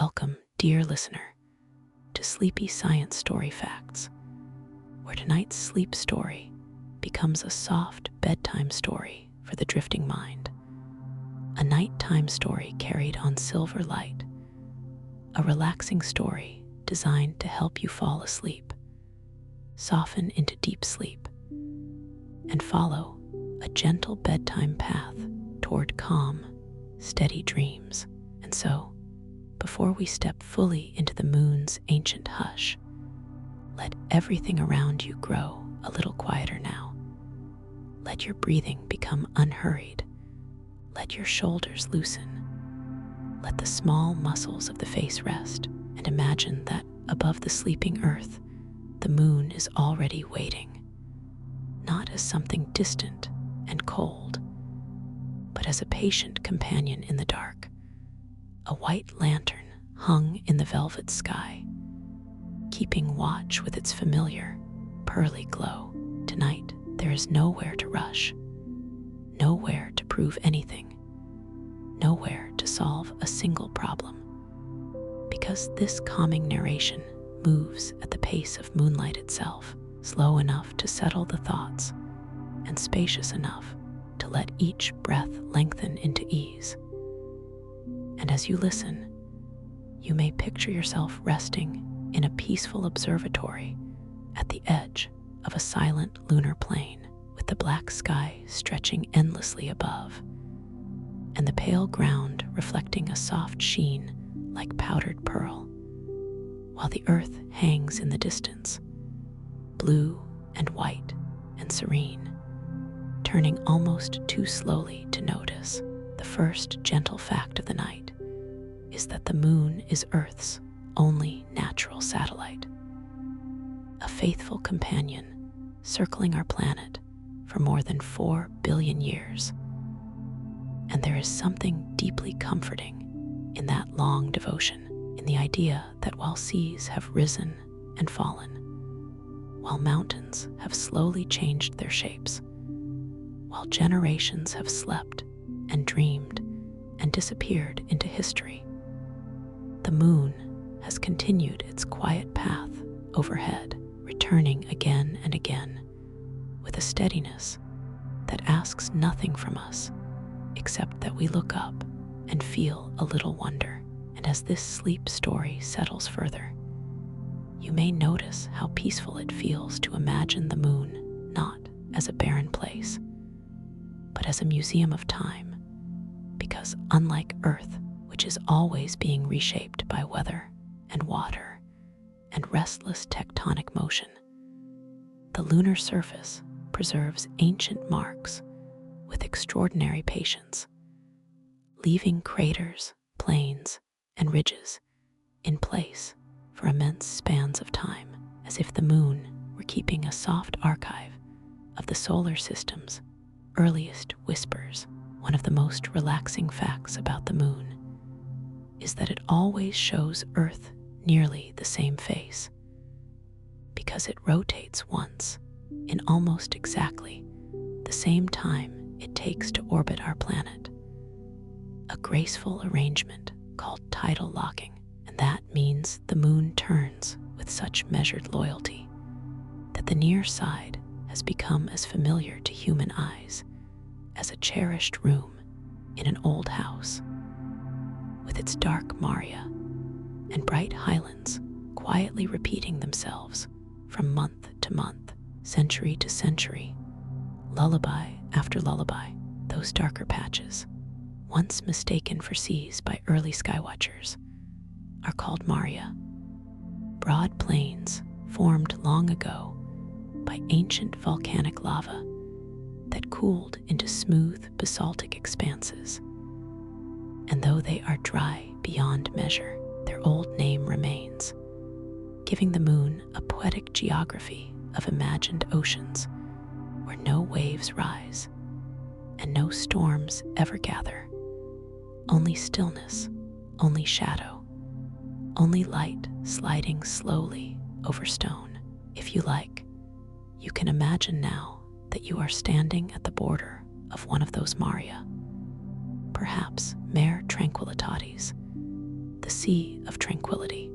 Welcome, dear listener, to Sleepy Science Story Facts, where tonight's sleep story becomes a soft bedtime story for the drifting mind, a nighttime story carried on silver light, a relaxing story designed to help you fall asleep, soften into deep sleep, and follow a gentle bedtime path toward calm, steady dreams. And so, before we step fully into the moon's ancient hush, let everything around you grow a little quieter now. Let your breathing become unhurried. Let your shoulders loosen. Let the small muscles of the face rest, and imagine that above the sleeping earth, the moon is already waiting, not as something distant and cold, but as a patient companion in the dark, a white lantern hung in the velvet sky, keeping watch with its familiar, pearly glow. Tonight, there is nowhere to rush, nowhere to prove anything, nowhere to solve a single problem, because this calming narration moves at the pace of moonlight itself, slow enough to settle the thoughts and spacious enough to let each breath lengthen into ease. And as you listen, you may picture yourself resting in a peaceful observatory at the edge of a silent lunar plain, with the black sky stretching endlessly above, and the pale ground reflecting a soft sheen like powdered pearl, while the earth hangs in the distance, blue and white and serene, turning almost too slowly to notice. The first gentle fact of the night is that the moon is Earth's only natural satellite, a faithful companion circling our planet for more than 4 billion years. And there is something deeply comforting in that long devotion, in the idea that while seas have risen and fallen, while mountains have slowly changed their shapes, while generations have slept and dreamed and disappeared into history, the moon has continued its quiet path overhead, returning again and again with a steadiness that asks nothing from us except that we look up and feel a little wonder. And as this sleep story settles further, you may notice how peaceful it feels to imagine the moon not as a barren place, but as a museum of time, because unlike Earth, which is always being reshaped by weather and water and restless tectonic motion, the lunar surface preserves ancient marks with extraordinary patience, leaving craters, plains, and ridges in place for immense spans of time, as if the moon were keeping a soft archive of the solar system's earliest whispers. One of the most relaxing facts about the moon is that it always shows Earth nearly the same face, because it rotates once in almost exactly the same time it takes to orbit our planet, a graceful arrangement called tidal locking. And that means the moon turns with such measured loyalty that the near side has become as familiar to human eyes as a cherished room in an old house, with its dark maria and bright highlands quietly repeating themselves from month to month, century to century, lullaby after lullaby. Those darker patches, once mistaken for seas by early skywatchers, are called maria, broad plains formed long ago by ancient volcanic lava that cooled into smooth basaltic expanses. And though they are dry beyond measure, their old name remains, giving the moon a poetic geography of imagined oceans where no waves rise and no storms ever gather, only stillness, only shadow, only light sliding slowly over stone. If you like, you can imagine now that you are standing at the border of one of those maria, perhaps Mare Tranquillitatis, the sea of tranquility,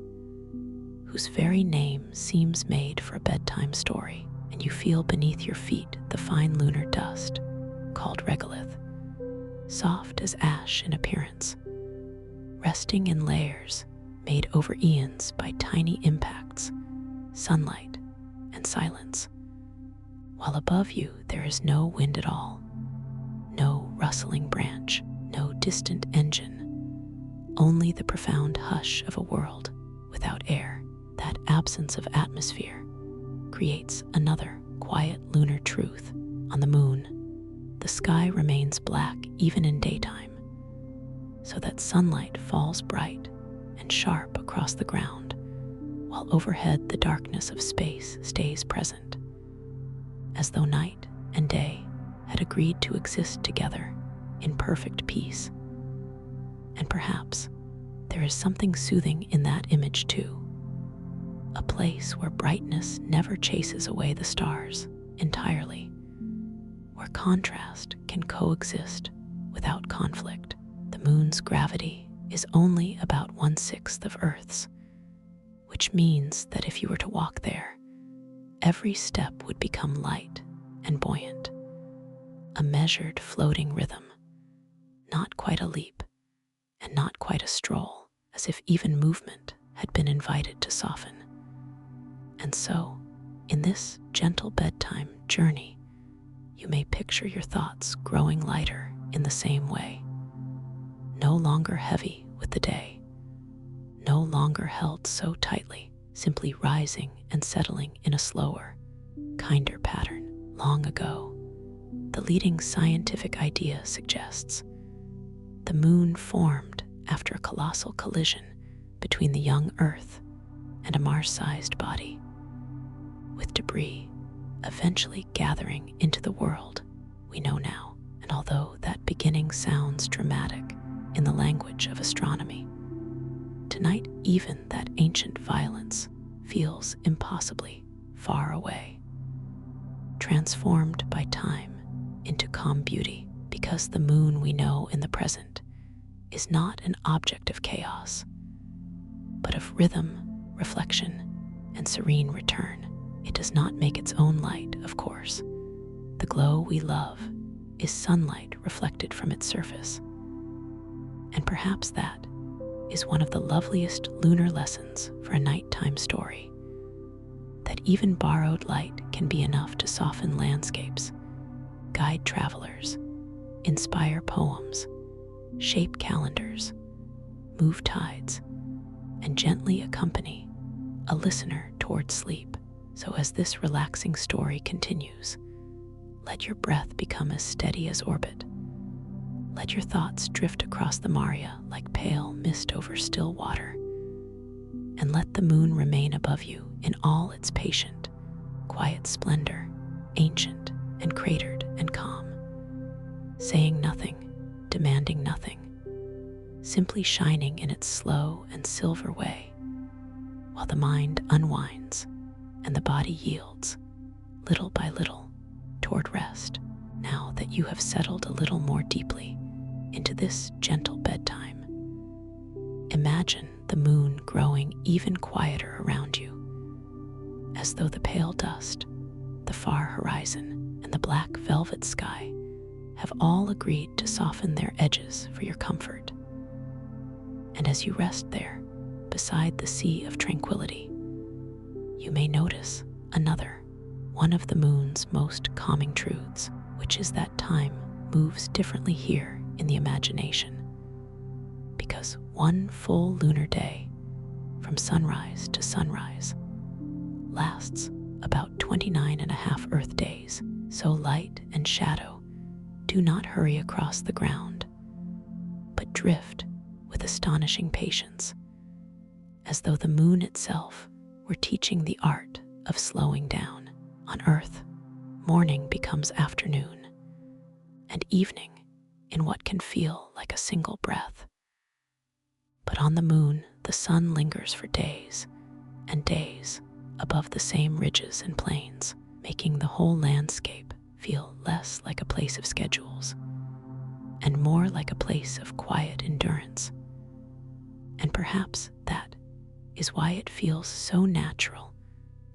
whose very name seems made for a bedtime story, and you feel beneath your feet the fine lunar dust, called regolith, soft as ash in appearance, resting in layers made over eons by tiny impacts, sunlight, and silence, while above you there is no wind at all, no rustling branch, no distant engine, only the profound hush of a world without air. That absence of atmosphere creates another quiet lunar truth. On the moon, the sky remains black even in daytime, so that sunlight falls bright and sharp across the ground, while overhead the darkness of space stays present, as though night and day had agreed to exist together in perfect peace. And perhaps there is something soothing in that image too, a place where brightness never chases away the stars entirely, where contrast can coexist without conflict. The moon's gravity is only about 1/6 of Earth's, which means that if you were to walk there, every step would become light and buoyant, a measured floating rhythm, not quite a leap and not quite a stroll, as if even movement had been invited to soften. And so, in this gentle bedtime journey, you may picture your thoughts growing lighter in the same way, no longer heavy with the day, no longer held so tightly, simply rising and settling in a slower, kinder pattern. Long ago, the leading scientific idea suggests the moon formed after a colossal collision between the young Earth and a Mars-sized body, with debris eventually gathering into the world we know now. And although that beginning sounds dramatic in the language of astronomy, tonight even that ancient violence feels impossibly far away, transformed by time into calm beauty, because the moon we know in the present is not an object of chaos, but of rhythm, reflection, and serene return. It does not make its own light, of course. The glow we love is sunlight reflected from its surface. And perhaps that is one of the loveliest lunar lessons for a nighttime story, that even borrowed light can be enough to soften landscapes, guide travelers, inspire poems, shape calendars, move tides, and gently accompany a listener toward sleep. So as this relaxing story continues, let your breath become as steady as orbit. Let your thoughts drift across the Maria like pale mist over still water, and let the moon remain above you in all its patient, quiet splendor, ancient and cratered and calm, saying nothing, demanding nothing, simply shining in its slow and silver way, while the mind unwinds and the body yields, little by little, toward rest. Now that you have settled a little more deeply into this gentle bedtime, imagine the moon growing even quieter around you, as though the pale dust, the far horizon, and the black velvet sky have all agreed to soften their edges for your comfort. And as you rest there, beside the sea of tranquility, you may notice another, one of the moon's most calming truths, which is that time moves differently here in the imagination, because one full lunar day, from sunrise to sunrise, lasts about 29.5 Earth days. So light and shadow do not hurry across the ground, but drift with astonishing patience, as though the moon itself were teaching the art of slowing down. On Earth, morning becomes afternoon, and evening in what can feel like a single breath. But on the moon, the sun lingers for days and days above the same ridges and plains, making the whole landscape feel less like a place of schedules and more like a place of quiet endurance. And perhaps that is why it feels so natural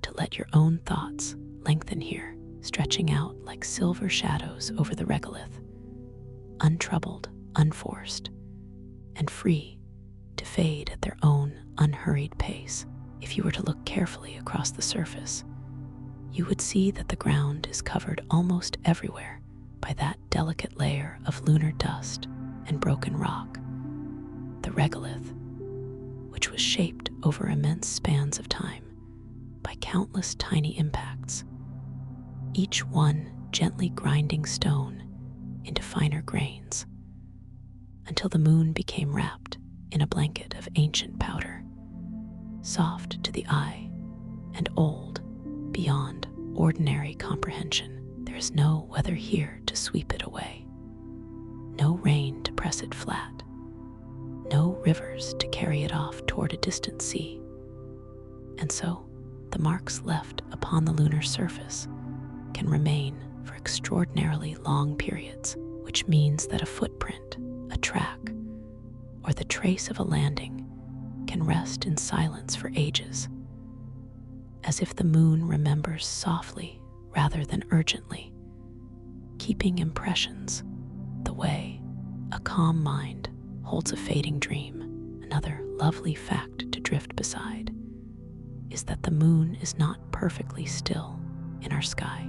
to let your own thoughts lengthen here, stretching out like silver shadows over the regolith, untroubled, unforced, and free to fade at their own unhurried pace. If you were to look carefully across the surface, you would see that the ground is covered almost everywhere by that delicate layer of lunar dust and broken rock. The regolith, which was shaped over immense spans of time by countless tiny impacts, each one gently grinding stone into finer grains, until the moon became wrapped in a blanket of ancient powder, soft to the eye and old beyond ordinary comprehension. There is no weather here to sweep it away, no rain to press it flat, no rivers to carry it off toward a distant sea. And so, the marks left upon the lunar surface can remain for extraordinarily long periods, which means that a footprint, a track, or the trace of a landing can rest in silence for ages, as if the moon remembers softly rather than urgently, keeping impressions the way a calm mind holds a fading dream. Another lovely fact to drift beside is that the moon is not perfectly still in our sky,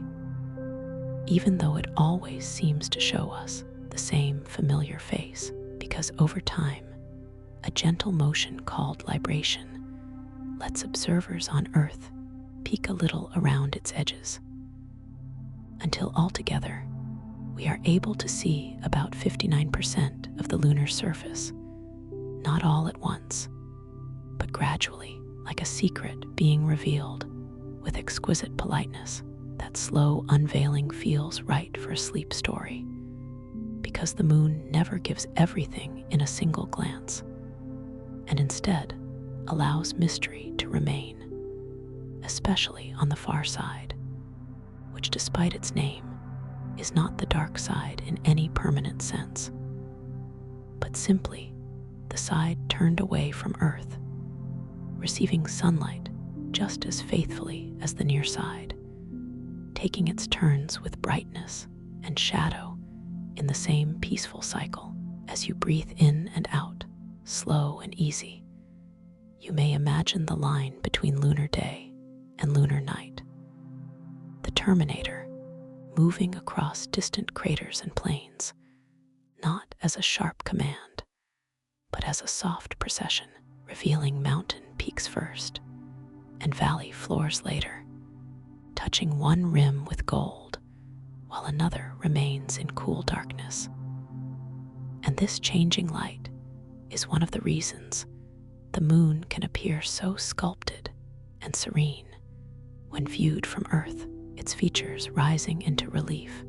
even though it always seems to show us the same familiar face, because over time, a gentle motion called libration lets observers on Earth peek a little around its edges, until altogether we are able to see about 59% of the lunar surface, not all at once, but gradually, like a secret being revealed with exquisite politeness. That slow unveiling feels right for a sleep story, because the moon never gives everything in a single glance, and instead allows mystery to remain, especially on the far side, which, despite its name, is not the dark side in any permanent sense, but simply the side turned away from Earth, receiving sunlight just as faithfully as the near side, taking its turns with brightness and shadow in the same peaceful cycle. As you breathe in and out, slow and easy, you may imagine the line between lunar day and lunar night, the terminator moving across distant craters and plains, not as a sharp command, but as a soft procession, revealing mountain peaks first and valley floors later, touching one rim with gold while another remains in cool darkness. And this changing light is one of the reasons the moon can appear so sculpted and serene when viewed from Earth, its features rising into relief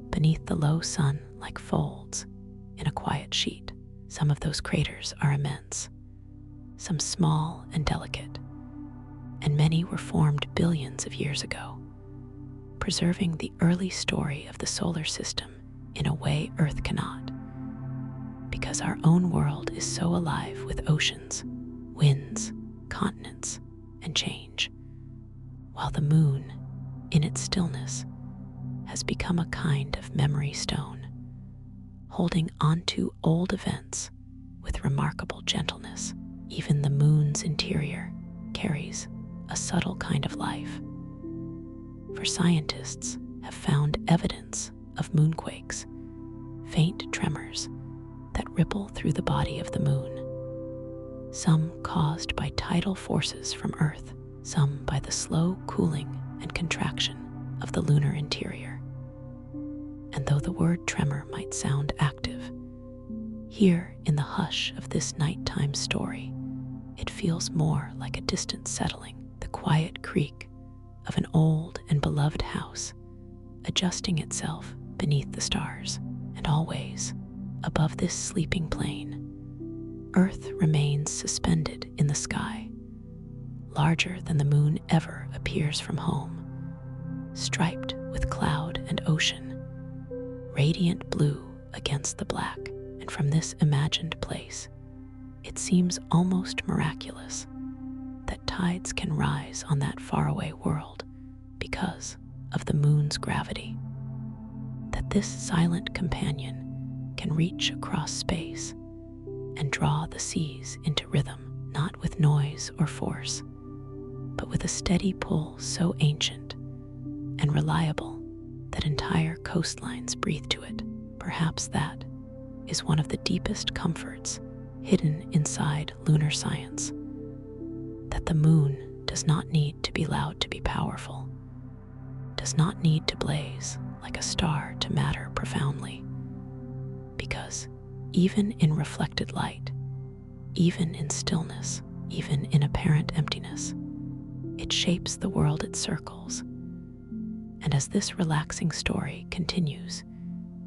beneath the low sun like folds in a quiet sheet. Some of those craters are immense, some small and delicate, and many were formed billions of years ago, preserving the early story of the solar system in a way Earth cannot, because our own world is so alive with oceans, winds, continents, and change, while the moon, in its stillness, has become a kind of memory stone, holding onto old events with remarkable gentleness. Even the moon's interior carries a subtle kind of life, for scientists have found evidence of moonquakes, faint tremors that ripple through the body of the moon, some caused by tidal forces from Earth, some by the slow cooling and contraction of the lunar interior. And though the word tremor might sound active, here in the hush of this nighttime story, it feels more like a distant settling, the quiet creak of an old and beloved house adjusting itself beneath the stars. And always, above this sleeping plane, Earth remains suspended in the sky, larger than the moon ever appears from home, striped with cloud and ocean, radiant blue against the black. And from this imagined place, it seems almost miraculous that tides can rise on that faraway world because of the moon's gravity, that this silent companion can reach across space and draw the seas into rhythm, not with noise or force, but with a steady pull so ancient and reliable that entire coastlines breathe to it. Perhaps that is one of the deepest comforts hidden inside lunar science, that the moon does not need to be loud to be powerful, does not need to blaze like a star to matter profoundly, because even in reflected light, even in stillness, even in apparent emptiness, it shapes the world it circles. And as this relaxing story continues,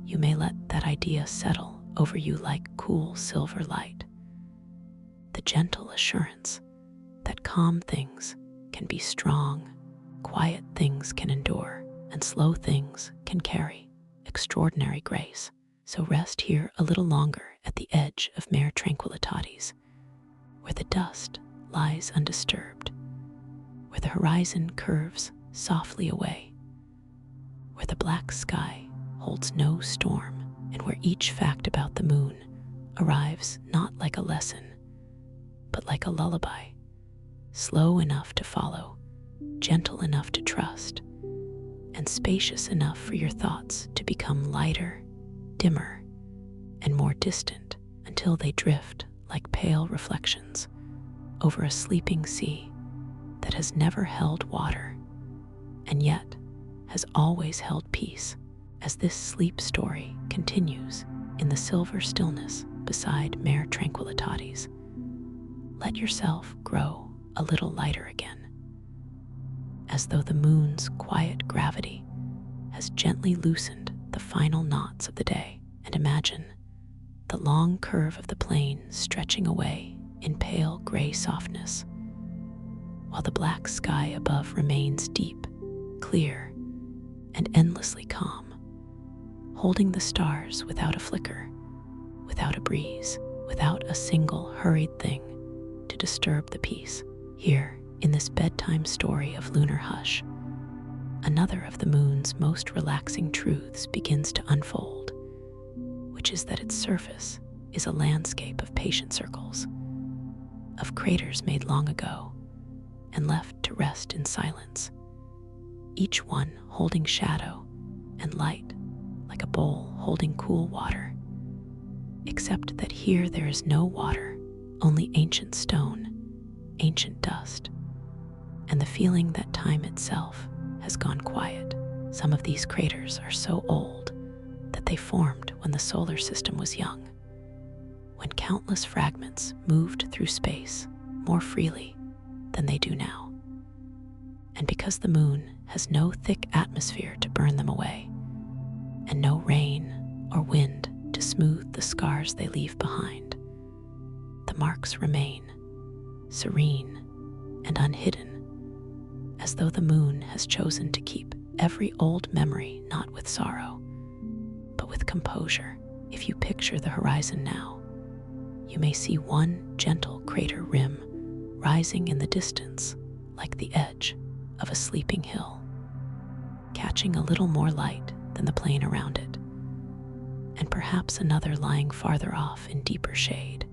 you may let that idea settle over you like cool silver light. The gentle assurance that calm things can be strong, quiet things can endure, and slow things can carry extraordinary grace. So rest here a little longer at the edge of Mare Tranquillitatis, where the dust lies undisturbed, where the horizon curves softly away, where the black sky holds no storm, and where each fact about the moon arrives not like a lesson, but like a lullaby, slow enough to follow, gentle enough to trust, and spacious enough for your thoughts to become lighter, dimmer, and more distant until they drift like pale reflections over a sleeping sea that has never held water and yet has always held peace. As this sleep story continues in the silver stillness beside Mare Tranquillitatis, let yourself grow a little lighter again, as though the moon's quiet gravity has gently loosened the final knots of the day. And imagine the long curve of the plain stretching away in pale gray softness, while the black sky above remains deep, clear, and endlessly calm, holding the stars without a flicker, without a breeze, without a single hurried thing to disturb the peace. Here, in this bedtime story of lunar hush, another of the moon's most relaxing truths begins to unfold, which is that its surface is a landscape of patient circles, of craters made long ago and left to rest in silence, each one holding shadow and light like a bowl holding cool water, except that here there is no water, only ancient stone, ancient dust, and the feeling that time itself has gone quiet. Some of these craters are so old that they formed when the solar system was young, when countless fragments moved through space more freely than they do now. And because the moon has no thick atmosphere to burn them away, and no rain or wind to smooth the scars they leave behind, the marks remain, serene and unhidden, as though the moon has chosen to keep every old memory not with sorrow, but with composure. If you picture the horizon now, you may see one gentle crater rim rising in the distance like the edge of a sleeping hill, catching a little more light than the plain around it, and perhaps another lying farther off in deeper shade,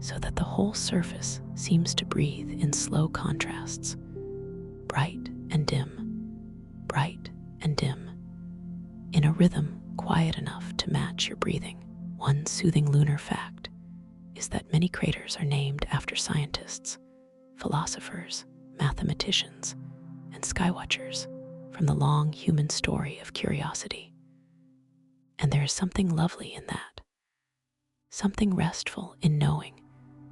so that the whole surface seems to breathe in slow contrasts, bright and dim, bright and dim, in a rhythm quiet enough to match your breathing. One soothing lunar fact is that many craters are named after scientists, philosophers, mathematicians, and skywatchers from the long human story of curiosity. And there is something lovely in that, something restful in knowing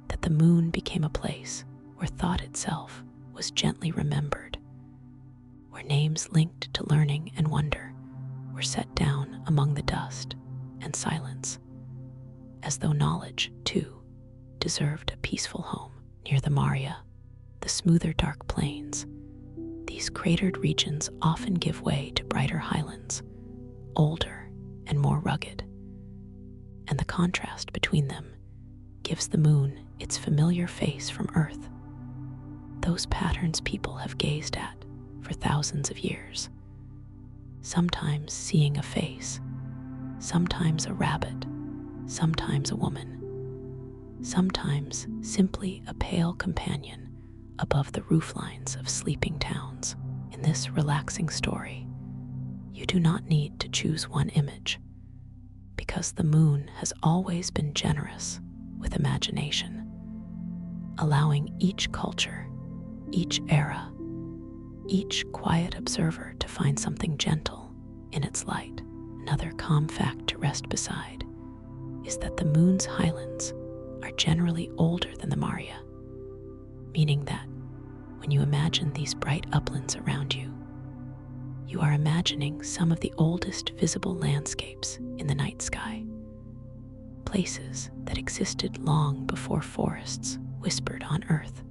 that the moon became a place where thought itself was gently remembered, where names linked to learning and wonder were set down among the dust and silence, as though knowledge, too, deserved a peaceful home. Near the Maria, the smoother dark plains, these cratered regions often give way to brighter highlands, older and more rugged, and the contrast between them gives the moon its familiar face from Earth, those patterns people have gazed at for thousands of years, sometimes seeing a face, sometimes a rabbit, sometimes a woman, sometimes simply a pale companion above the rooflines of sleeping towns. In this relaxing story, you do not need to choose one image, because the moon has always been generous with imagination, allowing each culture, each era, each quiet observer to find something gentle in its light. Another calm fact to rest beside is that the moon's highlands are generally older than the Maria, meaning that when you imagine these bright uplands around you, you are imagining some of the oldest visible landscapes in the night sky, places that existed long before forests whispered on earth,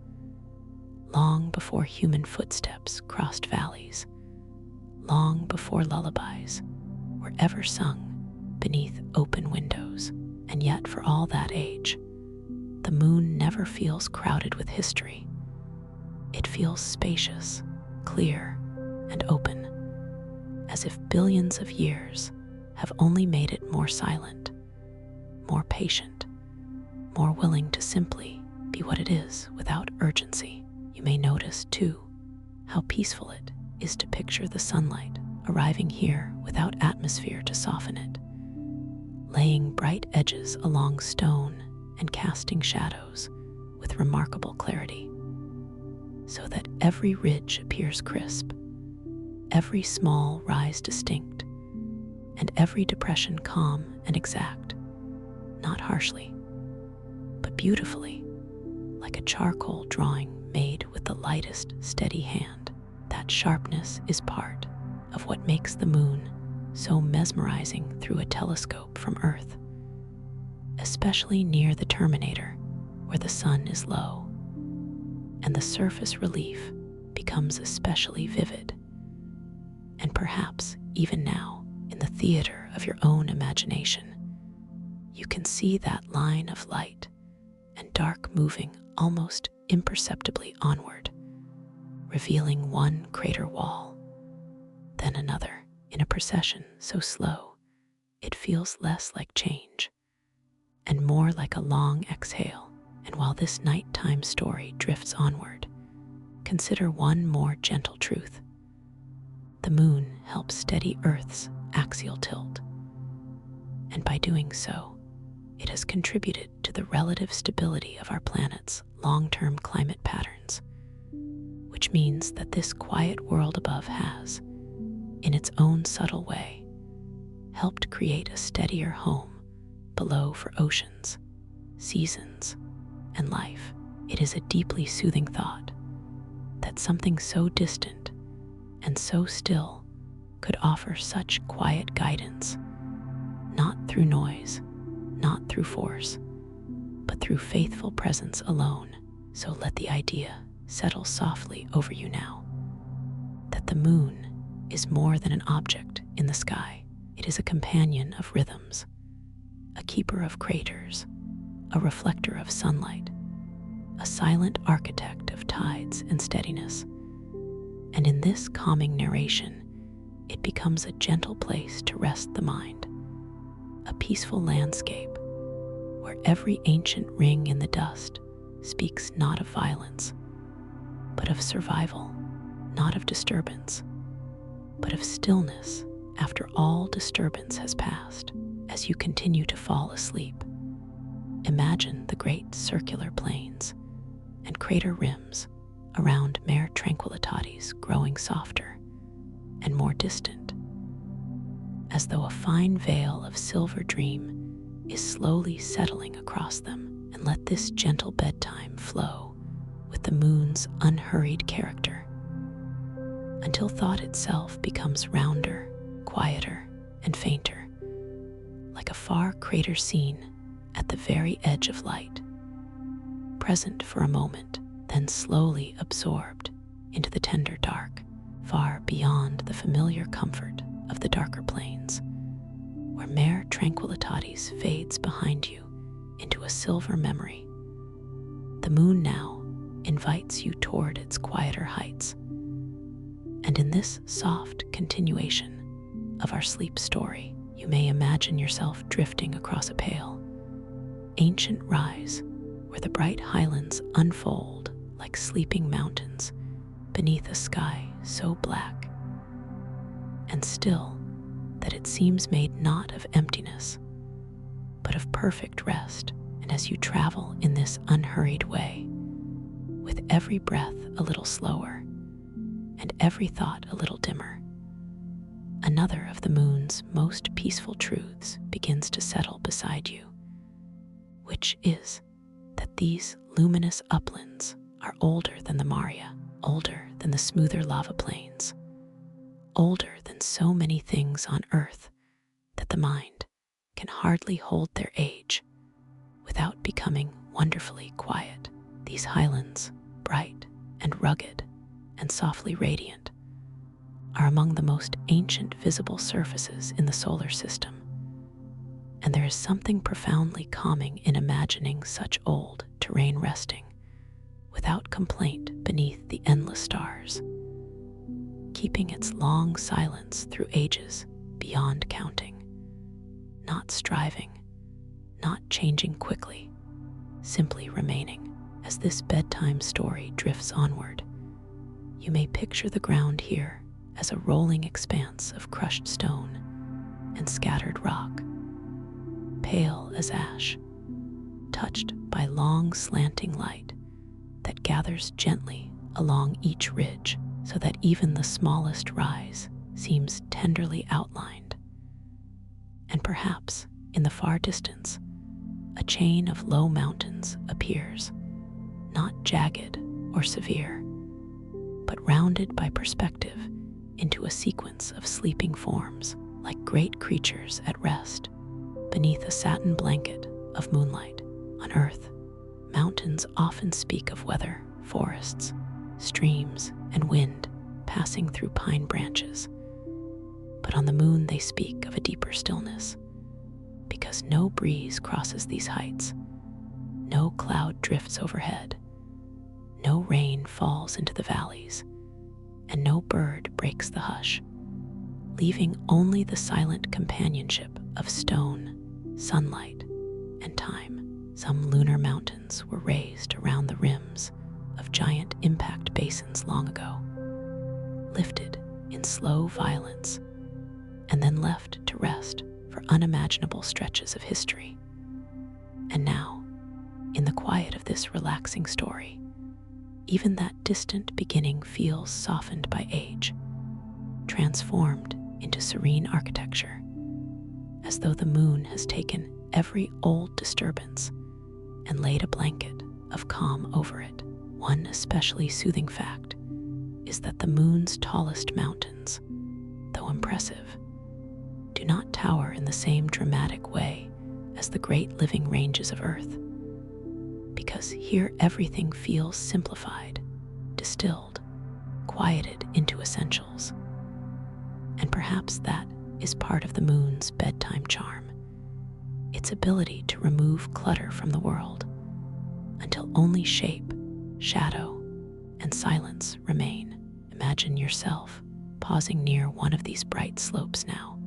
long before human footsteps crossed valleys, long before lullabies were ever sung beneath open windows. And yet, for all that age, the moon never feels crowded with history. It feels spacious, clear, and open, as if billions of years have only made it more silent, more patient, more willing to simply be what it is without urgency. You may notice, too, how peaceful it is to picture the sunlight arriving here without atmosphere to soften it, laying bright edges along stone and casting shadows with remarkable clarity, so that every ridge appears crisp, every small rise distinct, and every depression calm and exact, not harshly, but beautifully, like a charcoal drawing made with the lightest, steady hand. That sharpness is part of what makes the moon so mesmerizing through a telescope from Earth, especially near the terminator where the sun is low, and the surface relief becomes especially vivid. And perhaps even now, in the theater of your own imagination, you can see that line of light and dark moving almost imperceptibly onward, revealing one crater wall, then another, in a procession so slow it feels less like change and more like a long exhale. And while this nighttime story drifts onward, consider one more gentle truth. The moon helps steady Earth's axial tilt, and by doing so, it has contributed to the relative stability of our planet's long-term climate patterns, which means that this quiet world above has, in its own subtle way, helped create a steadier home below for oceans, seasons, and life. It is a deeply soothing thought that something so distant and so still could offer such quiet guidance, not through noise, not through force, but through faithful presence alone. So let the idea settle softly over you now, that the moon is more than an object in the sky. It is a companion of rhythms, a keeper of craters, a reflector of sunlight, a silent architect of tides and steadiness. And in this calming narration, it becomes a gentle place to rest the mind, a peaceful landscape where every ancient ring in the dust speaks not of violence, but of survival, not of disturbance, but of stillness after all disturbance has passed. As you continue to fall asleep, imagine the great circular plains and crater rims around Mare Tranquillitatis growing softer and more distant, as though a fine veil of silver dream is slowly settling across them. And let this gentle bedtime flow with the moon's unhurried character, until thought itself becomes rounder, quieter, and fainter, like a far crater scene at the very edge of light, present for a moment, then slowly absorbed into the tender dark, far beyond the familiar comfort of the darker plains, where Mare Tranquillitatis fades behind you into a silver memory. The moon now invites you toward its quieter heights. And in this soft continuation of our sleep story, you may imagine yourself drifting across a pale, ancient rise where the bright highlands unfold like sleeping mountains beneath a sky so black and still that it seems made not of emptiness, but of perfect rest. And as you travel in this unhurried way, with every breath a little slower and every thought a little dimmer, another of the moon's most peaceful truths begins to settle beside you, which is that these luminous uplands are older than the Maria, older than the smoother lava plains, older than so many things on earth that the mind can hardly hold their age without becoming wonderfully quiet. These highlands, bright and rugged and softly radiant, are among the most ancient visible surfaces in the solar system, and there is something profoundly calming in imagining such old terrain resting without complaint beneath the endless stars, keeping its long silence through ages beyond counting, not striving, not changing quickly, simply remaining. As this bedtime story drifts onward, you may picture the ground here as a rolling expanse of crushed stone and scattered rock, pale as ash, touched by long slanting light that gathers gently along each ridge, so that even the smallest rise seems tenderly outlined. And perhaps in the far distance, a chain of low mountains appears, not jagged or severe, but rounded by perspective into a sequence of sleeping forms, like great creatures at rest beneath a satin blanket of moonlight. On Earth, mountains often speak of weather, forests, streams, and wind passing through pine branches. But on the moon they speak of a deeper stillness, because no breeze crosses these heights, no cloud drifts overhead, no rain falls into the valleys, and no bird breaks the hush, leaving only the silent companionship of stone, sunlight, and time. Some lunar mountains were raised around the rims of giant impact basins long ago, lifted in slow violence, and then left to rest for unimaginable stretches of history. And now, in the quiet of this relaxing story, even that distant beginning feels softened by age, transformed into serene architecture, as though the moon has taken every old disturbance and laid a blanket of calm over it. One especially soothing fact is that the moon's tallest mountains, though impressive, do not tower in the same dramatic way as the great living ranges of Earth, because here everything feels simplified, distilled, quieted into essentials. And perhaps that is part of the moon's bedtime charm, its ability to remove clutter from the world until only shape, shadow, and silence remain. Imagine yourself pausing near one of these bright slopes now,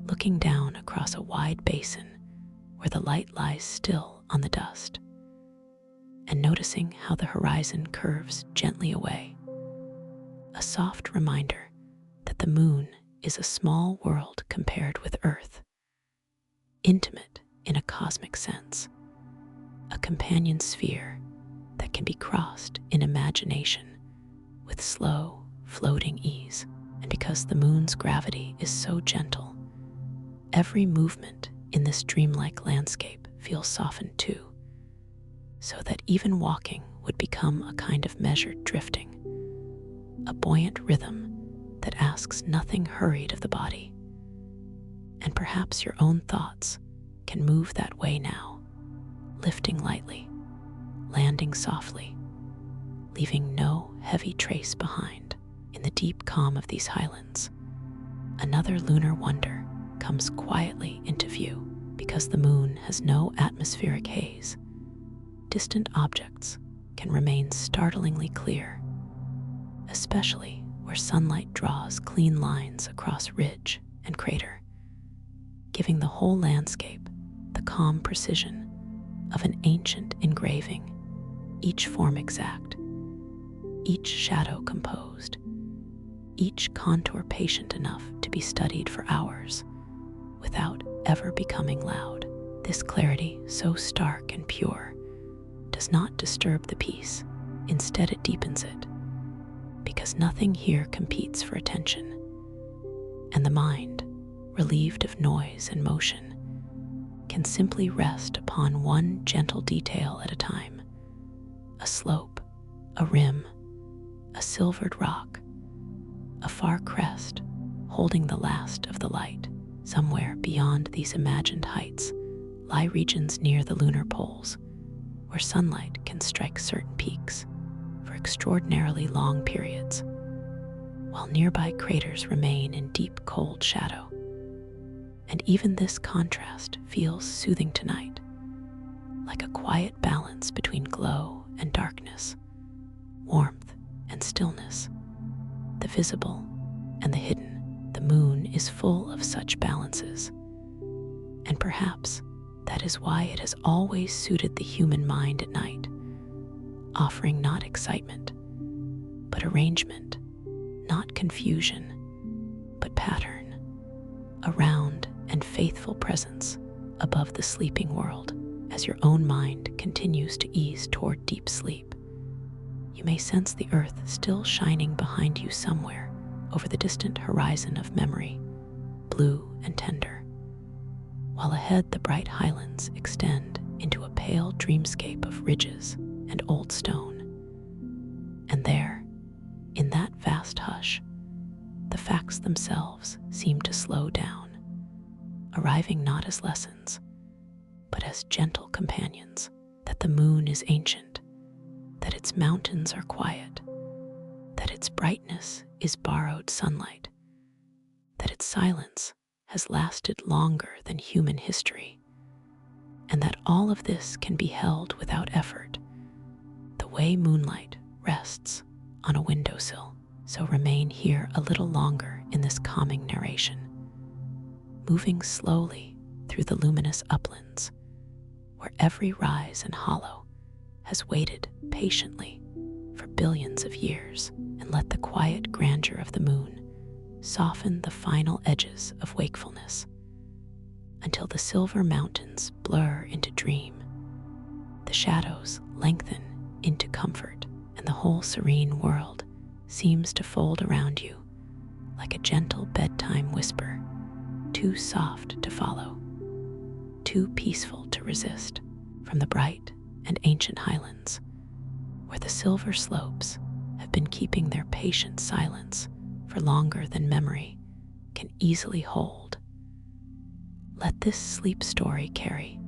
looking down across a wide basin where the light lies still on the dust, and noticing how the horizon curves gently away, a soft reminder that the moon is a small world compared with Earth, intimate in a cosmic sense, a companion sphere that can be crossed in imagination with slow, floating ease. And because the moon's gravity is so gentle, every movement in this dreamlike landscape feels softened too, so that even walking would become a kind of measured drifting, a buoyant rhythm that asks nothing hurried of the body. And perhaps your own thoughts can move that way now, lifting lightly, landing softly, leaving no heavy trace behind. In the deep calm of these highlands, another lunar wonder comes quietly into view. Because the moon has no atmospheric haze, distant objects can remain startlingly clear, especially where sunlight draws clean lines across ridge and crater, giving the whole landscape the calm precision of an ancient engraving, each form exact, each shadow composed, each contour patient enough to be studied for hours without ever becoming loud. This clarity, so stark and pure, does not disturb the piece. Instead, it deepens it, because nothing here competes for attention, and the mind, relieved of noise and motion, can simply rest upon one gentle detail at a time: a slope, a rim, a silvered rock, a far crest holding the last of the light. Somewhere beyond these imagined heights lie regions near the lunar poles, where sunlight can strike certain peaks for extraordinarily long periods, while nearby craters remain in deep cold shadow. And even this contrast feels soothing tonight, like a quiet balance between glow and darkness, warmth and stillness, the visible and the hidden. The moon is full of such balances, and perhaps that is why it has always suited the human mind at night, offering not excitement, but arrangement, not confusion, but pattern, a round and faithful presence above the sleeping world. As your own mind continues to ease toward deep sleep, you may sense the earth still shining behind you somewhere over the distant horizon of memory, blue and tender, while ahead the bright highlands extend into a pale dreamscape of ridges and old stone. And there, in that vast hush, the facts themselves seem to slow down, arriving not as lessons, but as gentle companions: that the moon is ancient, that its mountains are quiet, that its brightness is borrowed sunlight, that its silence has lasted longer than human history, and that all of this can be held without effort, the way moonlight rests on a windowsill. So remain here a little longer in this calming narration, moving slowly through the luminous uplands, where every rise and hollow has waited patiently for billions of years. And let the quiet grandeur of the moon soften the final edges of wakefulness until the silver mountains blur into dream, the shadows lengthen into comfort, and the whole serene world seems to fold around you like a gentle bedtime whisper, too soft to follow, too peaceful to resist. From the bright and ancient highlands, where the silver slopes have been keeping their patient silence for longer than memory can easily hold, let this sleep story carry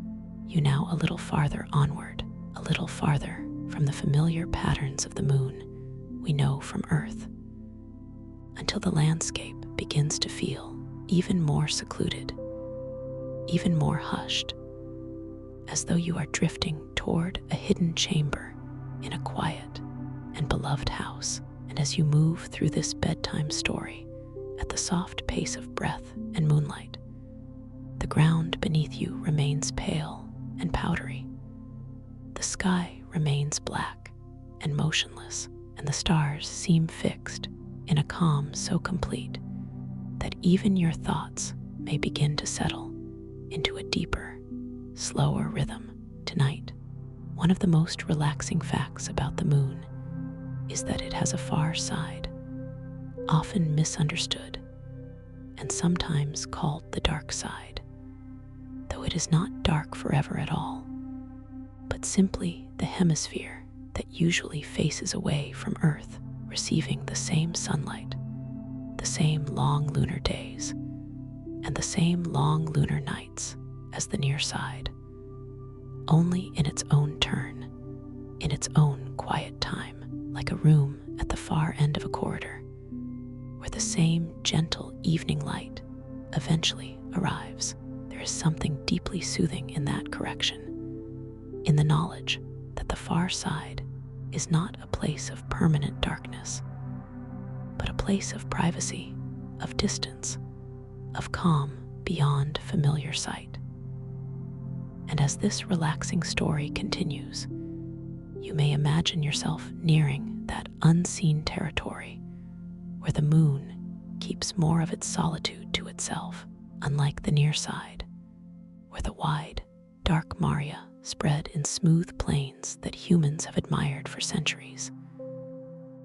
you now a little farther onward, a little farther from the familiar patterns of the moon we know from Earth, until the landscape begins to feel even more secluded, even more hushed, as though you are drifting toward a hidden chamber in a quiet and beloved house. And as you move through this bedtime story at the soft pace of breath and moonlight, the ground beneath you remains pale and powdery. The sky remains black and motionless, and the stars seem fixed in a calm so complete that even your thoughts may begin to settle into a deeper, slower rhythm. Tonight, one of the most relaxing facts about the moon is that it has a far side, often misunderstood and sometimes called the dark side, though it is not dark forever at all, but simply the hemisphere that usually faces away from Earth, receiving the same sunlight, the same long lunar days, and the same long lunar nights as the near side, only in its own turn, in its own quiet time. Like a room at the far end of a corridor, where the same gentle evening light eventually arrives. There is something deeply soothing in that correction, in the knowledge that the far side is not a place of permanent darkness, but a place of privacy, of distance, of calm beyond familiar sight. And as this relaxing story continues, you may imagine yourself nearing that unseen territory where the moon keeps more of its solitude to itself, unlike the near side, where the wide, dark Maria spread in smooth plains that humans have admired for centuries.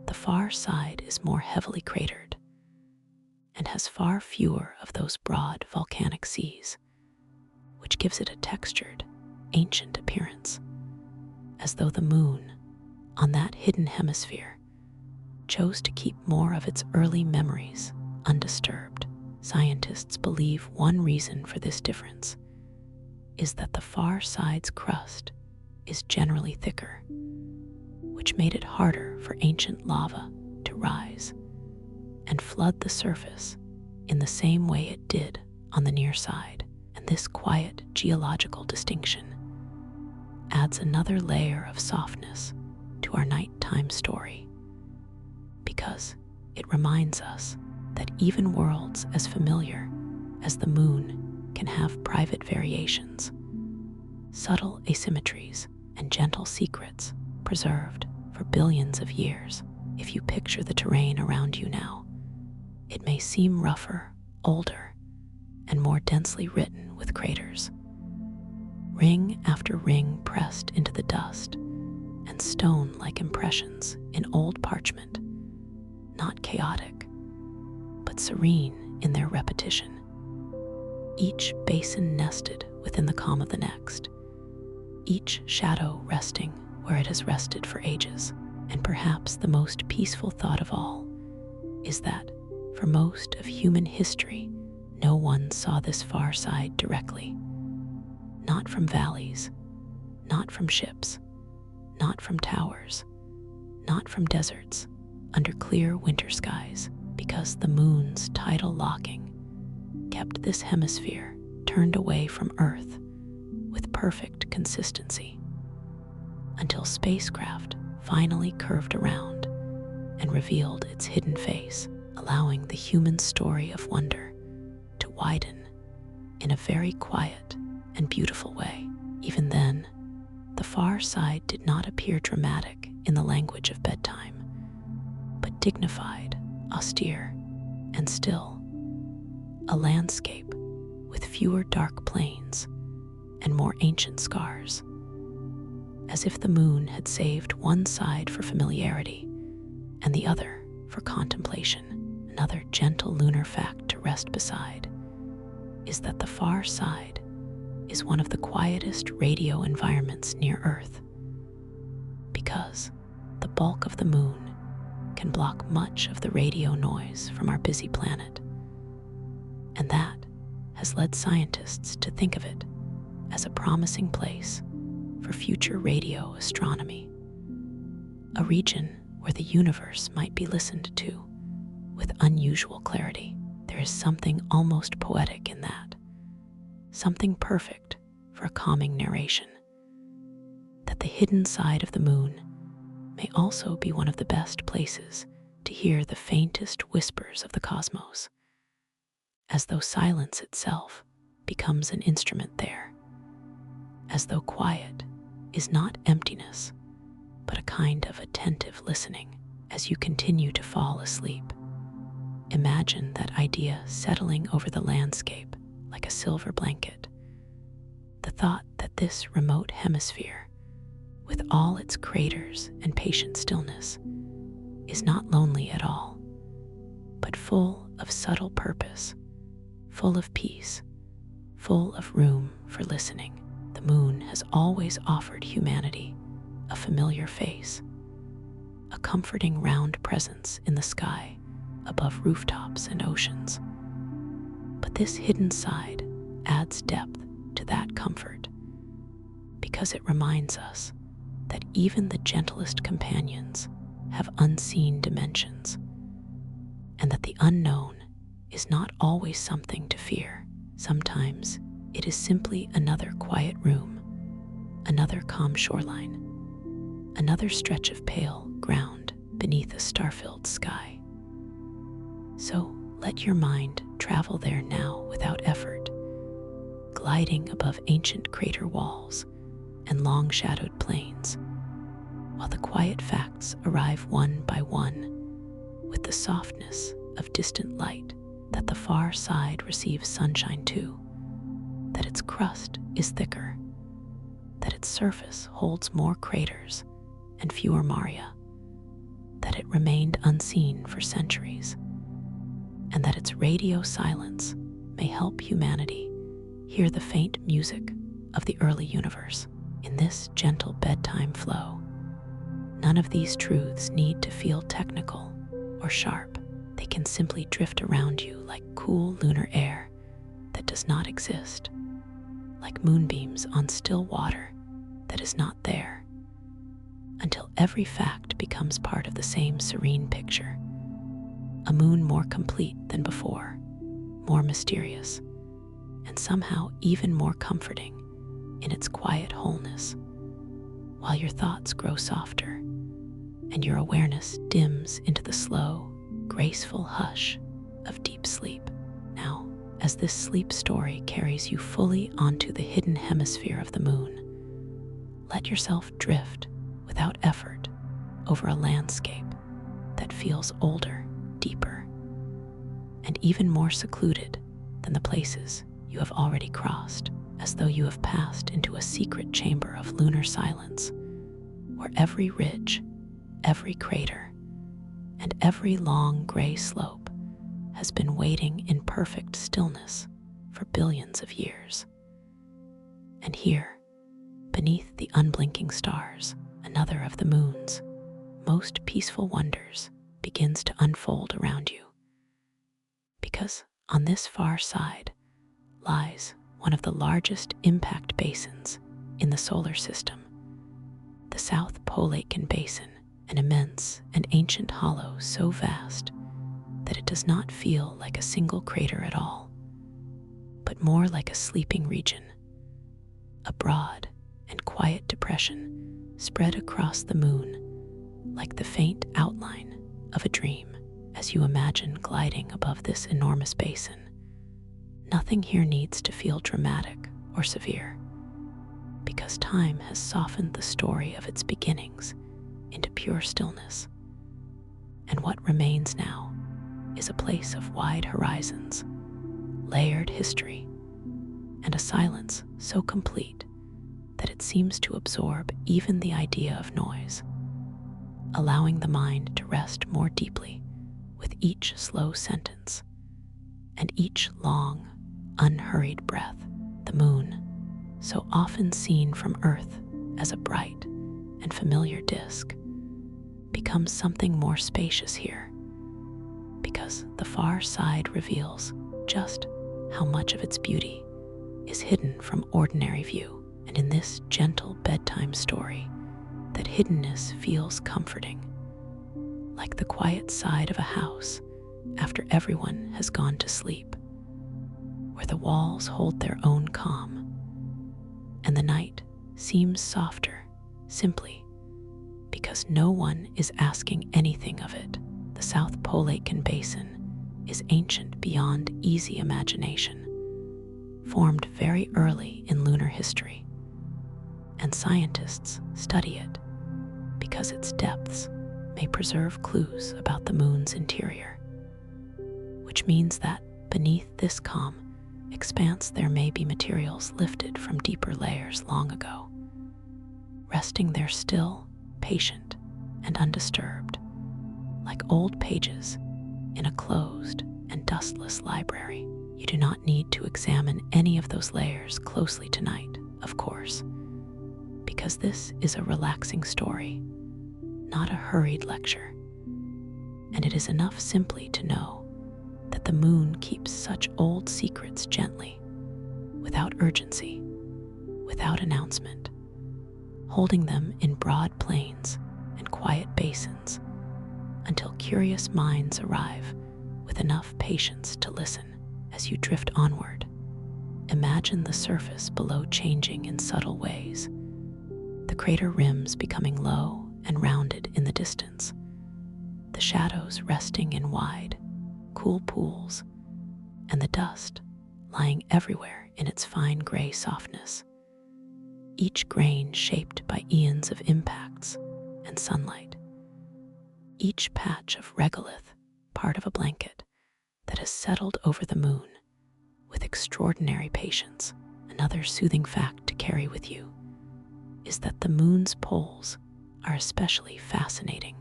The far side is more heavily cratered and has far fewer of those broad volcanic seas, which gives it a textured, ancient appearance, as though the moon, on that hidden hemisphere, chose to keep more of its early memories undisturbed. Scientists believe one reason for this difference is that the far side's crust is generally thicker, which made it harder for ancient lava to rise and flood the surface in the same way it did on the near side. And this quiet geological distinction adds another layer of softness to our nighttime story, because it reminds us that even worlds as familiar as the moon can have private variations, subtle asymmetries, and gentle secrets preserved for billions of years. If you picture the terrain around you now, it may seem rougher, older, and more densely written with craters. Ring after ring pressed into the dust, and stone-like impressions in old parchment, not chaotic, but serene in their repetition. Each basin nested within the calm of the next, each shadow resting where it has rested for ages. And perhaps the most peaceful thought of all is that, for most of human history, no one saw this far side directly. Not from valleys, not from ships, not from towers, not from deserts, under clear winter skies, because the moon's tidal locking kept this hemisphere turned away from Earth with perfect consistency, until spacecraft finally curved around and revealed its hidden face, allowing the human story of wonder to widen in a very quiet and beautiful way. Even then, the far side did not appear dramatic in the language of bedtime, but dignified, austere, and still, a landscape with fewer dark plains and more ancient scars, as if the moon had saved one side for familiarity and the other for contemplation. Another gentle lunar fact to rest beside is that the far side is one of the quietest radio environments near Earth, because the bulk of the moon can block much of the radio noise from our busy planet, and that has led scientists to think of it as a promising place for future radio astronomy, a region where the universe might be listened to with unusual clarity. There is something almost poetic in that, something perfect for a calming narration, that the hidden side of the moon may also be one of the best places to hear the faintest whispers of the cosmos, as though silence itself becomes an instrument there, as though quiet is not emptiness, but a kind of attentive listening. As you continue to fall asleep, imagine that idea settling over the landscape like a silver blanket. The thought that this remote hemisphere, with all its craters and patient stillness, is not lonely at all, but full of subtle purpose, full of peace, full of room for listening. The moon has always offered humanity a familiar face, a comforting round presence in the sky above rooftops and oceans. But this hidden side adds depth to that comfort, because it reminds us that even the gentlest companions have unseen dimensions, and that the unknown is not always something to fear. Sometimes it is simply another quiet room, another calm shoreline, another stretch of pale ground beneath a star-filled sky. So let your mind travel there now without effort, gliding above ancient crater walls and long-shadowed plains, while the quiet facts arrive one by one with the softness of distant light, that the far side receives sunshine too, that its crust is thicker, that its surface holds more craters and fewer maria, that it remained unseen for centuries, and that its radio silence may help humanity hear the faint music of the early universe. In this gentle bedtime flow, none of these truths need to feel technical or sharp. They can simply drift around you like cool lunar air that does not exist, like moonbeams on still water that is not there, until every fact becomes part of the same serene picture. A moon more complete than before, more mysterious, and somehow even more comforting in its quiet wholeness, while your thoughts grow softer and your awareness dims into the slow, graceful hush of deep sleep. Now, as this sleep story carries you fully onto the hidden hemisphere of the moon, let yourself drift without effort over a landscape that feels older, deeper, and even more secluded than the places you have already crossed, as though you have passed into a secret chamber of lunar silence, where every ridge, every crater, and every long gray slope has been waiting in perfect stillness for billions of years. And here, beneath the unblinking stars, another of the moon's most peaceful wonders begins to unfold around you. Because on this far side lies one of the largest impact basins in the solar system, the South Polacan Basin, an immense and ancient hollow so vast that it does not feel like a single crater at all, but more like a sleeping region, a broad and quiet depression spread across the moon like the faint outline of a dream. As you imagine gliding above this enormous basin, nothing here needs to feel dramatic or severe, because time has softened the story of its beginnings into pure stillness. And what remains now is a place of wide horizons, layered history, and a silence so complete that it seems to absorb even the idea of noise, allowing the mind to rest more deeply with each slow sentence and each long, unhurried breath. The moon, so often seen from Earth as a bright and familiar disk, becomes something more spacious here, because the far side reveals just how much of its beauty is hidden from ordinary view. And in this gentle bedtime story, that hiddenness feels comforting, like the quiet side of a house after everyone has gone to sleep, where the walls hold their own calm, and the night seems softer simply because no one is asking anything of it. The South Polacan Basin is ancient beyond easy imagination, formed very early in lunar history, and scientists study it because its depths may preserve clues about the moon's interior, which means that beneath this calm expanse there may be materials lifted from deeper layers long ago, resting there still, patient and undisturbed, like old pages in a closed and dustless library. You do not need to examine any of those layers closely tonight, of course, because this is a relaxing story, not a hurried lecture, and it is enough simply to know that the moon keeps such old secrets gently, without urgency, without announcement, holding them in broad plains and quiet basins until curious minds arrive with enough patience to listen. As you drift onward, imagine the surface below changing in subtle ways, the crater rims becoming low and rounded in the distance, the shadows resting in wide, cool pools, and the dust lying everywhere in its fine gray softness, each grain shaped by eons of impacts and sunlight, each patch of regolith part of a blanket that has settled over the moon with extraordinary patience. Another soothing fact to carry with you is that the moon's poles are especially fascinating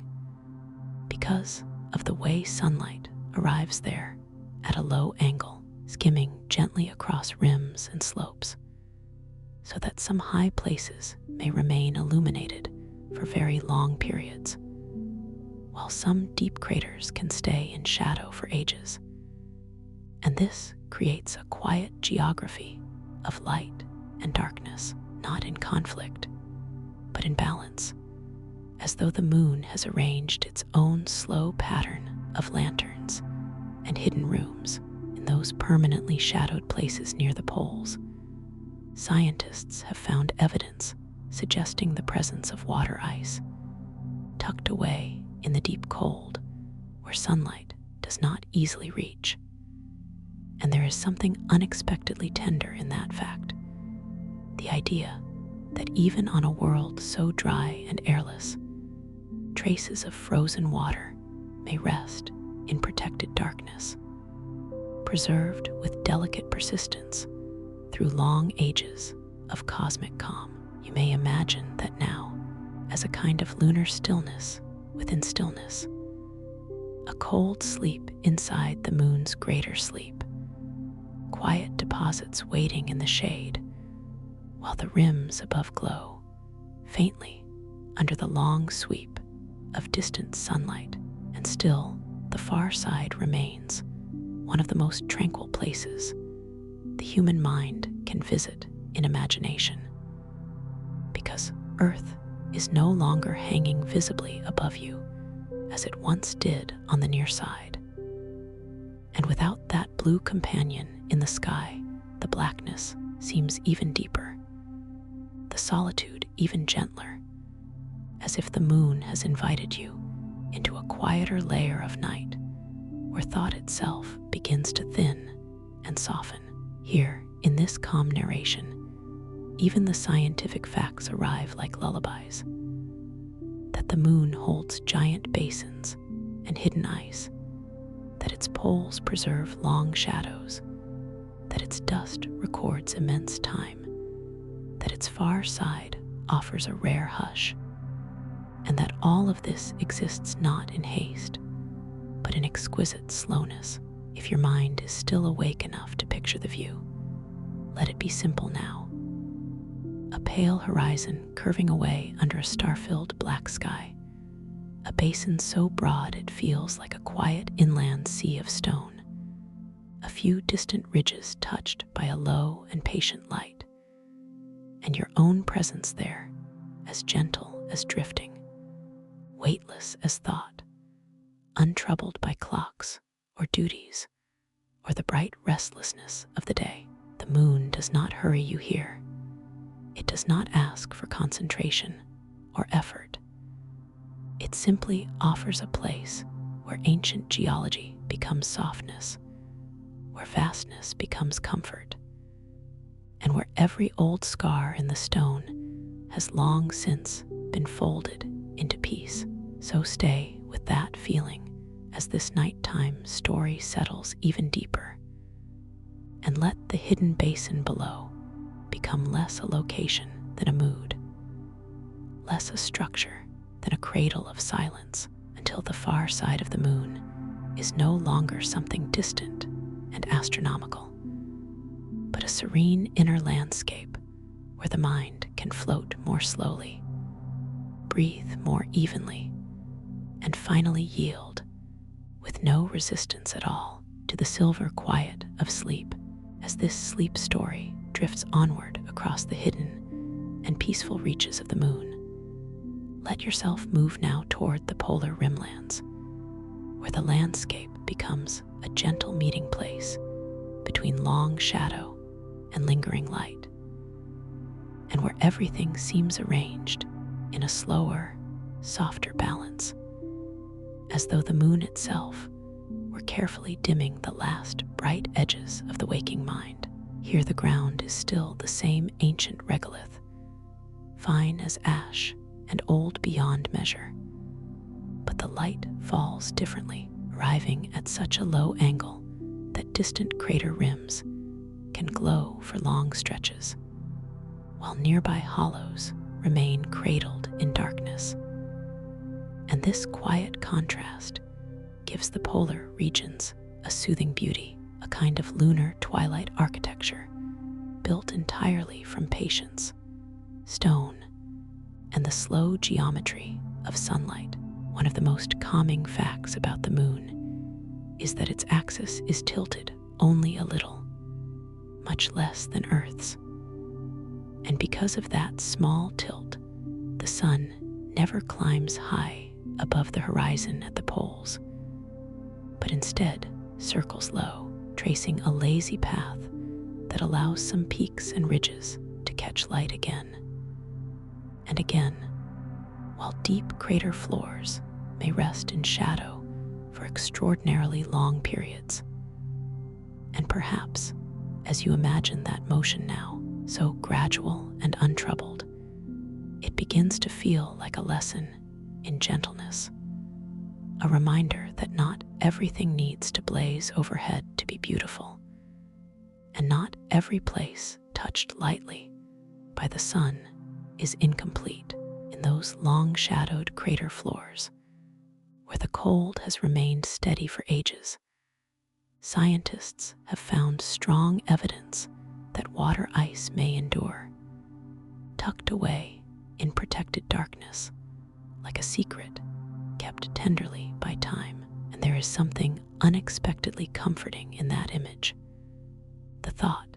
because of the way sunlight arrives there at a low angle, skimming gently across rims and slopes, so that some high places may remain illuminated for very long periods, while some deep craters can stay in shadow for ages. And this creates a quiet geography of light and darkness, not in conflict, but in balance, as though the moon has arranged its own slow pattern of lanterns and hidden rooms in those permanently shadowed places near the poles. Scientists have found evidence suggesting the presence of water ice, tucked away in the deep cold where sunlight does not easily reach. And there is something unexpectedly tender in that fact. The idea that even on a world so dry and airless, traces of frozen water may rest in protected darkness, preserved with delicate persistence through long ages of cosmic calm. You may imagine that now as a kind of lunar stillness within stillness, a cold sleep inside the moon's greater sleep, quiet deposits waiting in the shade, while the rims above glow faintly under the long sweep of distant sunlight. And still, the far side remains one of the most tranquil places the human mind can visit in imagination, because Earth is no longer hanging visibly above you as it once did on the near side. And without that blue companion in the sky, the blackness seems even deeper, the solitude even gentler, as if the moon has invited you into a quieter layer of night where thought itself begins to thin and soften. Here, in this calm narration, even the scientific facts arrive like lullabies. That the moon holds giant basins and hidden ice, that its poles preserve long shadows, that its dust records immense time, that its far side offers a rare hush, and that all of this exists not in haste, but in exquisite slowness. If your mind is still awake enough to picture the view, let it be simple now. A pale horizon curving away under a star-filled black sky, a basin so broad it feels like a quiet inland sea of stone, a few distant ridges touched by a low and patient light, and your own presence there, as gentle as drifting, weightless as thought, untroubled by clocks or duties or the bright restlessness of the day. The moon does not hurry you here. It does not ask for concentration or effort. It simply offers a place where ancient geology becomes softness, where vastness becomes comfort, and where every old scar in the stone has long since been folded into peace. So stay with that feeling as this nighttime story settles even deeper, and let the hidden basin below become less a location than a mood, less a structure than a cradle of silence, until the far side of the moon is no longer something distant and astronomical, but a serene inner landscape where the mind can float more slowly, breathe more evenly, and finally yield with no resistance at all to the silver quiet of sleep. As this sleep story drifts onward across the hidden and peaceful reaches of the moon, let yourself move now toward the polar rimlands, where the landscape becomes a gentle meeting place between long shadow and lingering light, and where everything seems arranged in a slower, softer balance, as though the moon itself were carefully dimming the last bright edges of the waking mind. Here the ground is still the same ancient regolith, fine as ash and old beyond measure. But the light falls differently, arriving at such a low angle that distant crater rims can glow for long stretches, while nearby hollows remain cradled in darkness. And this quiet contrast gives the polar regions a soothing beauty, a kind of lunar twilight architecture built entirely from patience, stone, and the slow geometry of sunlight. One of the most calming facts about the moon is that its axis is tilted only a little, much less than Earth's. And because of that small tilt, the sun never climbs high above the horizon at the poles, but instead circles low, tracing a lazy path that allows some peaks and ridges to catch light again and again, while deep crater floors may rest in shadow for extraordinarily long periods. And perhaps, as you imagine that motion now, so gradual and untroubled, it begins to feel like a lesson in gentleness, a reminder that not everything needs to blaze overhead to be beautiful, and not every place touched lightly by the sun is incomplete. In those long-shadowed crater floors, where the cold has remained steady for ages, scientists have found strong evidence that water ice may endure, tucked away in protected darkness, like a secret kept tenderly by time. And there is something unexpectedly comforting in that image. The thought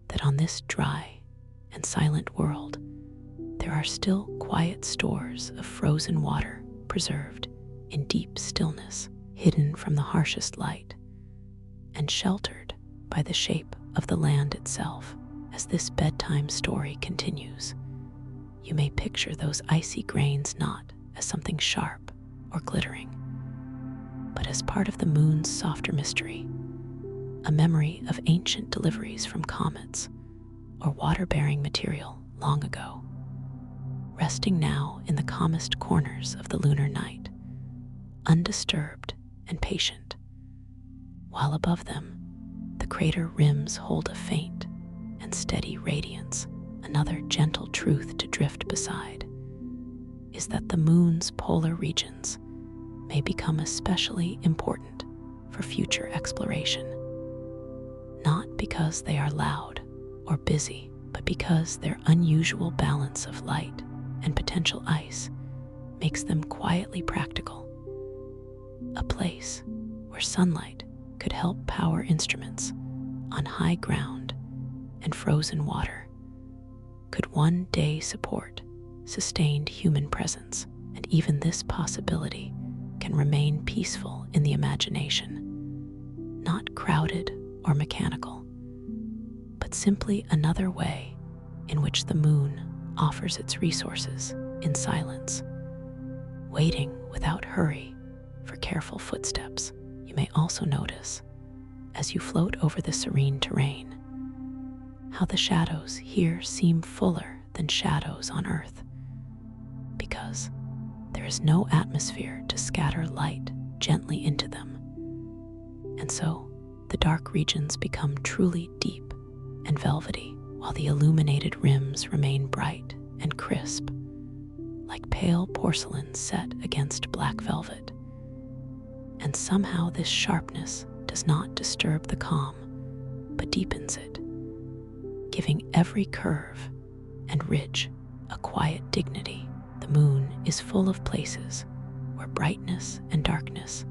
that on this dry and silent world, there are still quiet stores of frozen water preserved in deep stillness, hidden from the harshest light, and sheltered by the shape of the land itself. As this bedtime story continues, you may picture those icy grains not as something sharp or glittering, but as part of the moon's softer mystery, a memory of ancient deliveries from comets or water-bearing material long ago, resting now in the calmest corners of the lunar night, undisturbed and patient, while above them the crater rims hold a faint and steady radiance. Another gentle truth to drift beside is that the moon's polar regions may become especially important for future exploration, not because they are loud or busy, but because their unusual balance of light and potential ice makes them quietly practical, a place where sunlight could help power instruments on high ground and frozen water could one day support sustained human presence. And even this possibility can remain peaceful in the imagination, not crowded or mechanical, but simply another way in which the moon offers its resources in silence, waiting without hurry for careful footsteps. You may also notice, as you float over the serene terrain, how the shadows here seem fuller than shadows on Earth, because there is no atmosphere to scatter light gently into them. And so the dark regions become truly deep and velvety, while the illuminated rims remain bright and crisp, like pale porcelain set against black velvet. And somehow this sharpness does not disturb the calm, but deepens it, giving every curve and ridge a quiet dignity. The moon is full of places where brightness and darkness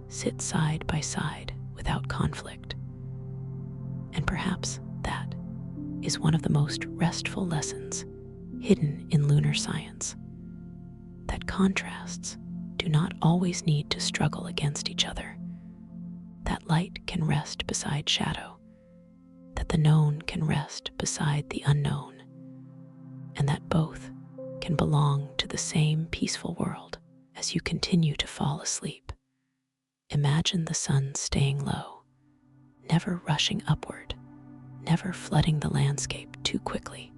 sit side by side without conflict. And perhaps that is one of the most restful lessons hidden in lunar science, that contrasts do not always need to struggle against each other, that light can rest beside shadow, that the known can rest beside the unknown, and that both can belong to the same peaceful world. As you continue to fall asleep, imagine the sun staying low, never rushing upward, never flooding the landscape too quickly,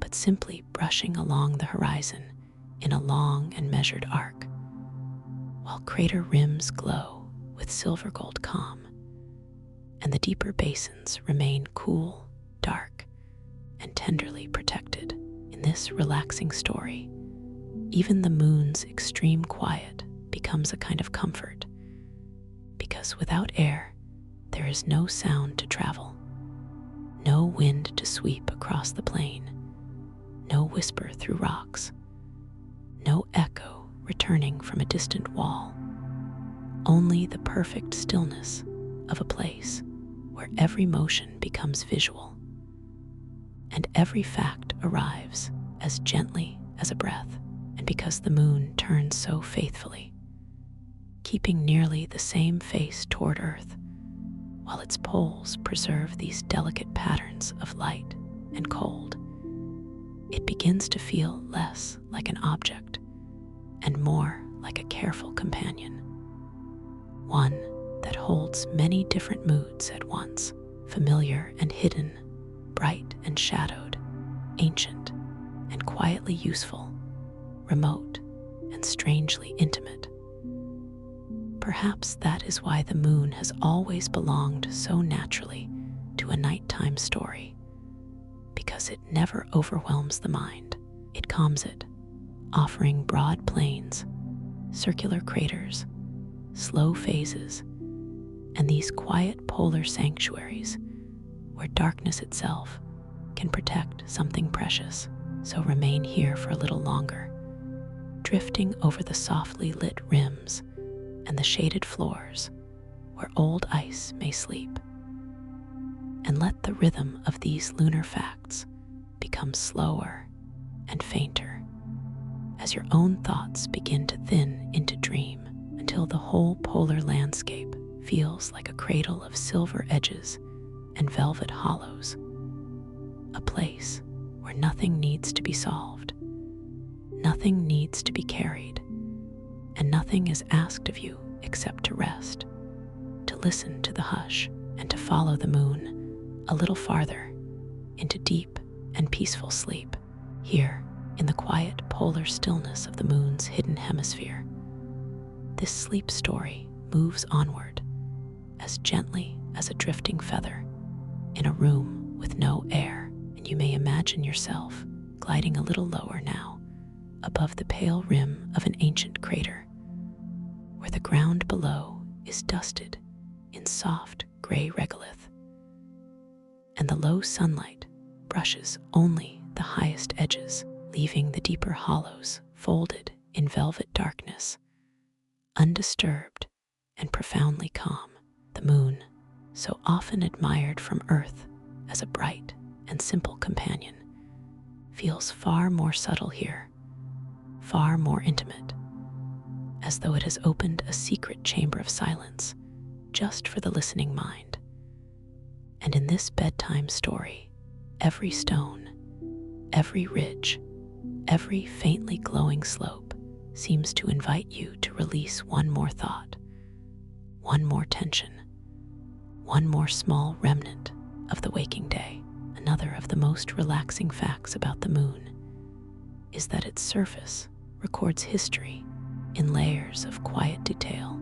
but simply brushing along the horizon in a long and measured arc, while crater rims glow with silver gold calm, and the deeper basins remain cool, dark, and tenderly protected. In this relaxing story, even the moon's extreme quiet becomes a kind of comfort, because without air, there is no sound to travel, no wind to sweep across the plain, no whisper through rocks, no echo returning from a distant wall, only the perfect stillness of a place where every motion becomes visual and every fact arrives as gently as a breath. And because the moon turns so faithfully, keeping nearly the same face toward Earth, while its poles preserve these delicate patterns of light and cold, it begins to feel less like an object and more like a careful companion, one that holds many different moods at once, familiar and hidden, bright and shadowed, ancient and quietly useful, remote and strangely intimate. Perhaps that is why the moon has always belonged so naturally to a nighttime story, because it never overwhelms the mind. It calms it, offering broad plains, circular craters, slow phases, and these quiet polar sanctuaries where darkness itself can protect something precious. So remain here for a little longer, drifting over the softly lit rims and the shaded floors where old ice may sleep. And let the rhythm of these lunar facts become slower and fainter as your own thoughts begin to thin into dream, until the whole polar landscape feels like a cradle of silver edges and velvet hollows, a place where nothing needs to be solved, nothing needs to be carried, and nothing is asked of you except to rest, to listen to the hush, and to follow the moon a little farther into deep and peaceful sleep. Here, in the quiet polar stillness of the moon's hidden hemisphere, this sleep story moves onward as gently as a drifting feather in a room with no air. And you may imagine yourself gliding a little lower now, above the pale rim of an ancient crater, where the ground below is dusted in soft gray regolith, and the low sunlight brushes only the highest edges, leaving the deeper hollows folded in velvet darkness, undisturbed and profoundly calm. The moon, so often admired from Earth as a bright and simple companion, feels far more subtle here, far more intimate, as though it has opened a secret chamber of silence just for the listening mind. And in this bedtime story, every stone, every ridge, every faintly glowing slope seems to invite you to release one more thought, one more tension, one more small remnant of the waking day. Another of the most relaxing facts about the moon is that its surface records history in layers of quiet detail,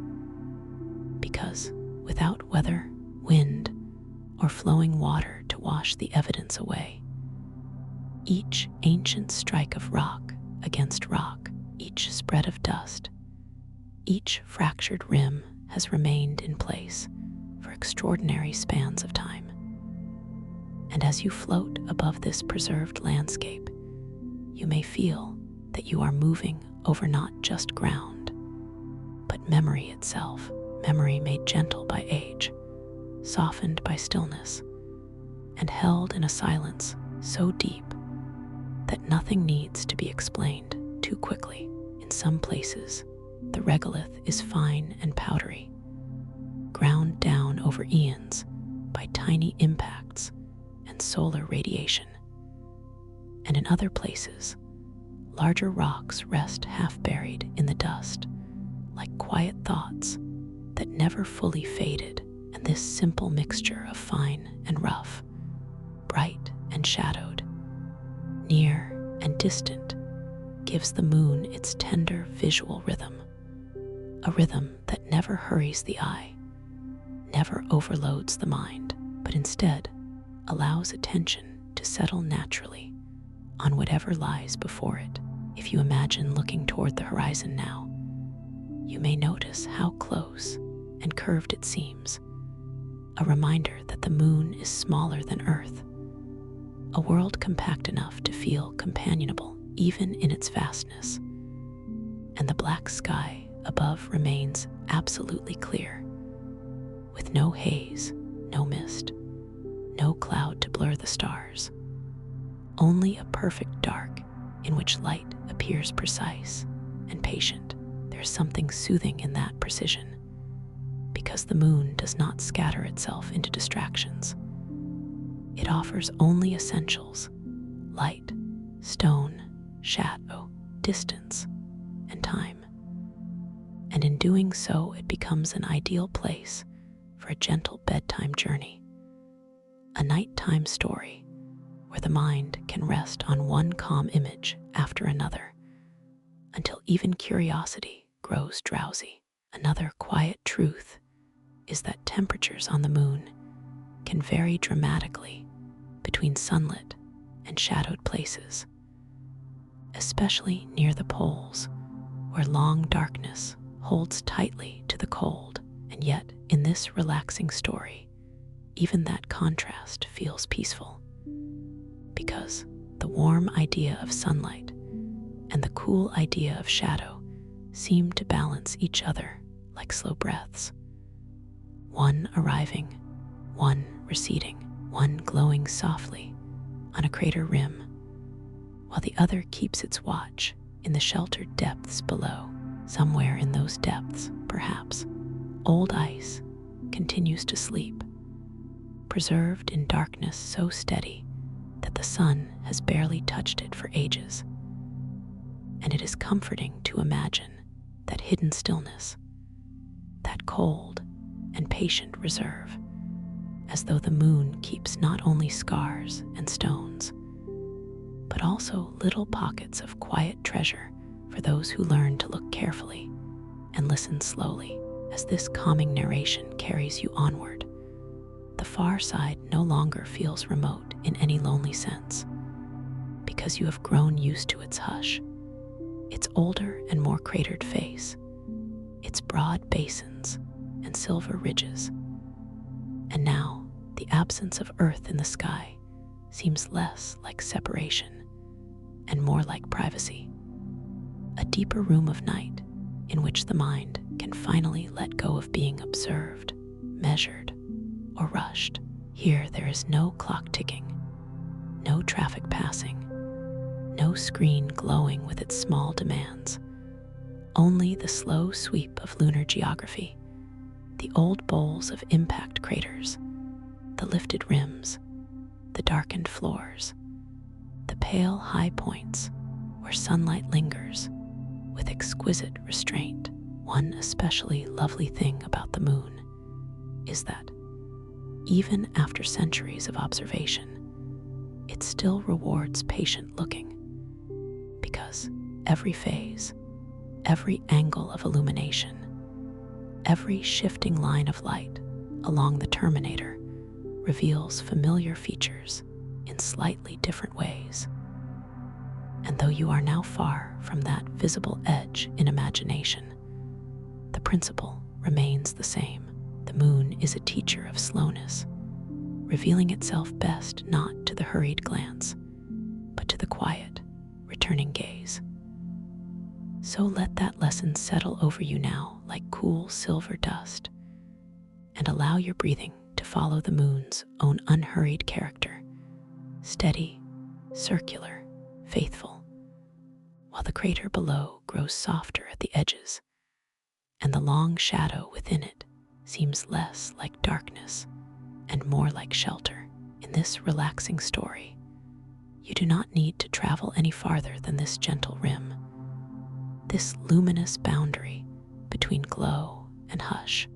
because without weather, wind, or flowing water to wash the evidence away, each ancient strike of rock against rock, each spread of dust, each fractured rim has remained in place for extraordinary spans of time. And as you float above this preserved landscape, you may feel that you are moving over not just ground, but memory itself, memory made gentle by age, softened by stillness, and held in a silence so deep that nothing needs to be explained too quickly. In some places, the regolith is fine and powdery, ground down over eons by tiny impacts and solar radiation. And in other places, larger rocks rest half buried in the dust, like quiet thoughts that never fully faded, and this simple mixture of fine and rough, bright and shadowed, near and distant, gives the moon its tender visual rhythm, a rhythm that never hurries the eye, never overloads the mind, but instead allows attention to settle naturally on whatever lies before it. If you imagine looking toward the horizon now, you may notice how close and curved it seems, a reminder that the moon is smaller than Earth, a world compact enough to feel companionable even in its vastness. And the black sky above remains absolutely clear, with no haze, no mist, no cloud to blur the stars, only a perfect dark in which light appears precise and patient. There's something soothing in that precision, because the moon does not scatter itself into distractions. It offers only essentials: light, stone, shadow, distance, and time. And in doing so, it becomes an ideal place for a gentle bedtime journey, a nighttime story where the mind can rest on one calm image after another until even curiosity grows drowsy. Another quiet truth is that temperatures on the moon can vary dramatically between sunlit and shadowed places, especially near the poles, where long darkness holds tightly to the cold. And yet, in this relaxing story, even that contrast feels peaceful, because the warm idea of sunlight and the cool idea of shadow seem to balance each other like slow breaths, one arriving, one receding, one glowing softly on a crater rim, while the other keeps its watch in the sheltered depths below. Somewhere in those depths, perhaps, old ice continues to sleep, preserved in darkness so steady that the sun has barely touched it for ages. And it is comforting to imagine that hidden stillness, that cold and patient reserve, as though the moon keeps not only scars and stones, but also little pockets of quiet treasure for those who learn to look carefully and listen slowly. As this calming narration carries you onward, the far side no longer feels remote in any lonely sense, because you have grown used to its hush, its older and more cratered face, its broad basins and silver ridges. And now, the absence of Earth in the sky seems less like separation and more like privacy, a deeper room of night in which the mind can finally let go of being observed, measured, or rushed. Here there is no clock ticking, no traffic passing, no screen glowing with its small demands, only the slow sweep of lunar geography, the old bowls of impact craters, the lifted rims, the darkened floors, the pale high points where sunlight lingers with exquisite restraint. One especially lovely thing about the moon is that, even after centuries of observation, it still rewards patient looking, because every phase, every angle of illumination, every shifting line of light along the terminator reveals familiar features in slightly different ways. And though you are now far from that visible edge in imagination, the principle remains the same. The moon is a teacher of slowness, revealing itself best not to the hurried glance, but to the quiet, returning gaze. So let that lesson settle over you now like cool silver dust, and allow your breathing to follow the moon's own unhurried character, steady, circular, faithful, while the crater below grows softer at the edges, and the long shadow within it seems less like darkness and more like shelter. In this relaxing story, You do not need to travel any farther than this gentle rim, this luminous boundary between glow and hush,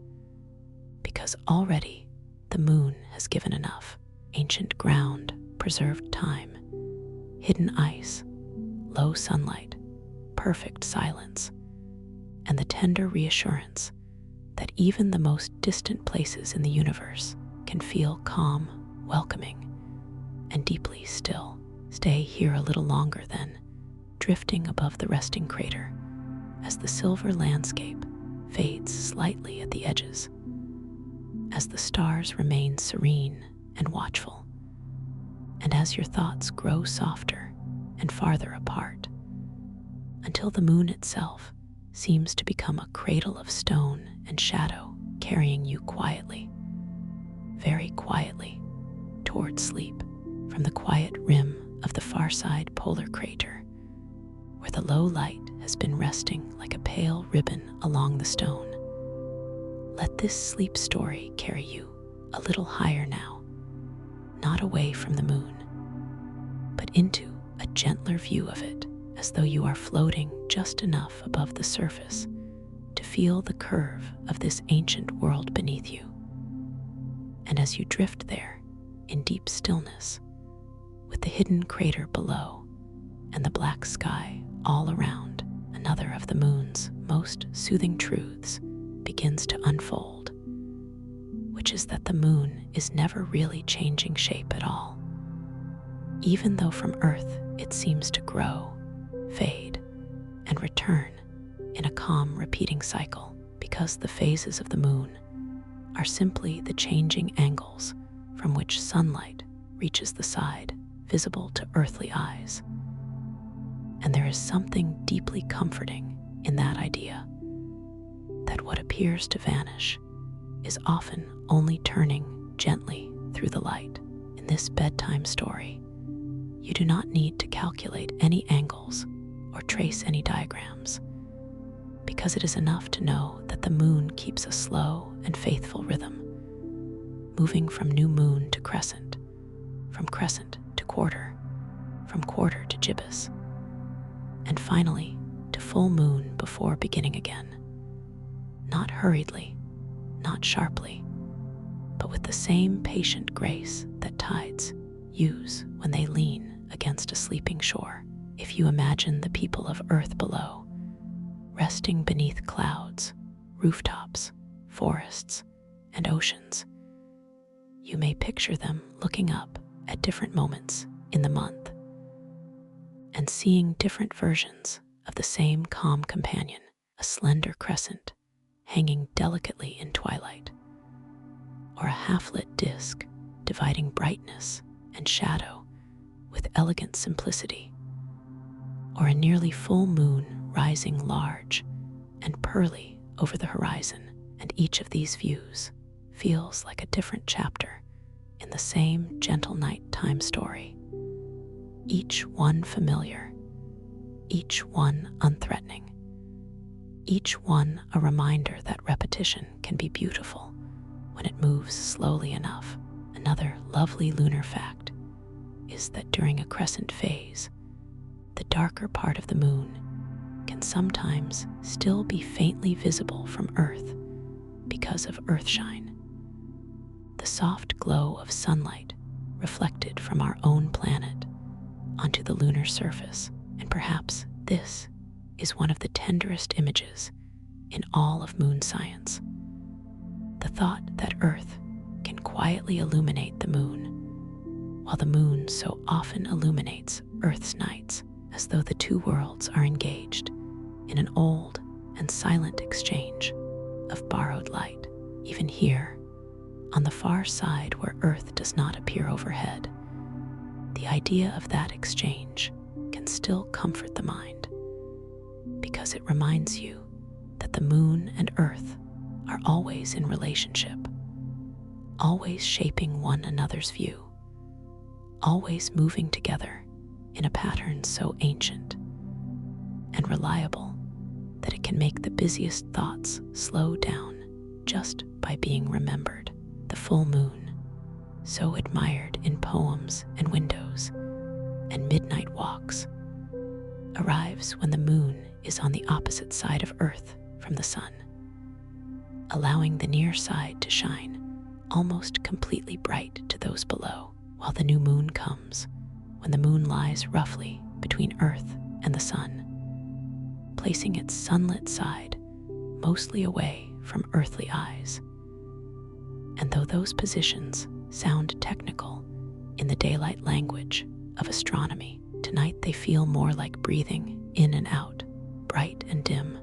because already the moon has given enough ancient ground, preserved time, hidden ice, low sunlight, perfect silence, and the tender reassurance that even the most distant places in the universe can feel calm, welcoming, and deeply still. Stay here a little longer then, drifting above the resting crater as the silver landscape fades slightly at the edges, as the stars remain serene and watchful, and as your thoughts grow softer and farther apart, until the moon itself seems to become a cradle of stone and shadow, carrying you quietly, very quietly, toward sleep from the quiet rim of the far side polar crater, where the low light has been resting like a pale ribbon along the stone. Let this sleep story carry you a little higher now, not away from the moon, but into a gentler view of it, as though you are floating just enough above the surface to feel the curve of this ancient world beneath you. And as you drift there in deep stillness, with the hidden crater below and the black sky all around, another of the moon's most soothing truths begins to unfold, which is that the moon is never really changing shape at all, even though from Earth it seems to grow, fade, and return in a calm repeating cycle, because the phases of the moon are simply the changing angles from which sunlight reaches the side visible to earthly eyes. And there is something deeply comforting in that idea, that what appears to vanish is often only turning gently through the light. In this bedtime story, you do not need to calculate any angles or trace any diagrams, because it is enough to know that the moon keeps a slow and faithful rhythm, moving from new moon to crescent, from crescent to quarter, from quarter to gibbous, and finally to full moon before beginning again. Not hurriedly, not sharply, but with the same patient grace that tides use when they lean against a sleeping shore. If you imagine the people of Earth below, resting beneath clouds, rooftops, forests, and oceans, you may picture them looking up at different moments in the month and seeing different versions of the same calm companion, a slender crescent hanging delicately in twilight, or a half-lit disk dividing brightness and shadow with elegant simplicity, or a nearly full moon rising large and pearly over the horizon. And each of these views feels like a different chapter in the same gentle nighttime story, each one familiar, each one unthreatening, each one a reminder that repetition can be beautiful when it moves slowly enough. Another lovely lunar fact is that during a crescent phase, the darker part of the moon can sometimes still be faintly visible from Earth because of earthshine, the soft glow of sunlight reflected from our own planet onto the lunar surface. And perhaps this is one of the tenderest images in all of moon science. The thought that Earth can quietly illuminate the moon, while the moon so often illuminates Earth's nights, as though the two worlds are engaged in an old and silent exchange of borrowed light. Even here, on the far side where Earth does not appear overhead, the idea of that exchange can still comfort the mind, because it reminds you that the moon and Earth are always in relationship, always shaping one another's view, always moving together in a pattern so ancient and reliable that it can make the busiest thoughts slow down just by being remembered. The full moon, so admired in poems and windows, and midnight walks arrives when the moon is on the opposite side of Earth from the sun, allowing the near side to shine almost completely bright to those below, while the new moon comes when the moon lies roughly between Earth and the sun, placing its sunlit side mostly away from earthly eyes. And though those positions sound technical in the daylight language of astronomy, tonight they feel more like breathing in and out, bright and dim,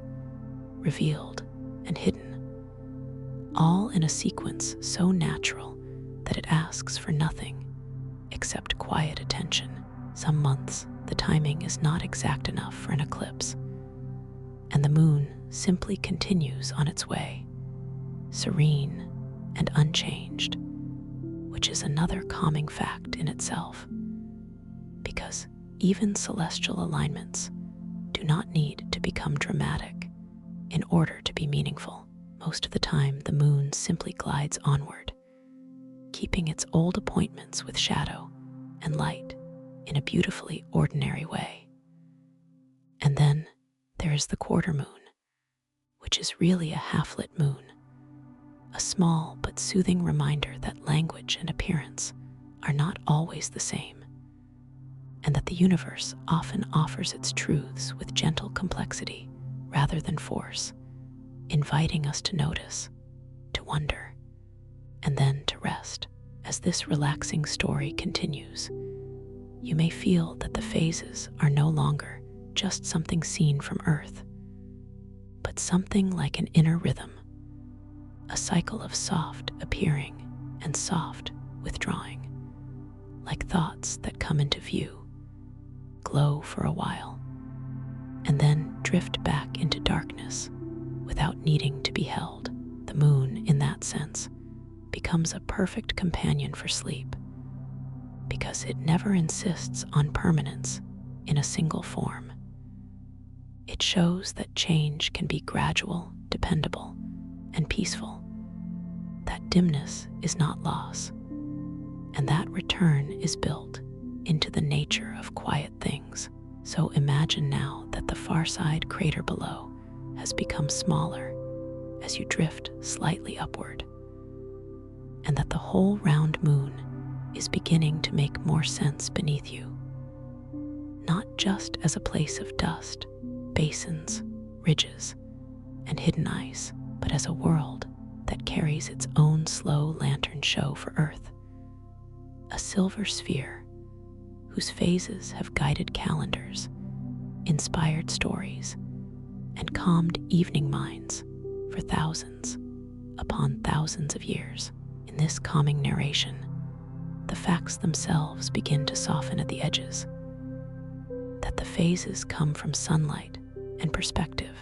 revealed and hidden, all in a sequence so natural that it asks for nothing except quiet attention. Some months, the timing is not exact enough for an eclipse, and the moon simply continues on its way, serene and unchanged, which is another calming fact in itself, because even celestial alignments do not need to become dramatic in order to be meaningful. Most of the time, the moon simply glides onward, keeping its old appointments with shadow and light in a beautifully ordinary way. And then there is the quarter moon, which is really a half-lit moon, a small but soothing reminder that language and appearance are not always the same, and that the universe often offers its truths with gentle complexity rather than force, inviting us to notice, to wonder, and then to rest. As this relaxing story continues, you may feel that the phases are no longer just something seen from Earth, but something like an inner rhythm, a cycle of soft appearing and soft withdrawing, like thoughts that come into view, glow for a while, and then drift back into darkness without needing to be held. The moon, in that sense, becomes a perfect companion for sleep, because it never insists on permanence in a single form. It shows that change can be gradual, dependable, and peaceful, that dimness is not loss, and that return is built into the nature of quiet things. So imagine now that the far side crater below has become smaller as you drift slightly upward, and that the whole round moon is beginning to make more sense beneath you, not just as a place of dust, basins, ridges, and hidden ice, but as a world that carries its own slow lantern show for Earth, a silver sphere whose phases have guided calendars, inspired stories, and calmed evening minds for thousands upon thousands of years. In this calming narration, the facts themselves begin to soften at the edges, that the phases come from sunlight and perspective,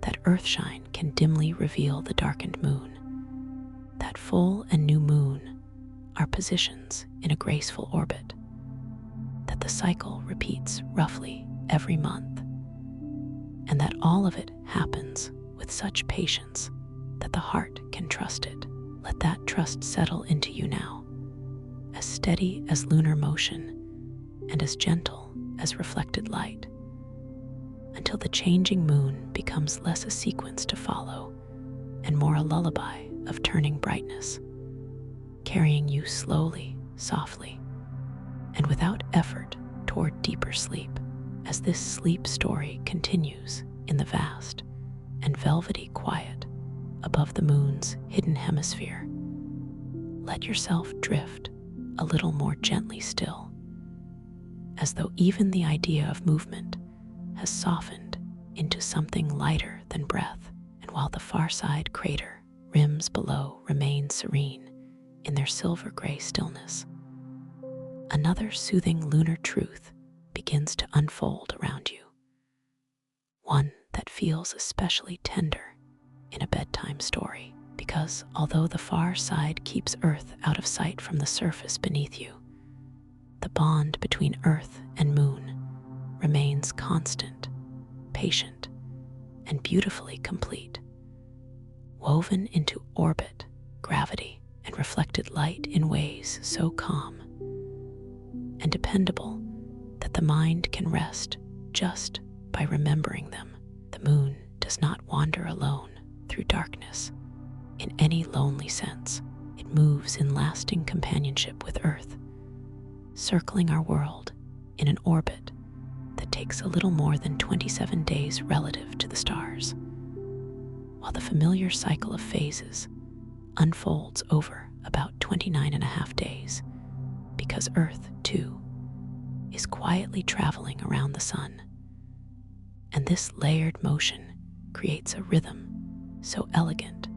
that earthshine can dimly reveal the darkened moon, that full and new moon are positions in a graceful orbit, that the cycle repeats roughly every month, and that all of it happens with such patience that the heart can trust it. Let that trust settle into you now, as steady as lunar motion and as gentle as reflected light, until the changing moon becomes less a sequence to follow and more a lullaby of turning brightness, carrying you slowly, softly, and without effort toward deeper sleep. As this sleep story continues in the vast and velvety quiet above the moon's hidden hemisphere, let yourself drift a little more gently still, as though even the idea of movement has softened into something lighter than breath. And while the far side crater rims below remain serene in their silver gray stillness, another soothing lunar truth begins to unfold around you, one that feels especially tender in a bedtime story, because although the far side keeps Earth out of sight from the surface beneath you, the bond between Earth and moon remains constant, patient, and beautifully complete, woven into orbit, gravity, and reflected light in ways so calm and dependable the mind can rest just by remembering them. The moon does not wander alone through darkness in any lonely sense. It moves in lasting companionship with Earth, circling our world in an orbit that takes a little more than 27 days relative to the stars, while the familiar cycle of phases unfolds over about 29.5 days, because Earth, too, is quietly traveling around the sun. And this layered motion creates a rhythm so elegant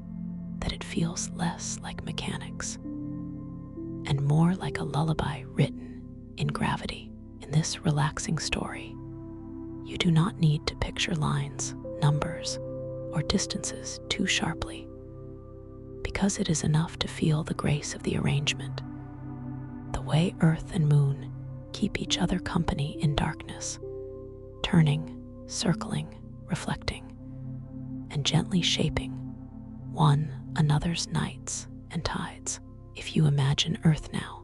that it feels less like mechanics and more like a lullaby written in gravity. In this relaxing story, you do not need to picture lines, numbers, or distances too sharply, because it is enough to feel the grace of the arrangement, the way Earth and Moon keep each other company in darkness, turning, circling, reflecting, and gently shaping one another's nights and tides. If you imagine Earth now,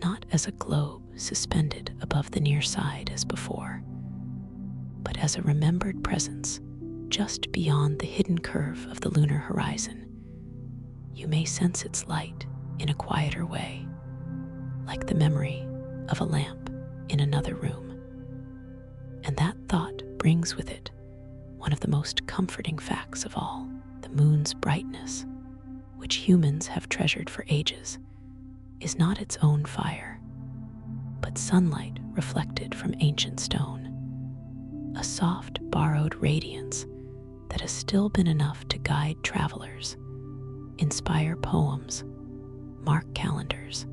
not as a globe suspended above the near side as before, but as a remembered presence just beyond the hidden curve of the lunar horizon, you may sense its light in a quieter way, like the memory of a lamp in another room. And that thought brings with it one of the most comforting facts of all: the moon's brightness, which humans have treasured for ages, is not its own fire, but sunlight reflected from ancient stone, a soft, borrowed radiance that has still been enough to guide travelers, inspire poems, mark calendars,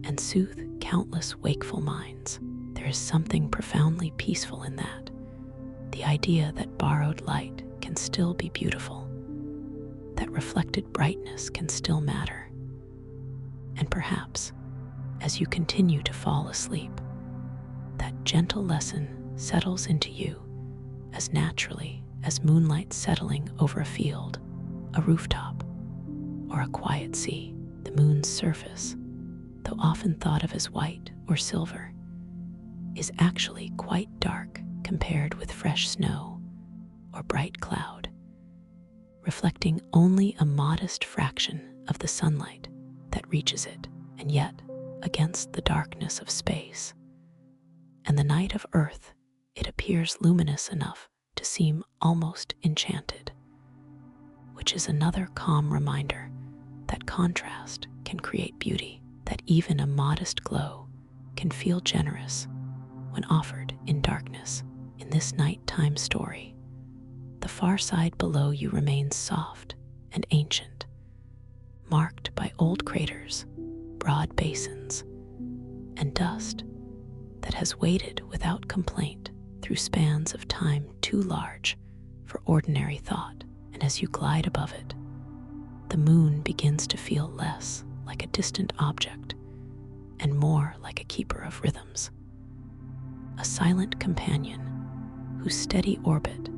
and soothe countless wakeful minds. There is something profoundly peaceful in that, the idea that borrowed light can still be beautiful, that reflected brightness can still matter. And perhaps, as you continue to fall asleep, that gentle lesson settles into you as naturally as moonlight settling over a field, a rooftop, or a quiet sea. The moon's surface, though often thought of as white or silver, is actually quite dark compared with fresh snow or bright cloud, reflecting only a modest fraction of the sunlight that reaches it, and yet, against the darkness of space and the night of Earth, it appears luminous enough to seem almost enchanted, which is another calm reminder that contrast can create beauty, that even a modest glow can feel generous when offered in darkness. In this nighttime story, the far side below you remains soft and ancient, marked by old craters, broad basins, and dust that has waited without complaint through spans of time too large for ordinary thought. And as you glide above it, the moon begins to feel less like a distant object and more like a keeper of rhythms, a silent companion whose steady orbit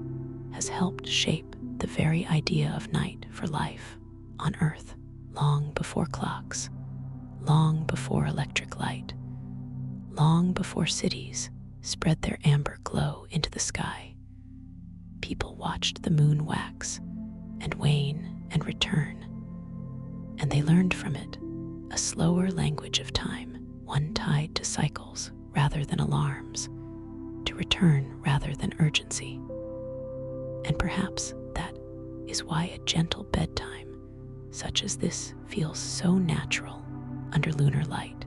has helped shape the very idea of night for life on Earth. Long before clocks, long before electric light, long before cities spread their amber glow into the sky, people watched the moon wax and wane and return, and they learned from it a slower language of time, one tied to cycles rather than alarms, to return rather than urgency. And perhaps that is why a gentle bedtime such as this feels so natural under lunar light,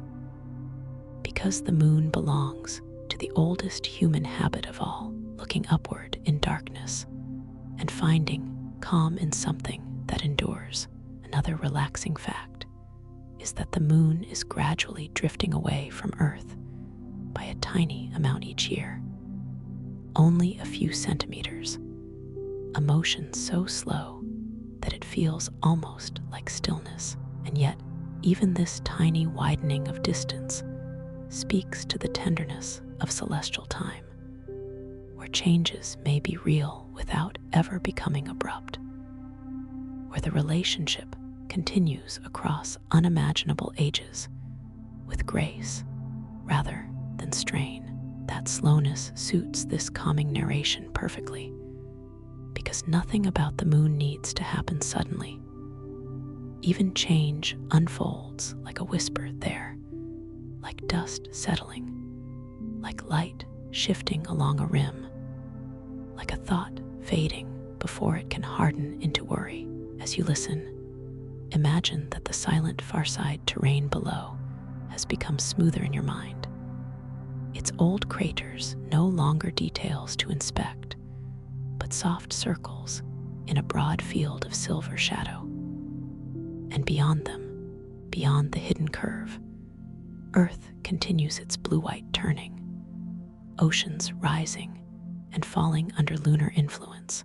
because the moon belongs to the oldest human habit of all, looking upward in darkness and finding calm in something that endures. Another relaxing fact is that the moon is gradually drifting away from Earth by a tiny amount each year, only a few centimeters, a motion so slow that it feels almost like stillness. And yet, even this tiny widening of distance speaks to the tenderness of celestial time, where changes may be real without ever becoming abrupt, where the relationship continues across unimaginable ages with grace rather than strain. That slowness suits this calming narration perfectly, because nothing about the moon needs to happen suddenly. Even change unfolds like a whisper there, like dust settling, like light shifting along a rim, like a thought fading before it can harden into worry. As you listen, imagine that the silent far-side terrain below has become smoother in your mind. Its old craters no longer details to inspect, but soft circles in a broad field of silver shadow. And beyond them, beyond the hidden curve, Earth continues its blue-white turning, oceans rising and falling under lunar influence,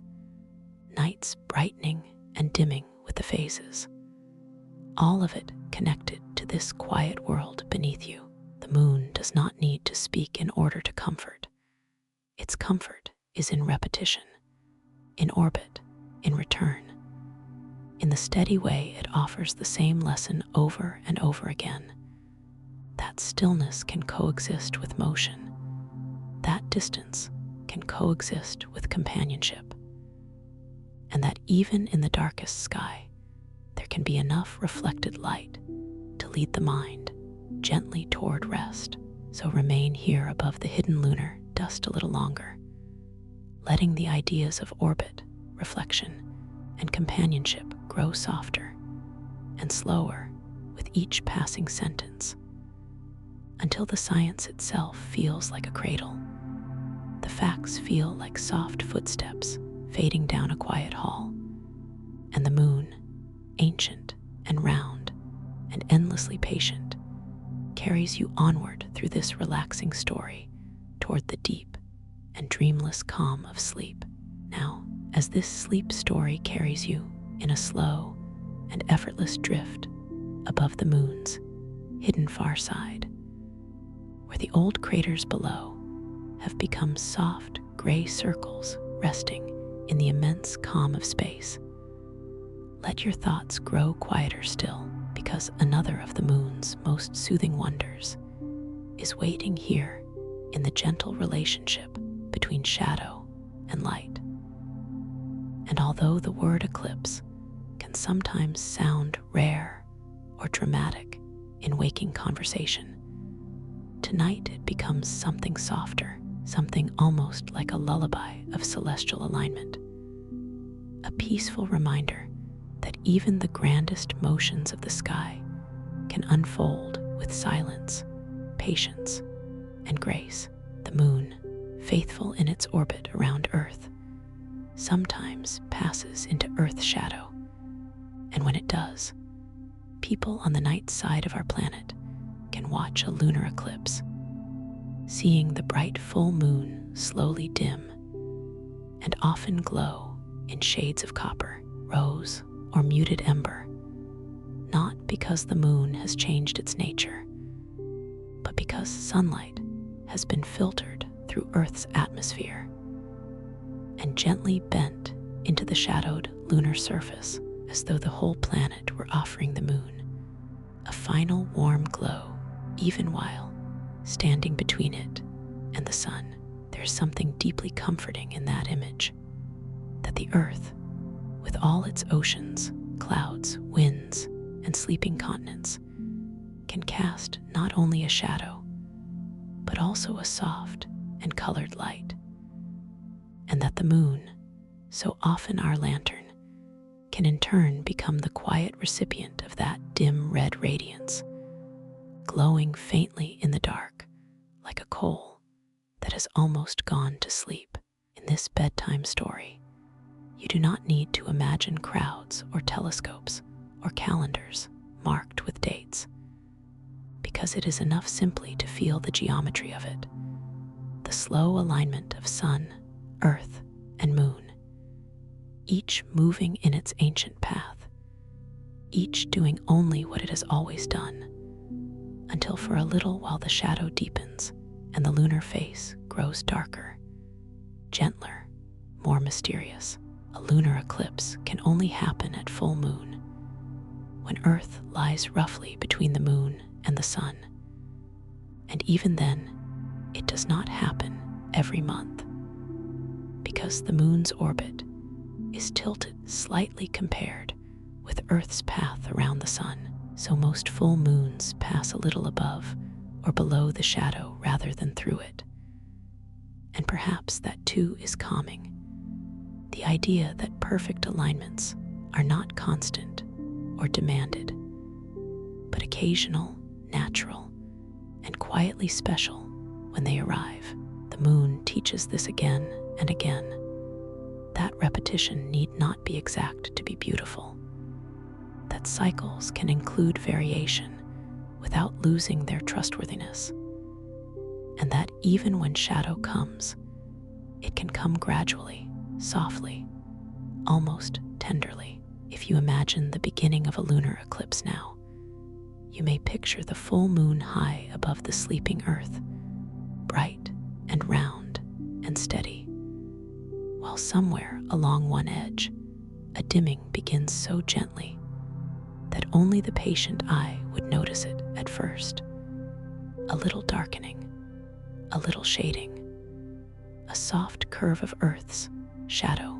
nights brightening and dimming with the phases. All of it connected to this quiet world beneath you. The moon does not need to speak in order to comfort. Its comfort is in repetition, in orbit, in return. In the steady way it offers the same lesson over and over again. That stillness can coexist with motion. That distance can coexist with companionship. And that even in the darkest sky, there can be enough reflected light to lead the mind gently toward rest. So remain here above the hidden lunar dust a little longer, letting the ideas of orbit, reflection, and companionship grow softer and slower with each passing sentence, until the science itself feels like a cradle. The facts feel like soft footsteps fading down a quiet hall, and the moon, ancient and round and endlessly patient, carries you onward through this relaxing story toward the deep and dreamless calm of sleep. Now, as this sleep story carries you in a slow and effortless drift above the moon's hidden far side, where the old craters below have become soft gray circles resting in the immense calm of space, let your thoughts grow quieter still, because another of the moon's most soothing wonders is waiting here in the gentle relationship between shadow and light. And although the word eclipse can sometimes sound rare or dramatic in waking conversation, tonight it becomes something softer, something almost like a lullaby of celestial alignment, a peaceful reminder that even the grandest motions of the sky can unfold with silence, patience, and grace. The moon, faithful in its orbit around Earth, sometimes passes into Earth's shadow, and when it does, people on the night side of our planet can watch a lunar eclipse, seeing the bright full moon slowly dim and often glow in shades of copper, rose, or muted ember, not because the moon has changed its nature, but because sunlight has been filtered through Earth's atmosphere and gently bent into the shadowed lunar surface, as though the whole planet were offering the moon a final warm glow, even while standing between it and the sun. There's something deeply comforting in that image, that the Earth, with all its oceans, clouds, winds, and sleeping continents, can cast not only a shadow, but also a soft and colored light, and that the moon, so often our lantern, can in turn become the quiet recipient of that dim red radiance, glowing faintly in the dark like a coal that has almost gone to sleep. In this bedtime story, you do not need to imagine crowds or telescopes or calendars marked with dates, because it is enough simply to feel the geometry of it, the slow alignment of sun, earth, and moon, each moving in its ancient path, each doing only what it has always done, until for a little while the shadow deepens and the lunar face grows darker, gentler, more mysterious. A lunar eclipse can only happen at full moon, when Earth lies roughly between the moon and the sun. And even then, it does not happen every month, because the moon's orbit is tilted slightly compared with Earth's path around the sun, so most full moons pass a little above or below the shadow rather than through it. And perhaps that too is calming. The idea that perfect alignments are not constant or demanded, but occasional, natural, and quietly special when they arrive. The moon teaches this again and again. That repetition need not be exact to be beautiful. That cycles can include variation without losing their trustworthiness. And that even when shadow comes, it can come gradually, softly, almost tenderly. If you imagine the beginning of a lunar eclipse now, you may picture the full moon high above the sleeping Earth, bright and round and steady, while somewhere along one edge, a dimming begins so gently that only the patient eye would notice it at first. A little darkening, a little shading, a soft curve of Earth's shadow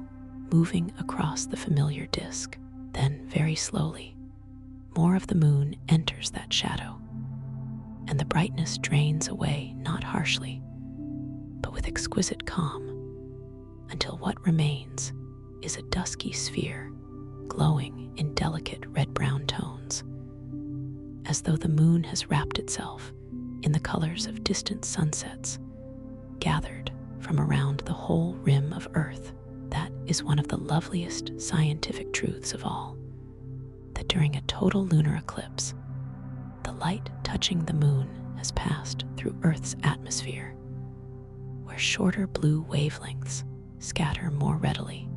moving across the familiar disk. Then, very slowly, more of the moon enters that shadow, and the brightness drains away not harshly, but with exquisite calm, until what remains is a dusky sphere glowing in delicate red-brown tones, as though the moon has wrapped itself in the colors of distant sunsets gathered from around the whole rim of Earth. That is one of the loveliest scientific truths of all, that during a total lunar eclipse, the light touching the moon has passed through Earth's atmosphere, where shorter blue wavelengths scatter more readily,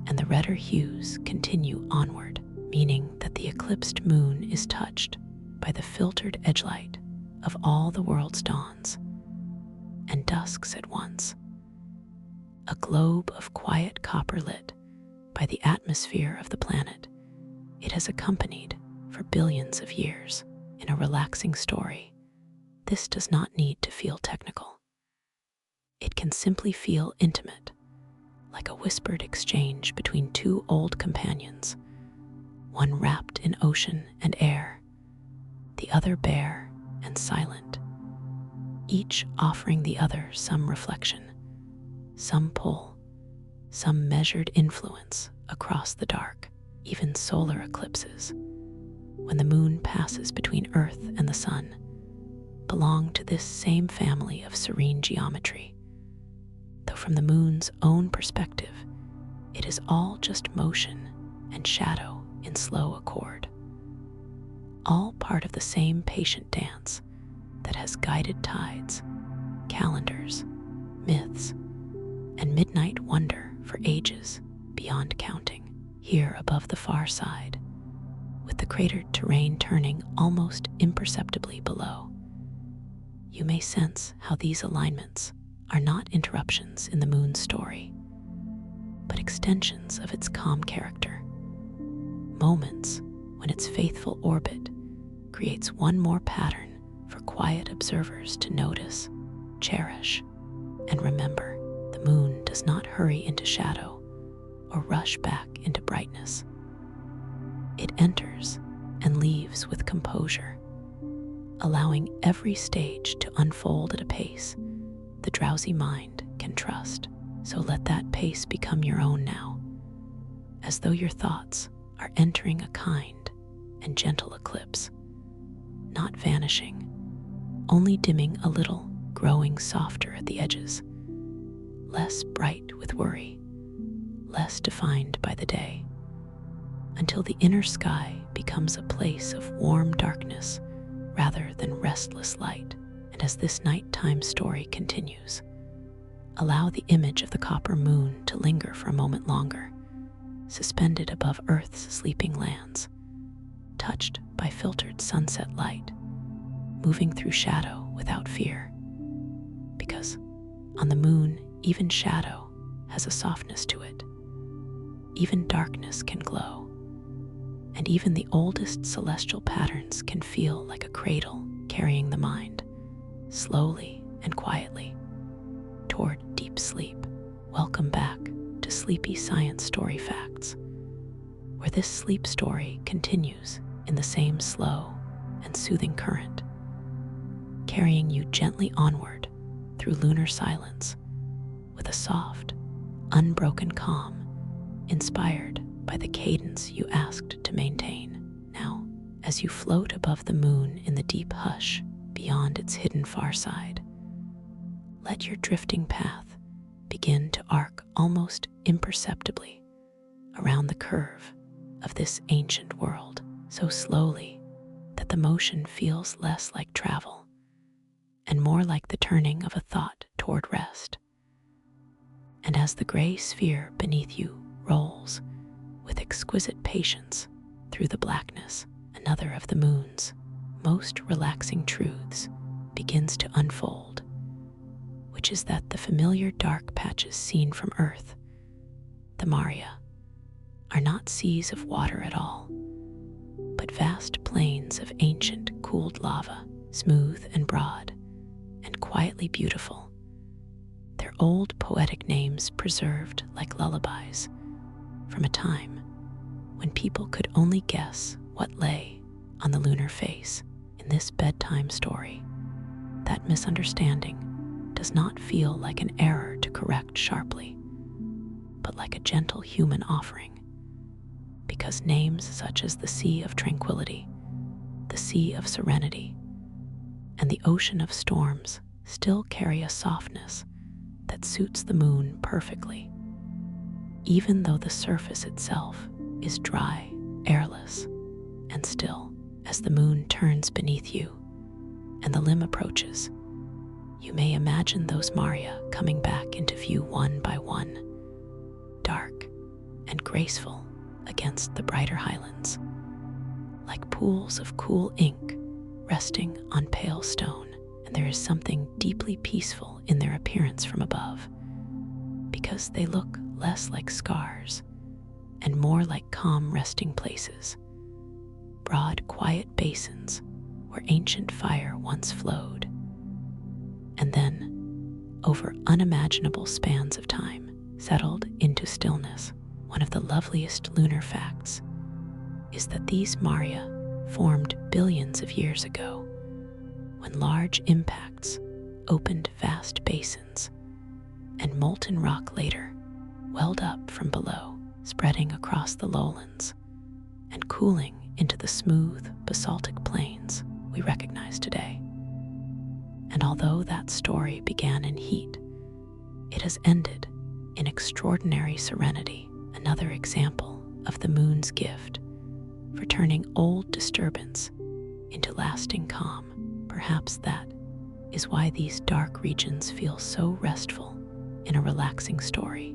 and the redder hues continue onward, meaning that the eclipsed moon is touched by the filtered edgelight of all the world's dawns and dusks at once. A globe of quiet copper lit by the atmosphere of the planet it has accompanied for billions of years. In a relaxing story, this does not need to feel technical. It can simply feel intimate, like a whispered exchange between two old companions, one wrapped in ocean and air, the other bare and silent, each offering the other some reflection, some pull, some measured influence across the dark. Even solar eclipses, when the moon passes between Earth and the sun, belong to this same family of serene geometry, though from the moon's own perspective, it is all just motion and shadow in slow accord, all part of the same patient dance that has guided tides, calendars, myths, and midnight wonder for ages beyond counting. Here above the far side, with the cratered terrain turning almost imperceptibly below, you may sense how these alignments are not interruptions in the moon's story, but extensions of its calm character, moments when its faithful orbit creates one more pattern for quiet observers to notice, cherish, and remember. The moon does not hurry into shadow or rush back into brightness. It enters and leaves with composure, allowing every stage to unfold at a pace the drowsy mind can trust. So let that pace become your own now, as though your thoughts are entering a kind and gentle eclipse, not vanishing, only dimming a little, growing softer at the edges, less bright with worry, less defined by the day, until the inner sky becomes a place of warm darkness rather than restless light. And as this nighttime story continues, allow the image of the copper moon to linger for a moment longer, suspended above Earth's sleeping lands, touched by filtered sunset light, moving through shadow without fear. Because on the moon, even shadow has a softness to it. Even darkness can glow, and even the oldest celestial patterns can feel like a cradle carrying the mind, slowly and quietly toward deep sleep. Welcome back to Sleepy Science Story Facts, where this sleep story continues in the same slow and soothing current, carrying you gently onward through lunar silence with a soft, unbroken calm inspired by the cadence you asked to maintain. Now, as you float above the moon in the deep hush beyond its hidden far side, let your drifting path begin to arc almost imperceptibly around the curve of this ancient world, so slowly that the motion feels less like travel and more like the turning of a thought toward rest. And as the gray sphere beneath you rolls with exquisite patience through the blackness, another of the moon's most relaxing truths begins to unfold, which is that the familiar dark patches seen from Earth, the Maria, are not seas of water at all, but vast plains of ancient cooled lava, smooth and broad, and quietly beautiful, their old poetic names preserved like lullabies from a time when people could only guess what lay on the lunar face. In this bedtime story, that misunderstanding does not feel like an error to correct sharply, but like a gentle human offering, because names such as the Sea of Tranquility, the Sea of Serenity, and the Ocean of Storms still carry a softness that suits the moon perfectly, even though the surface itself is dry, airless, and still. As the moon turns beneath you and the limb approaches, you may imagine those Maria coming back into view one by one, dark and graceful against the brighter highlands, like pools of cool ink resting on pale stone. And there is something deeply peaceful in their appearance from above, because they look less like scars and more like calm resting places, broad, quiet basins where ancient fire once flowed. And then, over unimaginable spans of time, settled into stillness. One of the loveliest lunar facts is that these Maria formed billions of years ago, when large impacts opened vast basins, and molten rock later welled up from below, spreading across the lowlands and cooling into the smooth basaltic plains we recognize today. And although that story began in heat, it has ended in extraordinary serenity, another example of the moon's gift for turning old disturbance into lasting calm. Perhaps that is why these dark regions feel so restful in a relaxing story,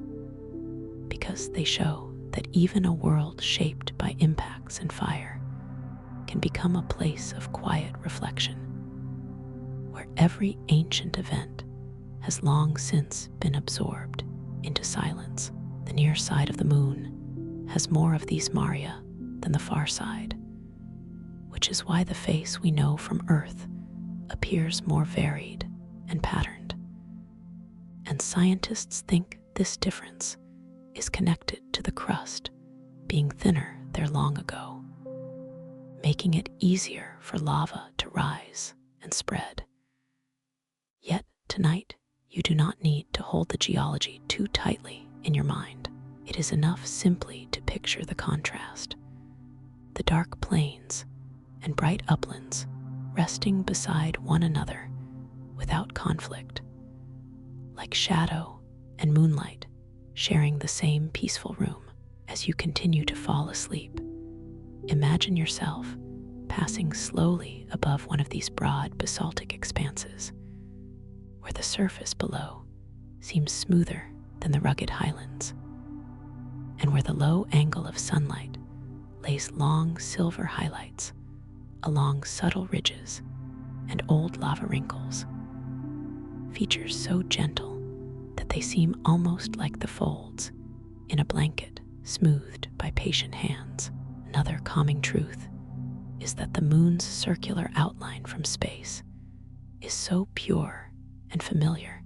because they show that even a world shaped by impacts and fire can become a place of quiet reflection, where every ancient event has long since been absorbed into silence. The near side of the moon has more of these Maria than the far side, which is why the face we know from Earth appears more varied and patterned. And scientists think this difference is connected to the crust being thinner there long ago, making it easier for lava to rise and spread. Yet tonight, you do not need to hold the geology too tightly in your mind. It is enough simply to picture the contrast, the dark plains and bright uplands resting beside one another without conflict, like shadow and moonlight sharing the same peaceful room. As you continue to fall asleep, imagine yourself passing slowly above one of these broad basaltic expanses, where the surface below seems smoother than the rugged highlands, and where the low angle of sunlight lays long silver highlights along subtle ridges and old lava wrinkles, features so gentle that they seem almost like the folds in a blanket smoothed by patient hands. Another calming truth is that the moon's circular outline from space is so pure and familiar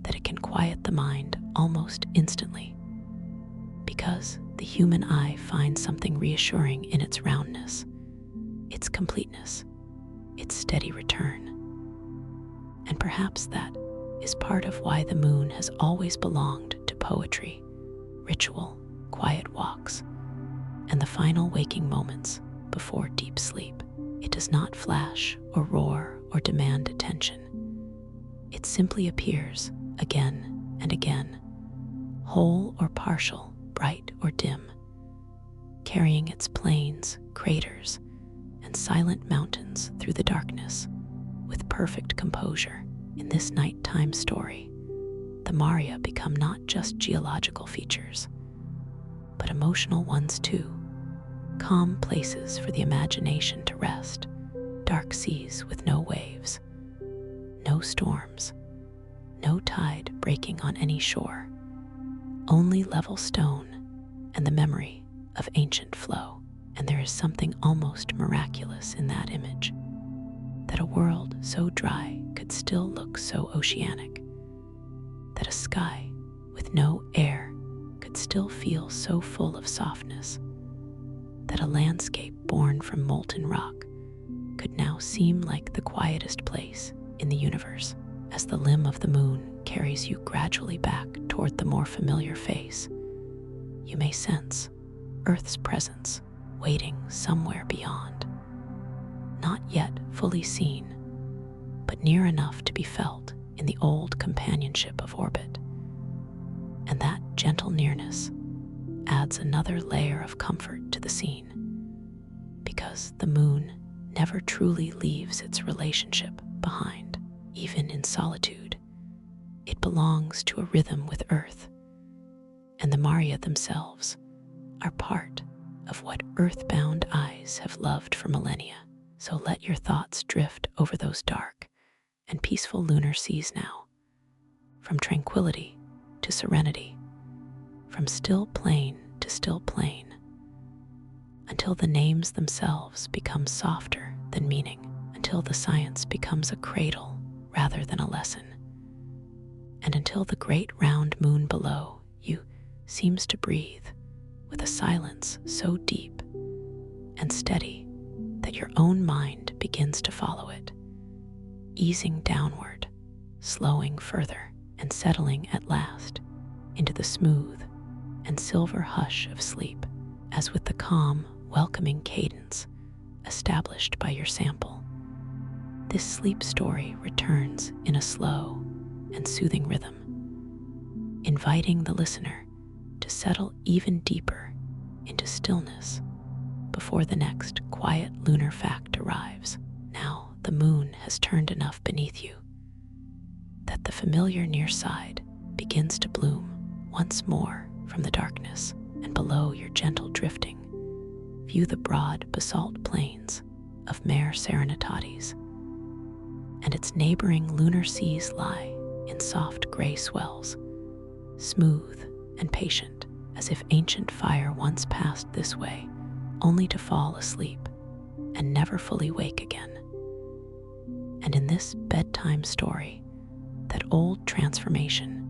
that it can quiet the mind almost instantly, because the human eye finds something reassuring in its roundness, its completeness, its steady return. And perhaps that is part of why the moon has always belonged to poetry, ritual, quiet walks, and the final waking moments before deep sleep. It does not flash or roar or demand attention. It simply appears again and again, whole or partial, bright or dim, carrying its plains, craters, and silent mountains through the darkness with perfect composure. In this nighttime story, the Maria become not just geological features, but emotional ones too. Calm places for the imagination to rest, dark seas with no waves, no storms, no tide breaking on any shore, only level stone and the memory of ancient flow. And there is something almost miraculous in that image, that a world so dry could still look so oceanic, that a sky with no air could still feel so full of softness, that a landscape born from molten rock could now seem like the quietest place in the universe. As the limb of the moon carries you gradually back toward the more familiar face, you may sense Earth's presence waiting somewhere beyond, not yet fully seen, but near enough to be felt in the old companionship of orbit. And that gentle nearness adds another layer of comfort to the scene, because the moon never truly leaves its relationship behind. Even in solitude, it belongs to a rhythm with Earth, and the Maria themselves are part of what earthbound eyes have loved for millennia. So let your thoughts drift over those dark and peaceful lunar seas now, from tranquility to serenity, from still plain to still plain, until the names themselves become softer than meaning, until the science becomes a cradle rather than a lesson, and until the great round moon below you seems to breathe with a silence so deep and steady that your own mind begins to follow it, easing downward, slowing further, and settling at last into the smooth and silver hush of sleep, as with the calm, welcoming cadence established by your sample. This sleep story returns in a slow and soothing rhythm, inviting the listener to settle even deeper into stillness before the next quiet lunar fact arrives. Now the moon has turned enough beneath you that the familiar near side begins to bloom once more from the darkness, and below your gentle drifting, view the broad basalt plains of Mare Serenitatis, and its neighboring lunar seas lie in soft gray swells, smooth and patient, as if ancient fire once passed this way, only to fall asleep and never fully wake again. And in this bedtime story, that old transformation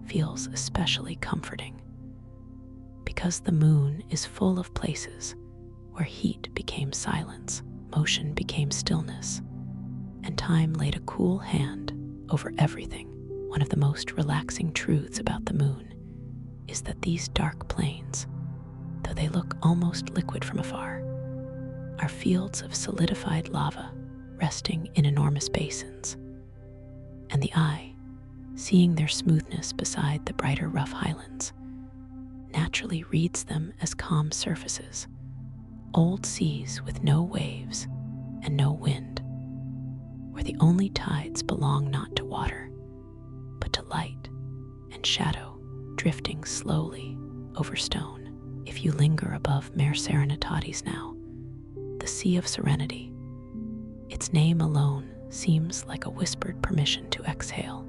feels especially comforting, because the moon is full of places where heat became silence, motion became stillness, and time laid a cool hand over everything. One of the most relaxing truths about the moon is that these dark plains, though they look almost liquid from afar, are fields of solidified lava resting in enormous basins, and the eye, seeing their smoothness beside the brighter rough highlands, naturally reads them as calm surfaces, old seas with no waves and no wind, where the only tides belong not to water, but to light and shadow drifting slowly over stone. If you linger above Mare Serenitatis now, the Sea of Serenity, its name alone seems like a whispered permission to exhale.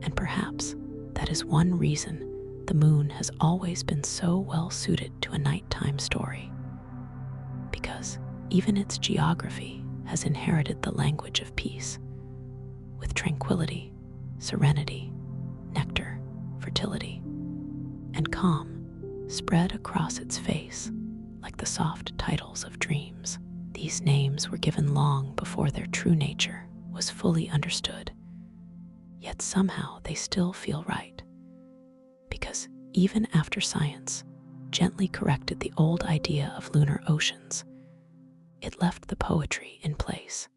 And perhaps that is one reason the moon has always been so well suited to a nighttime story, because even its geography has inherited the language of peace, with tranquility, serenity, nectar, fertility, and calm spread across its face like the soft titles of dreams. These names were given long before their true nature was fully understood, yet somehow they still feel right, because even after science gently corrected the old idea of lunar oceans, it left the poetry in place,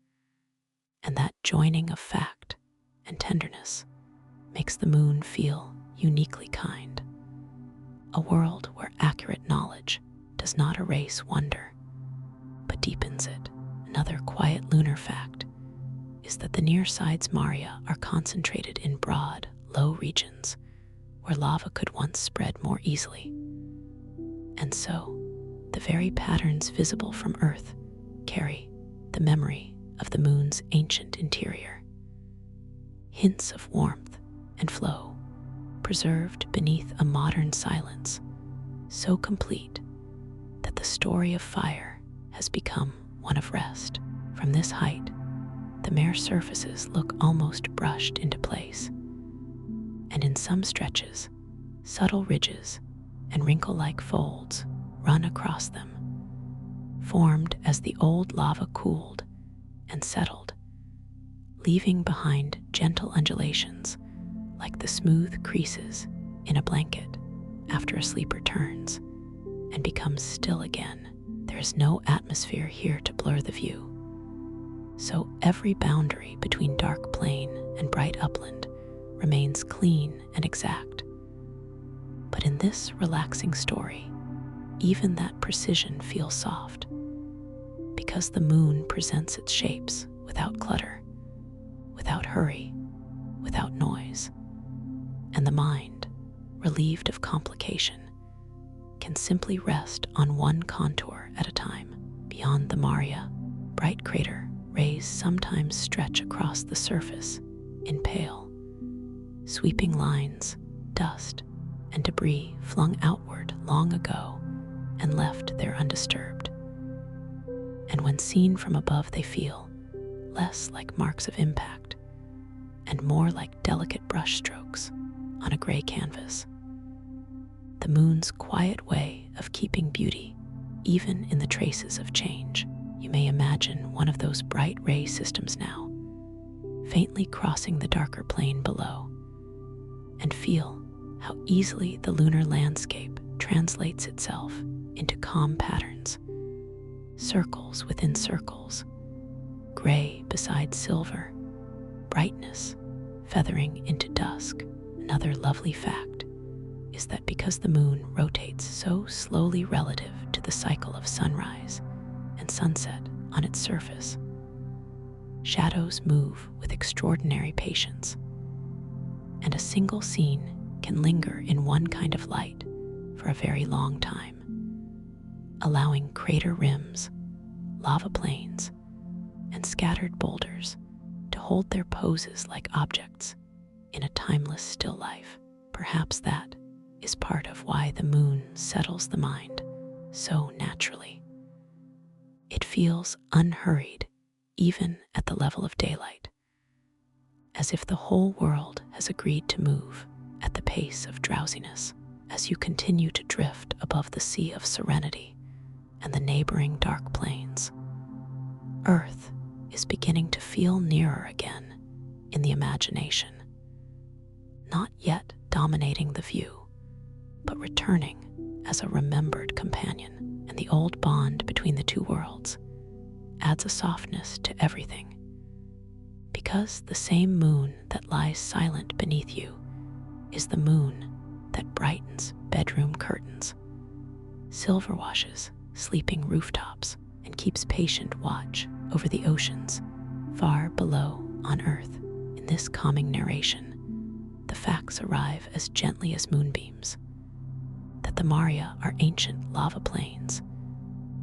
and that joining of fact and tenderness makes the moon feel uniquely kind. A world where accurate knowledge does not erase wonder, but deepens it. Another quiet lunar fact is that the near sides Maria are concentrated in broad, low regions where lava could once spread more easily. And so, the very patterns visible from Earth carry the memory of the moon's ancient interior. Hints of warmth and flow preserved beneath a modern silence so complete that the story of fire has become one of rest. From this height, the mere surfaces look almost brushed into place, and in some stretches, subtle ridges and wrinkle-like folds run across them, formed as the old lava cooled and settled, leaving behind gentle undulations like the smooth creases in a blanket after a sleeper turns and becomes still again. There is no atmosphere here to blur the view, so every boundary between dark plain and bright upland remains clean and exact. But in this relaxing story, even that precision feels soft, because the moon presents its shapes without clutter, without hurry, without noise, and the mind, relieved of complication, can simply rest on one contour at a time. Beyond the Maria, bright crater rays sometimes stretch across the surface in pale, sweeping lines, dust, and debris flung outward long ago and left there undisturbed. And when seen from above, they feel less like marks of impact and more like delicate brushstrokes on a gray canvas. The moon's quiet way of keeping beauty even in the traces of change. You may imagine one of those bright ray systems now, faintly crossing the darker plane below, and feel how easily the lunar landscape translates itself into calm patterns, circles within circles, gray beside silver, brightness feathering into dusk. Another lovely fact is that because the moon rotates so slowly relative to the cycle of sunrise and sunset on its surface, shadows move with extraordinary patience, and a single scene can linger in one kind of light for a very long time, allowing crater rims, lava plains, and scattered boulders to hold their poses like objects in a timeless still life. Perhaps that is part of why the moon settles the mind so naturally. It feels unhurried even at the level of daylight, as if the whole world has agreed to move at the pace of drowsiness. As you continue to drift above the sea of serenity and the neighboring dark plains, Earth is beginning to feel nearer again in the imagination, not yet dominating the view, but returning as a remembered companion. And the old bond between the two worlds adds a softness to everything, because the same moon that lies silent beneath you is the moon that brightens bedroom curtains, silver washes sleeping rooftops, and keeps patient watch over the oceans far below on Earth. In this calming narration, the facts arrive as gently as moonbeams, that the Maria are ancient lava plains,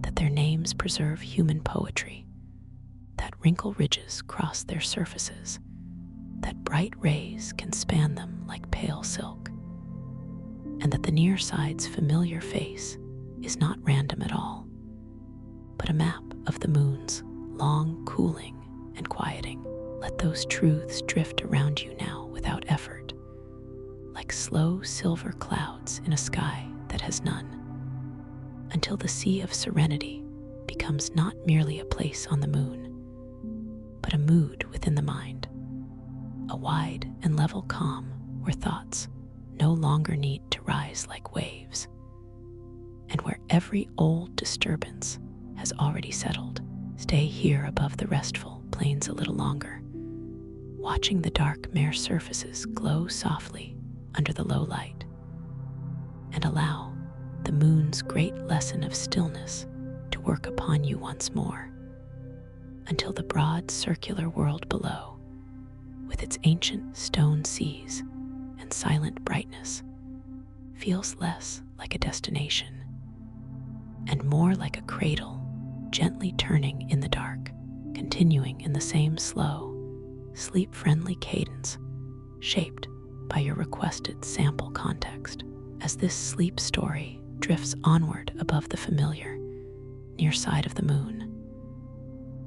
that their names preserve human poetry, that wrinkle ridges cross their surfaces, that bright rays can span them like pale silk, and that the near side's familiar face is not random at all, but a map of the moon's long cooling and quieting. Let those truths drift around you now without effort, like slow silver clouds in a sky that has none, until the sea of serenity becomes not merely a place on the moon, but a mood within the mind, a wide and level calm where thoughts no longer need to rise like waves, and where every old disturbance has already settled. Stay here above the restful plains a little longer, watching the dark mare surfaces glow softly under the low light, and allow the moon's great lesson of stillness to work upon you once more, until the broad circular world below, with its ancient stone seas and silent brightness, feels less like a destination and more like a cradle gently turning in the dark, continuing in the same slow, sleep-friendly cadence shaped by your requested sample context. As this sleep story drifts onward above the familiar, near side of the moon,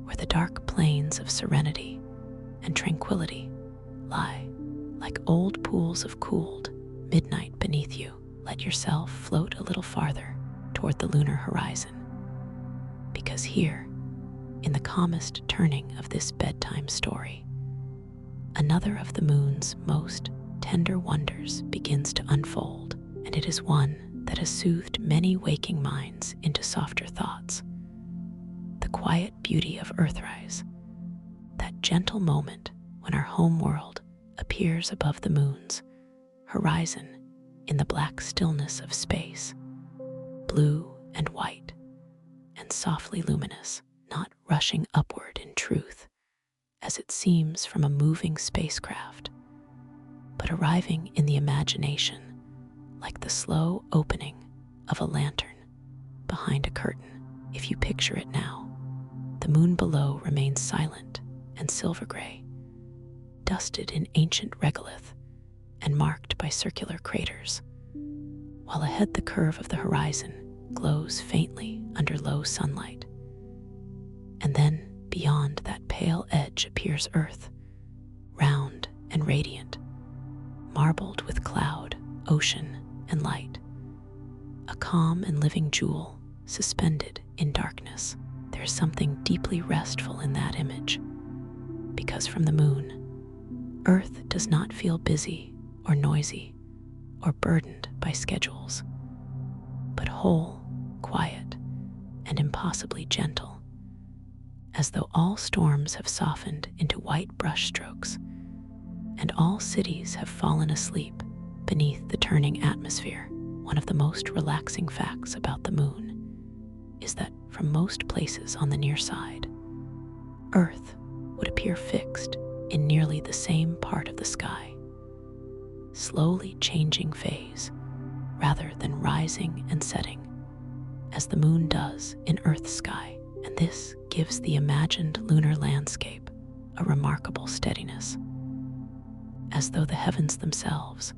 where the dark plains of serenity and tranquility lie like old pools of cooled midnight beneath you, let yourself float a little farther toward the lunar horizon, because here, in the calmest turning of this bedtime story, another of the moon's most tender wonders begins to unfold, and it is one that has soothed many waking minds into softer thoughts. The quiet beauty of Earthrise, that gentle moment when our home world appears above the moon's horizon in the black stillness of space, blue and white, and softly luminous, not rushing upward in truth, as it seems from a moving spacecraft, but arriving in the imagination like the slow opening of a lantern behind a curtain. If you picture it now, the moon below remains silent and silver gray, dusted in ancient regolith and marked by circular craters, while ahead the curve of the horizon glows faintly under low sunlight. And then beyond that pale edge appears Earth, round and radiant, marbled with cloud, ocean, and light, a calm and living jewel suspended in darkness. There is something deeply restful in that image, because from the moon, Earth does not feel busy or noisy or burdened by schedules, but whole, quiet, and impossibly gentle, as though all storms have softened into white brushstrokes and all cities have fallen asleep beneath the turning atmosphere. One of the most relaxing facts about the moon is that from most places on the near side, Earth would appear fixed in nearly the same part of the sky, slowly changing phase rather than rising and setting, as the moon does in Earth's sky. And this gives the imagined lunar landscape a remarkable steadiness, as though the heavens themselves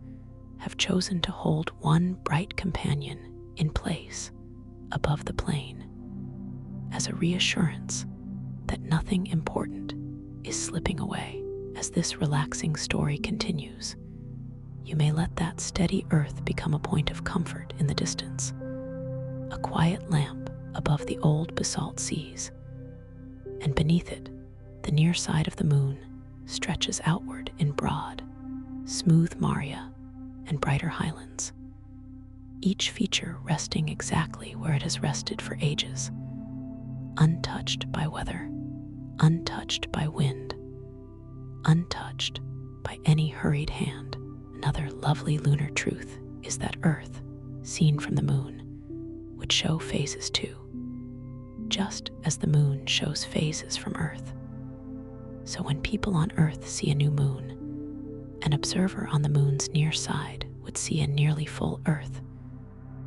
have chosen to hold one bright companion in place above the plain, as a reassurance that nothing important is slipping away. As this relaxing story continues, you may let that steady Earth become a point of comfort in the distance, a quiet lamp above the old basalt seas, and beneath it, the near side of the moon stretches outward in broad, smooth maria and brighter highlands, each feature resting exactly where it has rested for ages, untouched by weather, untouched by wind, untouched by any hurried hand. Another lovely lunar truth is that Earth, seen from the moon, would show phases too, just as the moon shows phases from Earth. So when people on Earth see a new moon, an observer on the moon's near side would see a nearly full Earth,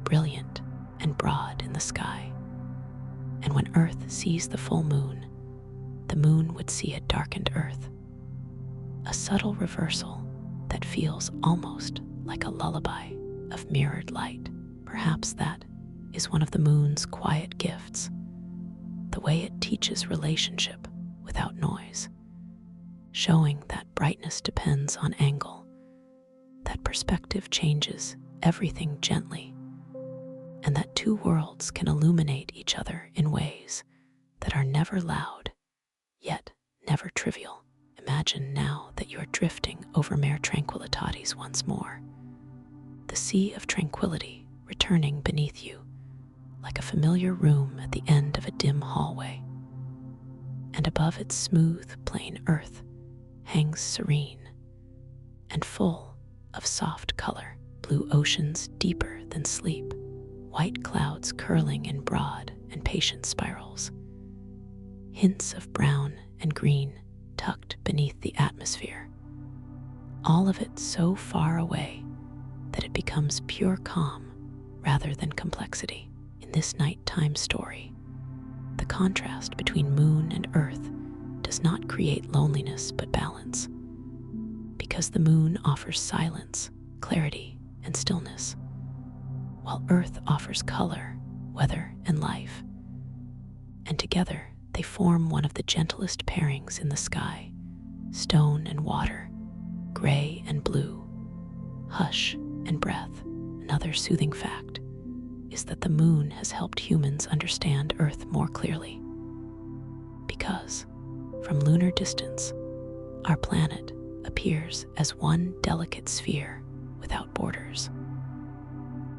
brilliant and broad in the sky. And when Earth sees the full moon, the moon would see a darkened Earth, a subtle reversal that feels almost like a lullaby of mirrored light. Perhaps that is one of the moon's quiet gifts, the way it teaches relationship without noise, showing that brightness depends on angle, that perspective changes everything gently, and that two worlds can illuminate each other in ways that are never loud, yet never trivial. Imagine now that you are drifting over Mare Tranquillitatis once more, the sea of tranquility returning beneath you like a familiar room at the end of a dim hallway. And above its smooth, plain earth hangs serene and full of soft color, blue oceans deeper than sleep, white clouds curling in broad and patient spirals, hints of brown and green tucked beneath the atmosphere, all of it so far away that it becomes pure calm rather than complexity. In this nighttime story, the contrast between moon and earth does not create loneliness but balance, because the moon offers silence, clarity, and stillness, while earth offers color, weather, and life. And together they form one of the gentlest pairings in the sky: stone and water, gray and blue, hush and breath. Another soothing fact is that the moon has helped humans understand Earth more clearly, because from lunar distance, our planet appears as one delicate sphere without borders,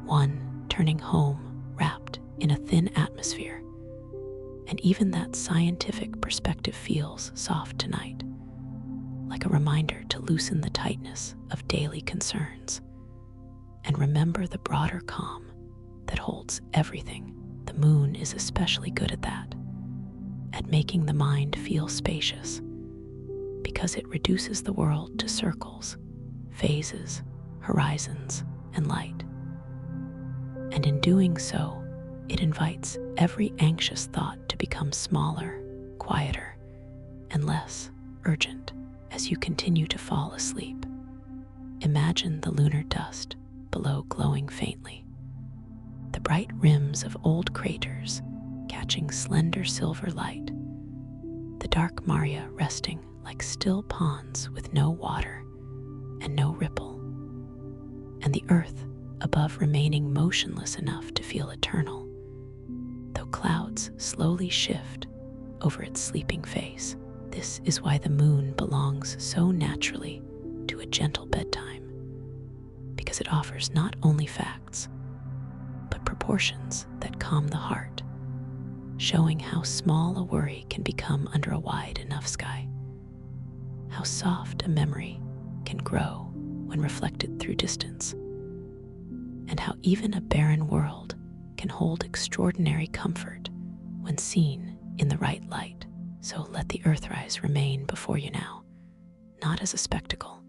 one turning home wrapped in a thin atmosphere. And even that scientific perspective feels soft tonight, like a reminder to loosen the tightness of daily concerns and remember the broader calm that holds everything. The moon is especially good at that, at making the mind feel spacious, because it reduces the world to circles, phases, horizons, and light. And in doing so, it invites every anxious thought to become smaller, quieter, and less urgent as you continue to fall asleep. Imagine the lunar dust below glowing faintly, the bright rims of old craters catching slender silver light, the dark maria resting like still ponds with no water and no ripple, and the earth above remaining motionless enough to feel eternal, though clouds slowly shift over its sleeping face. This is why the moon belongs so naturally to a gentle bedtime, because it offers not only facts, but proportions that calm the heart, showing how small a worry can become under a wide enough sky, how soft a memory can grow when reflected through distance, and how even a barren world can hold extraordinary comfort when seen in the right light. So let the Earthrise remain before you now, not as a spectacle,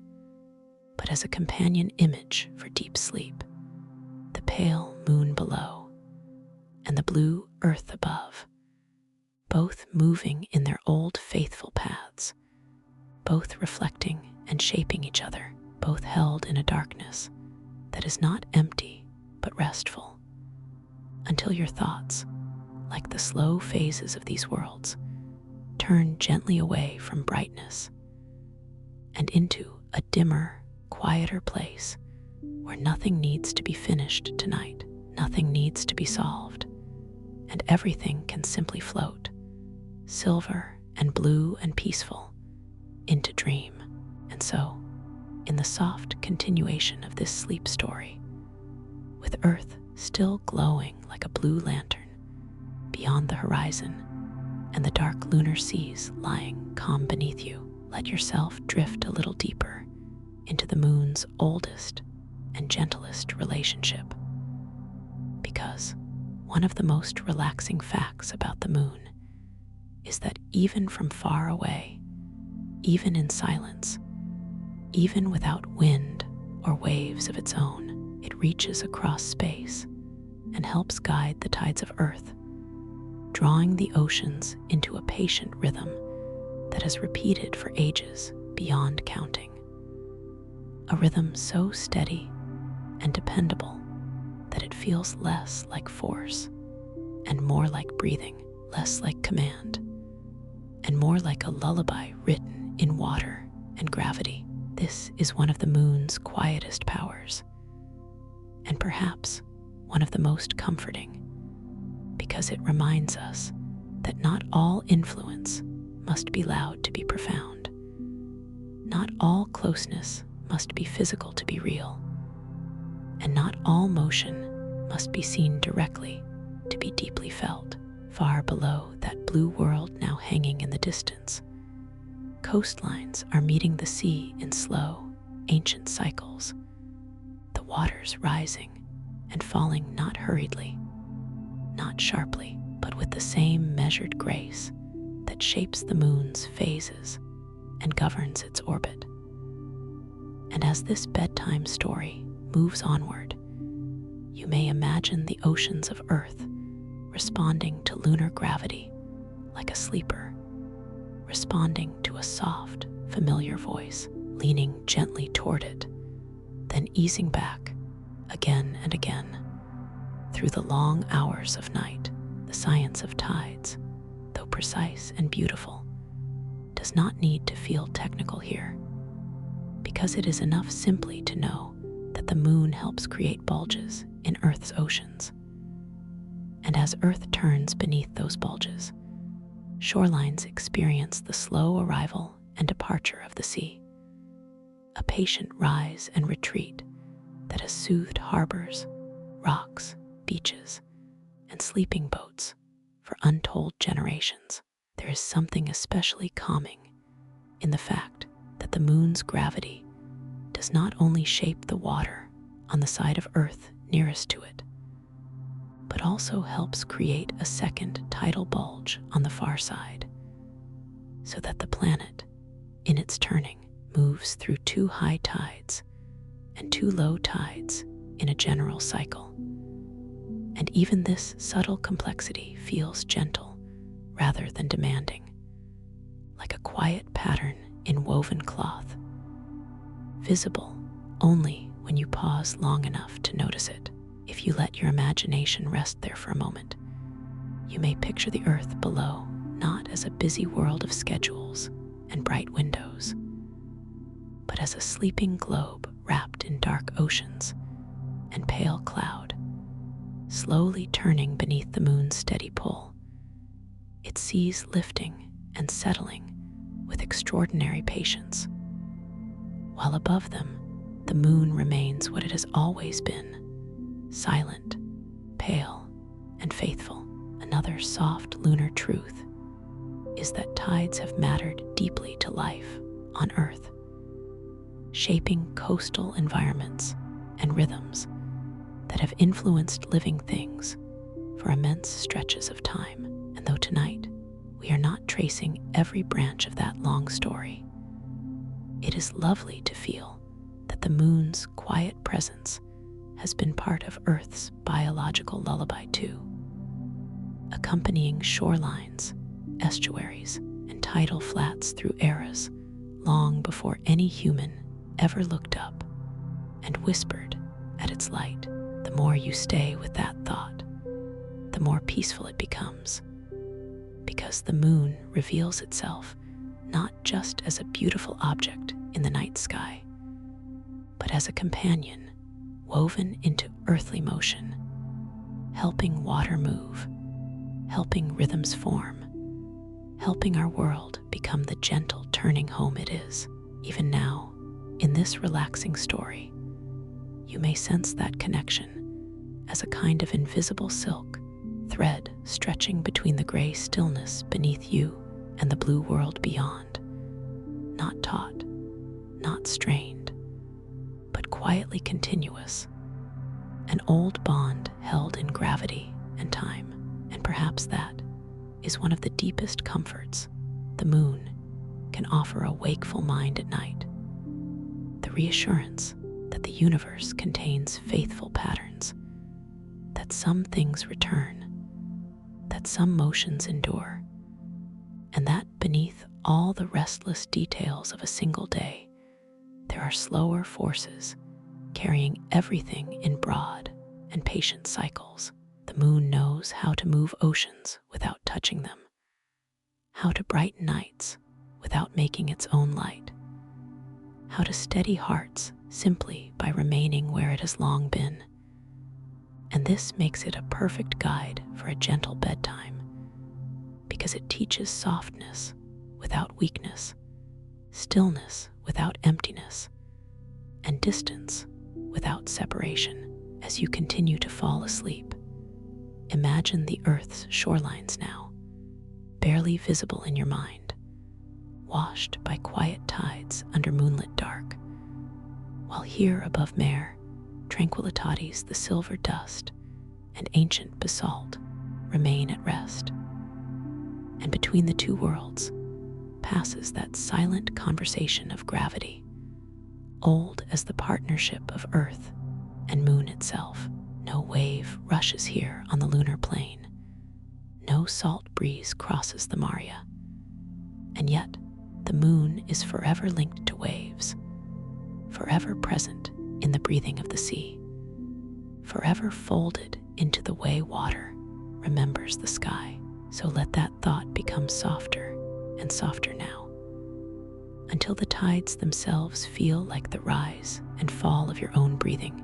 but as a companion image for deep sleep. The pale moon below and the blue earth above, both moving in their old faithful paths, both reflecting and shaping each other, both held in a darkness that is not empty but restful, until your thoughts, like the slow phases of these worlds, turn gently away from brightness and into a dimmer, quieter place where nothing needs to be finished tonight, nothing needs to be solved, and everything can simply float, silver and blue and peaceful, into dream. And so, in the soft continuation of this sleep story, with Earth still glowing like a blue lantern beyond the horizon and the dark lunar seas lying calm beneath you, let yourself drift a little deeper into the moon's oldest and gentlest relationship. Because one of the most relaxing facts about the moon is that even from far away, even in silence, even without wind or waves of its own, it reaches across space and helps guide the tides of Earth, drawing the oceans into a patient rhythm that has repeated for ages beyond counting. A rhythm so steady and dependable that it feels less like force and more like breathing, less like command, and more like a lullaby written in water and gravity. This is one of the moon's quietest powers, and perhaps one of the most comforting, because it reminds us that not all influence must be loud to be profound. Not all closeness must be physical to be real, and not all motion must be seen directly to be deeply felt. Far below that blue world now hanging in the distance, coastlines are meeting the sea in slow, ancient cycles, the waters rising and falling not hurriedly, not sharply, but with the same measured grace that shapes the moon's phases and governs its orbit. And as this bedtime story moves onward, you may imagine the oceans of Earth responding to lunar gravity like a sleeper, responding to a soft, familiar voice, leaning gently toward it, then easing back again and again. Through the long hours of night, the science of tides, though precise and beautiful, does not need to feel technical here, because it is enough simply to know that the moon helps create bulges in Earth's oceans. And as Earth turns beneath those bulges, shorelines experience the slow arrival and departure of the sea, a patient rise and retreat that has soothed harbors, rocks, beaches, and sleeping boats for untold generations. There is something especially calming in the fact that the moon's gravity does not only shape the water on the side of Earth nearest to it, but also helps create a second tidal bulge on the far side, so that the planet, in its turning, moves through 2 high tides and 2 low tides in a general cycle. And even this subtle complexity feels gentle rather than demanding, like a quiet pattern in woven cloth, visible only when you pause long enough to notice it. If you let your imagination rest there for a moment, you may picture the Earth below not as a busy world of schedules and bright windows, but as a sleeping globe wrapped in dark oceans and pale cloud, slowly turning beneath the moon's steady pull, its seas lifting and settling with extraordinary patience. While above them, the moon remains what it has always been: silent, pale, and faithful. Another soft lunar truth is that tides have mattered deeply to life on Earth, shaping coastal environments and rhythms that have influenced living things for immense stretches of time. And though tonight we are not tracing every branch of that long story, it is lovely to feel that the moon's quiet presence has been part of Earth's biological lullaby too, accompanying shorelines, estuaries, and tidal flats through eras long before any human ever looked up and whispered at its light. The more you stay with that thought, the more peaceful it becomes, because the moon reveals itself not just as a beautiful object in the night sky, but as a companion woven into earthly motion, helping water move, helping rhythms form, helping our world become the gentle turning home it is. Even now, in this relaxing story, you may sense that connection as a kind of invisible silk thread stretching between the gray stillness beneath you and the blue world beyond. Not taut, not strained, but quietly continuous. An old bond held in gravity and time. And perhaps that is one of the deepest comforts the moon can offer a wakeful mind at night. The reassurance that the universe contains faithful patterns, that some things return, that some motions endure, and that beneath all the restless details of a single day, there are slower forces carrying everything in broad and patient cycles. The moon knows how to move oceans without touching them, how to brighten nights without making its own light, how to steady hearts simply by remaining where it has long been. And this makes it a perfect guide for a gentle bedtime, because it teaches softness without weakness, stillness without emptiness, and distance without separation. As you continue to fall asleep, imagine the Earth's shorelines now, barely visible in your mind, washed by quiet tides under moonlit dark, while here above Mare, Tranquillitatis, the silver dust, and ancient basalt remain at rest. And between the two worlds passes that silent conversation of gravity, old as the partnership of Earth and Moon itself. No wave rushes here on the lunar plain. No salt breeze crosses the Maria. And yet, the Moon is forever linked to waves, forever present in the breathing of the sea, forever folded into the way water remembers the sky. So let that thought become softer and softer now, until the tides themselves feel like the rise and fall of your own breathing,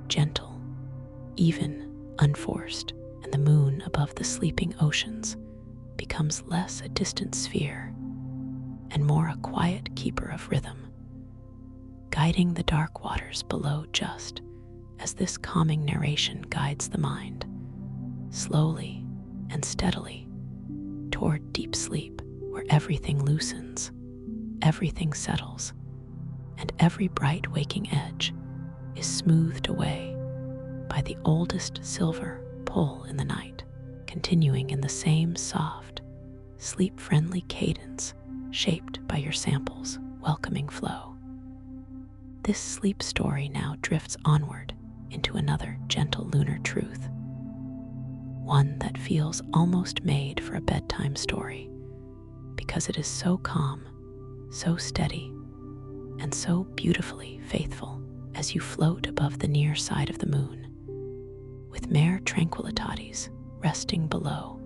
gentle, even, unforced, and the moon above the sleeping oceans becomes less a distant sphere and more a quiet keeper of rhythm, guiding the dark waters below just as this calming narration guides the mind, slowly and steadily, toward deep sleep, where everything loosens, everything settles, and every bright waking edge is smoothed away by the oldest silver pull in the night, continuing in the same soft, sleep-friendly cadence shaped by your sample's welcoming flow. This sleep story now drifts onward into another gentle lunar truth, one that feels almost made for a bedtime story, because it is so calm, so steady, and so beautifully faithful as you float above the near side of the moon, with Mare Tranquillitatis resting below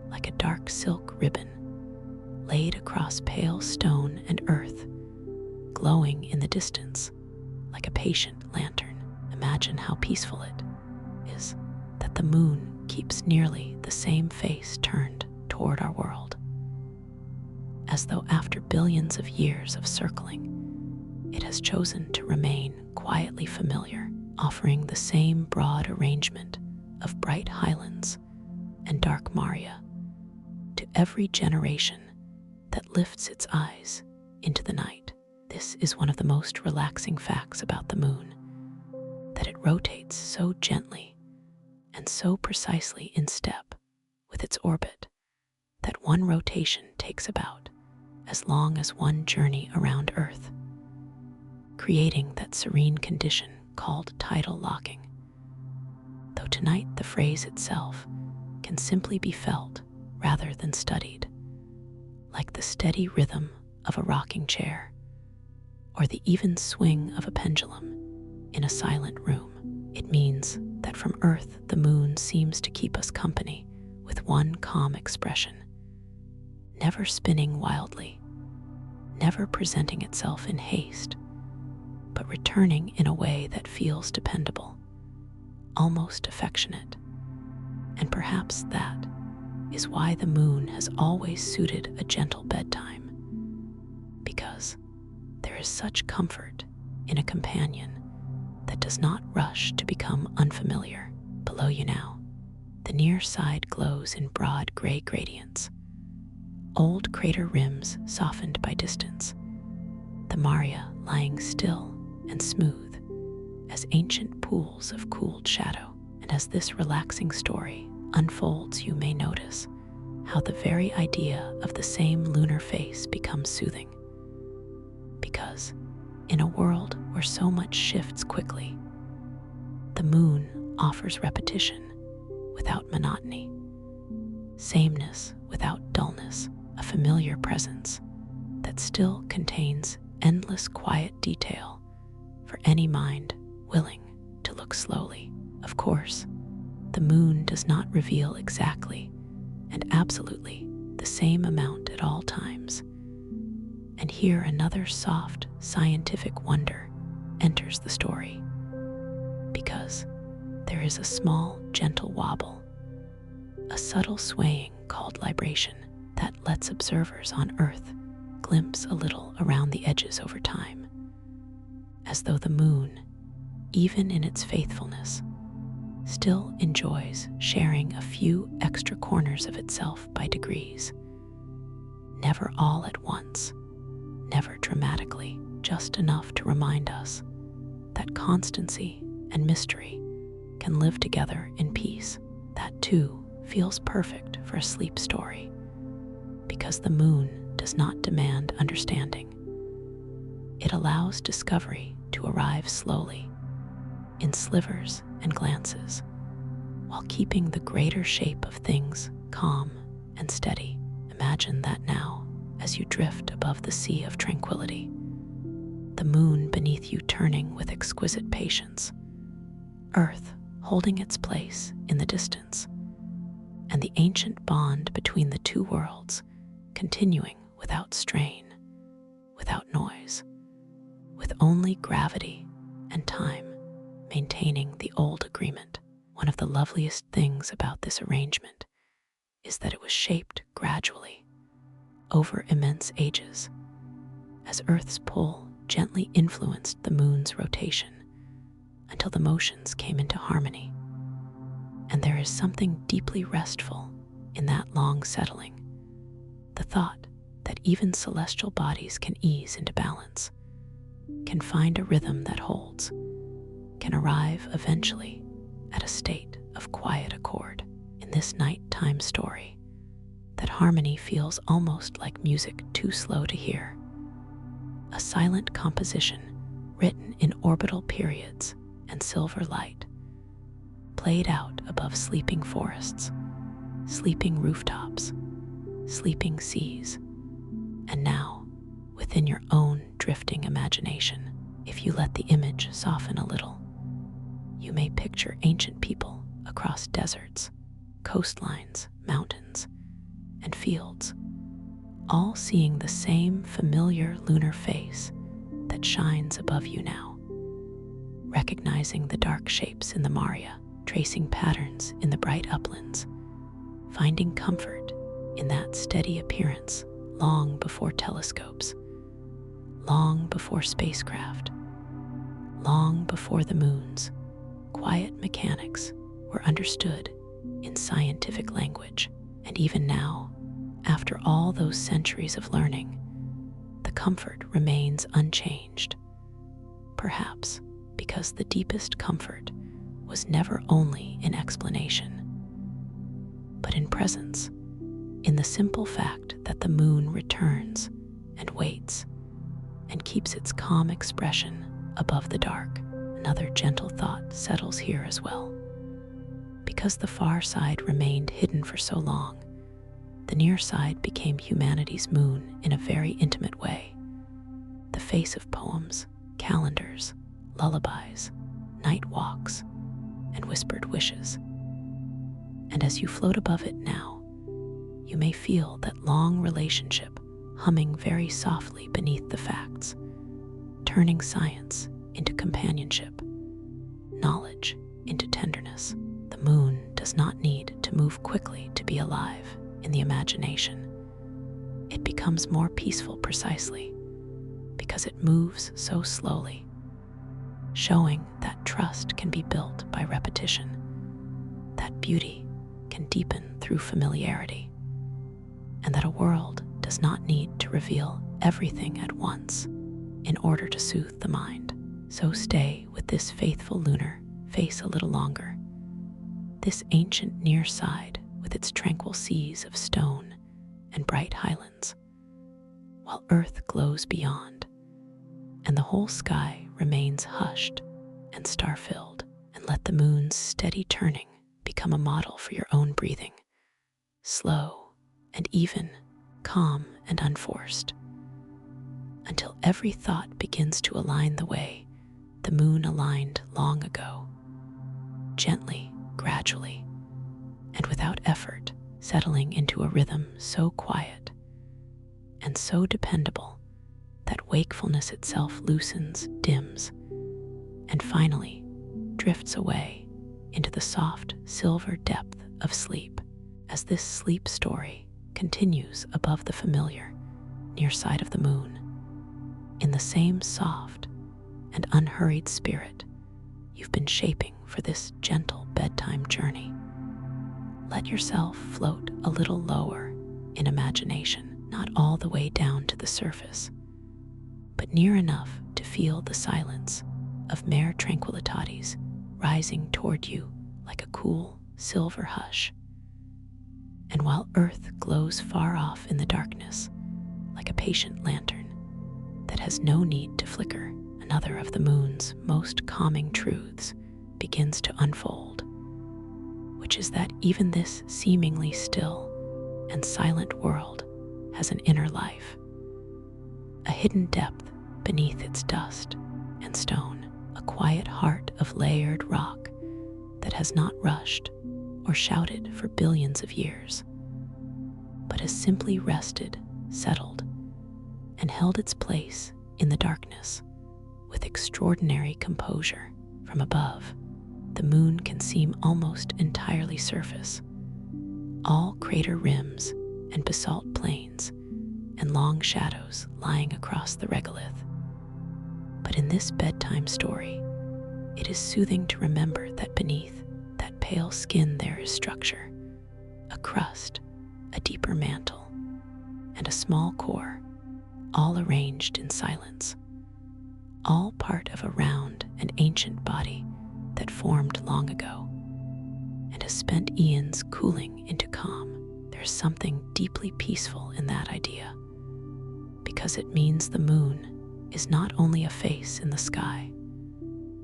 like a dark silk ribbon laid across pale stone and earth, glowing in the distance like a patient lantern. Imagine how peaceful it is that the moon keeps nearly the same face turned toward our world, as though after billions of years of circling, it has chosen to remain quietly familiar, offering the same broad arrangement of bright highlands and dark Maria to every generation that lifts its eyes into the night. This is one of the most relaxing facts about the moon, that it rotates so gently and so precisely in step with its orbit that one rotation takes about as long as one journey around Earth, creating that serene condition called tidal locking. Though tonight the phrase itself can simply be felt rather than studied, like the steady rhythm of a rocking chair or the even swing of a pendulum in a silent room. It means that from Earth the moon seems to keep us company with one calm expression, never spinning wildly, never presenting itself in haste, but returning in a way that feels dependable, almost affectionate. And perhaps that is why the moon has always suited a gentle bedtime, because there is such comfort in a companion that does not rush to become unfamiliar. Below you now, the near side glows in broad gray gradients, old crater rims softened by distance, the Maria lying still and smooth as ancient pools of cooled shadow. And as this relaxing story unfolds, you may notice how the very idea of the same lunar face becomes soothing. Because in a world where so much shifts quickly, the moon offers repetition without monotony, sameness without dullness, a familiar presence that still contains endless quiet detail for any mind willing to look slowly. Of course, the moon does not reveal exactly and absolutely the same amount at all times, And here another soft, scientific wonder enters the story, because there is a small, gentle wobble, a subtle swaying called libration that lets observers on Earth glimpse a little around the edges over time, as though the moon, even in its faithfulness, still enjoys sharing a few extra corners of itself by degrees. Never all at once, never dramatically, just enough to remind us that constancy and mystery can live together in peace. That too feels perfect for a sleep story, because the moon does not demand understanding. It allows discovery to arrive slowly, in slivers and glances, while keeping the greater shape of things calm and steady. Imagine that now, as you drift above the sea of tranquility, the moon beneath you turning with exquisite patience, Earth holding its place in the distance, and the ancient bond between the two worlds continuing without strain, without noise, with only gravity and time maintaining the old agreement. One of the loveliest things about this arrangement is that it was shaped gradually, over immense ages, as Earth's pull gently influenced the moon's rotation until the motions came into harmony. And there is something deeply restful in that long settling, the thought that even celestial bodies can ease into balance, can find a rhythm that holds, can arrive eventually at a state of quiet accord. In this nighttime story, that harmony feels almost like music too slow to hear, a silent composition written in orbital periods and silver light, played out above sleeping forests, sleeping rooftops, sleeping seas, and now within your own drifting imagination. If you let the image soften a little, you may picture ancient people across deserts, coastlines, mountains, and fields, all seeing the same familiar lunar face that shines above you now, recognizing the dark shapes in the Maria, tracing patterns in the bright uplands, finding comfort in that steady appearance long before telescopes, long before spacecraft, long before the moon's quiet mechanics were understood in scientific language. And even now, after all those centuries of learning, the comfort remains unchanged. Perhaps because the deepest comfort was never only in explanation, but in presence, in the simple fact that the moon returns and waits and keeps its calm expression above the dark. Another gentle thought settles here as well. Because the far side remained hidden for so long, the near side became humanity's moon in a very intimate way, the face of poems, calendars, lullabies, night walks, and whispered wishes. And as you float above it now, you may feel that long relationship humming very softly beneath the facts, turning science into companionship, knowledge into tenderness. The moon does not need to move quickly to be alive in the imagination. It becomes more peaceful precisely because it moves so slowly, showing that trust can be built by repetition, that beauty can deepen through familiarity, and that a world does not need to reveal everything at once in order to soothe the mind. So stay with this faithful lunar face a little longer, this ancient near side with its tranquil seas of stone and bright highlands, while Earth glows beyond, and the whole sky remains hushed and star-filled. And let the moon's steady turning become a model for your own breathing, slow and even, calm and unforced, until every thought begins to align the way the moon aligned long ago, gently, gradually, and without effort, settling into a rhythm so quiet and so dependable that wakefulness itself loosens, dims, and finally drifts away into the soft silver depth of sleep. As this sleep story continues above the familiar, near side of the moon, in the same soft and unhurried spirit you've been shaping for this gentle bedtime journey, let yourself float a little lower in imagination, not all the way down to the surface, but near enough to feel the silence of Mare Tranquillitatis rising toward you like a cool silver hush. And while Earth glows far off in the darkness, like a patient lantern that has no need to flicker, another of the moon's most calming truths begins to unfold, which is that even this seemingly still and silent world has an inner life, a hidden depth beneath its dust and stone, a quiet heart of layered rock that has not rushed or shouted for billions of years, but has simply rested, settled, and held its place in the darkness with extraordinary composure. From above, the moon can seem almost entirely surface, all crater rims and basalt plains and long shadows lying across the regolith. But in this bedtime story, it is soothing to remember that beneath that pale skin there is structure, a crust, a deeper mantle, and a small core, all arranged in silence, all part of a round and ancient body that formed long ago and has spent eons cooling into calm. There's something deeply peaceful in that idea, because it means the moon is not only a face in the sky,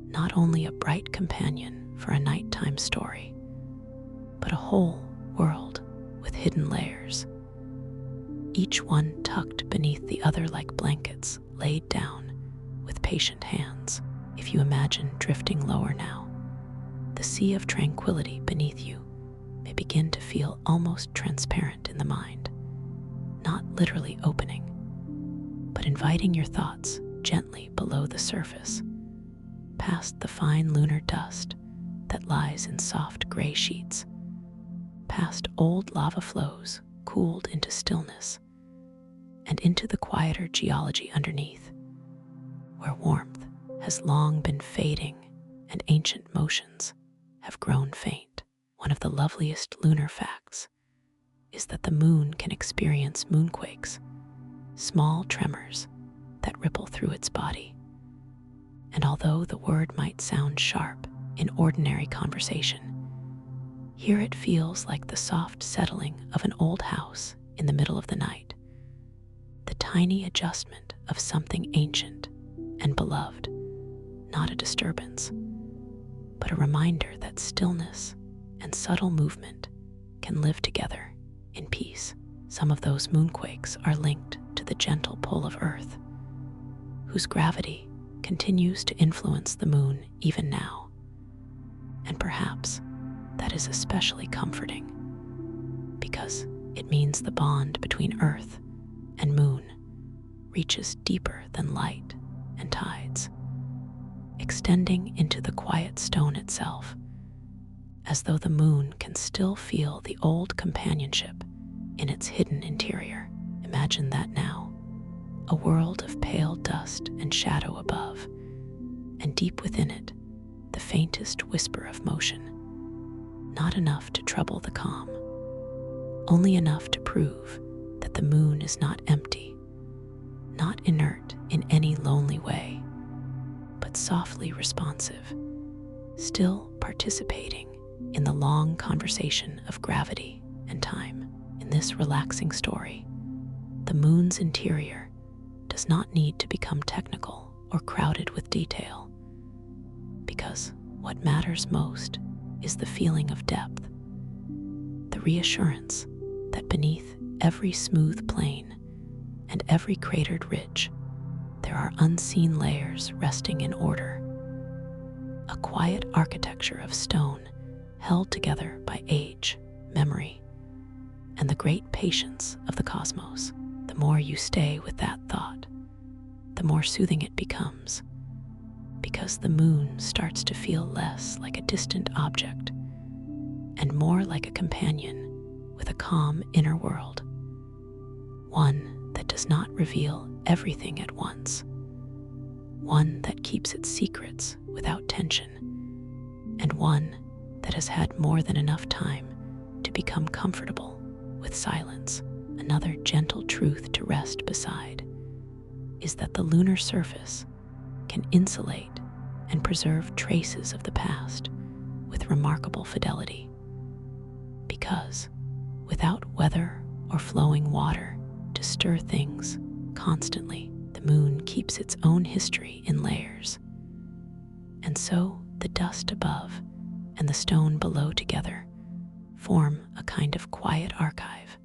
not only a bright companion for a nighttime story, but a whole world with hidden layers, each one tucked beneath the other like blankets laid down with patient hands. If you imagine drifting lower now, the sea of tranquility beneath you may begin to feel almost transparent in the mind, not literally opening, but inviting your thoughts gently below the surface, past the fine lunar dust that lies in soft gray sheets, past old lava flows cooled into stillness, and into the quieter geology underneath, where warmth has long been fading and ancient motions have grown faint. One of the loveliest lunar facts is that the moon can experience moonquakes, small tremors that ripple through its body. And although the word might sound sharp in ordinary conversation, here it feels like the soft settling of an old house in the middle of the night, the tiny adjustment of something ancient and beloved, not a disturbance, but a reminder that stillness and subtle movement can live together in peace. Some of those moonquakes are linked to the gentle pull of Earth, whose gravity continues to influence the moon even now. And perhaps that is especially comforting, because it means the bond between Earth and moon reaches deeper than light and tides, extending into the quiet stone itself, as though the moon can still feel the old companionship in its hidden interior. Imagine that now, a world of pale dust and shadow above, and deep within it, the faintest whisper of motion, not enough to trouble the calm, only enough to prove that the moon is not empty, not inert in any lonely way, but softly responsive, still participating in the long conversation of gravity and time. In this relaxing story, the moon's interior does not need to become technical or crowded with detail, because what matters most is the feeling of depth, the reassurance that beneath every smooth plane and every cratered ridge, there are unseen layers resting in order, a quiet architecture of stone held together by age, memory, and the great patience of the cosmos. The more you stay with that thought, the more soothing it becomes, because the moon starts to feel less like a distant object and more like a companion with a calm inner world, one that does not reveal everything at once, one that keeps its secrets without tension, and one that has had more than enough time to become comfortable with silence. Another gentle truth to rest beside is that the lunar surface can insulate and preserve traces of the past with remarkable fidelity. Because without weather or flowing water to stir things constantly, the moon keeps its own history in layers. And so the dust above and the stone below together form a kind of quiet archive,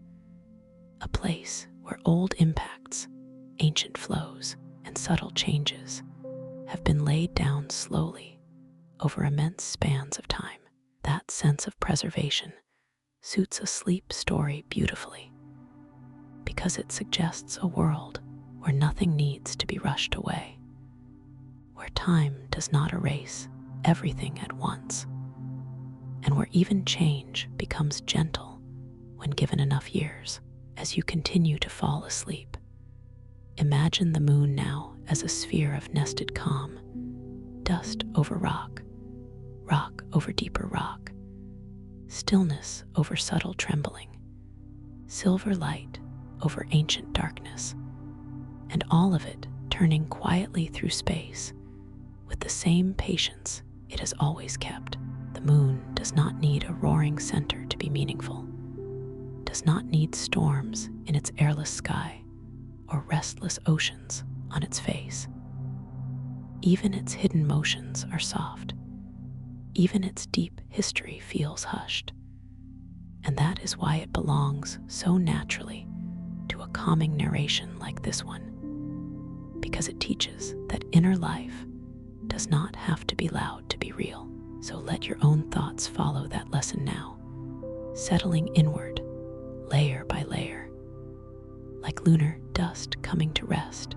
a place where old impacts, ancient flows, and subtle changes have been laid down slowly over immense spans of time. That sense of preservation suits a sleep story beautifully, because it suggests a world where nothing needs to be rushed away, where time does not erase everything at once, and where even change becomes gentle when given enough years. As you continue to fall asleep, imagine the moon now as a sphere of nested calm, dust over rock, rock over deeper rock, stillness over subtle trembling, silver light over ancient darkness, and all of it turning quietly through space with the same patience it has always kept. The moon does not need a roaring center to be meaningful, does not need storms in its airless sky or restless oceans on its face. Even its hidden motions are soft. Even its deep history feels hushed. And that is why it belongs so naturally to a calming narration like this one, because it teaches that inner life does not have to be loud to be real. So let your own thoughts follow that lesson now, settling inward, layer by layer, like lunar dust coming to rest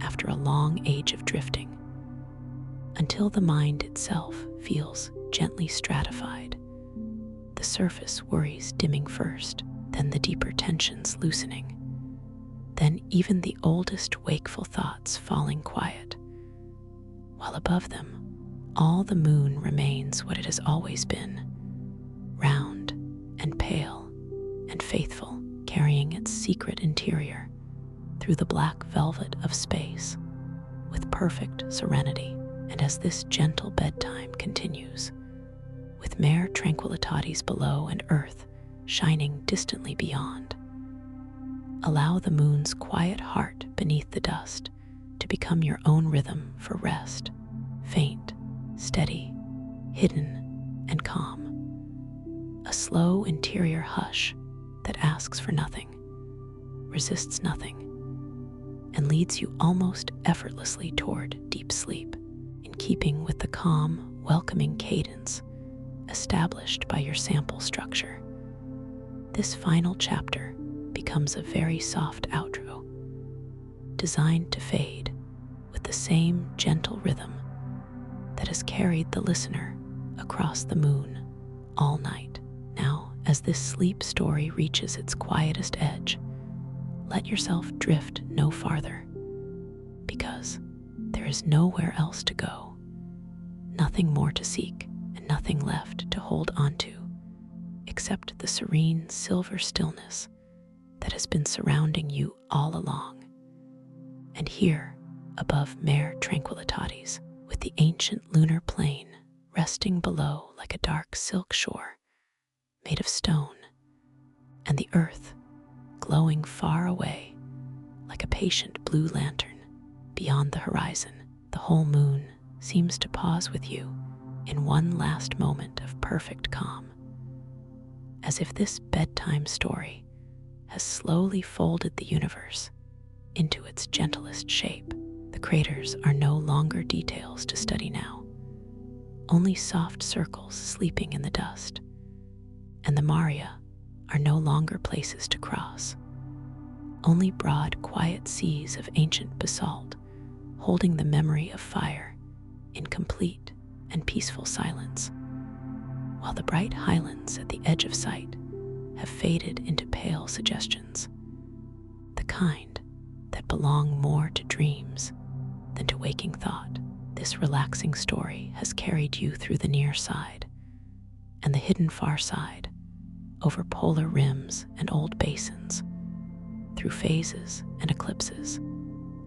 after a long age of drifting, until the mind itself feels gently stratified, the surface worries dimming first, then the deeper tensions loosening, then even the oldest wakeful thoughts falling quiet, while above them all the moon remains what it has always been, round and pale and faithful, carrying its secret interior through the black velvet of space with perfect serenity. And as this gentle bedtime continues, with mere tranquillitates below and earth shining distantly beyond, allow the moon's quiet heart beneath the dust to become your own rhythm for rest, faint, steady, hidden, and calm. A slow interior hush that asks for nothing, resists nothing, and leads you almost effortlessly toward deep sleep, in keeping with the calm, welcoming cadence established by your sample structure. This final chapter becomes a very soft outro, designed to fade with the same gentle rhythm that has carried the listener across the moon all night. Now, as this sleep story reaches its quietest edge, let yourself drift no farther, because there is nowhere else to go, nothing more to seek, and nothing left to hold onto, except the serene silver stillness that has been surrounding you all along. And here, above mere tranquillitates, with the ancient lunar plain resting below like a dark silk shore made of stone, and the earth glowing far away like a patient blue lantern beyond the horizon, the whole moon seems to pause with you in one last moment of perfect calm, as if this bedtime story has slowly folded the universe into its gentlest shape. The craters are no longer details to study now, only soft circles sleeping in the dust, and the Maria are no longer places to cross, only broad, quiet seas of ancient basalt holding the memory of fire in complete and peaceful silence, while the bright highlands at the edge of sight have faded into pale suggestions, the kind that belong more to dreams than to waking thought. This relaxing story has carried you through the near side and the hidden far side, over polar rims and old basins, through phases and eclipses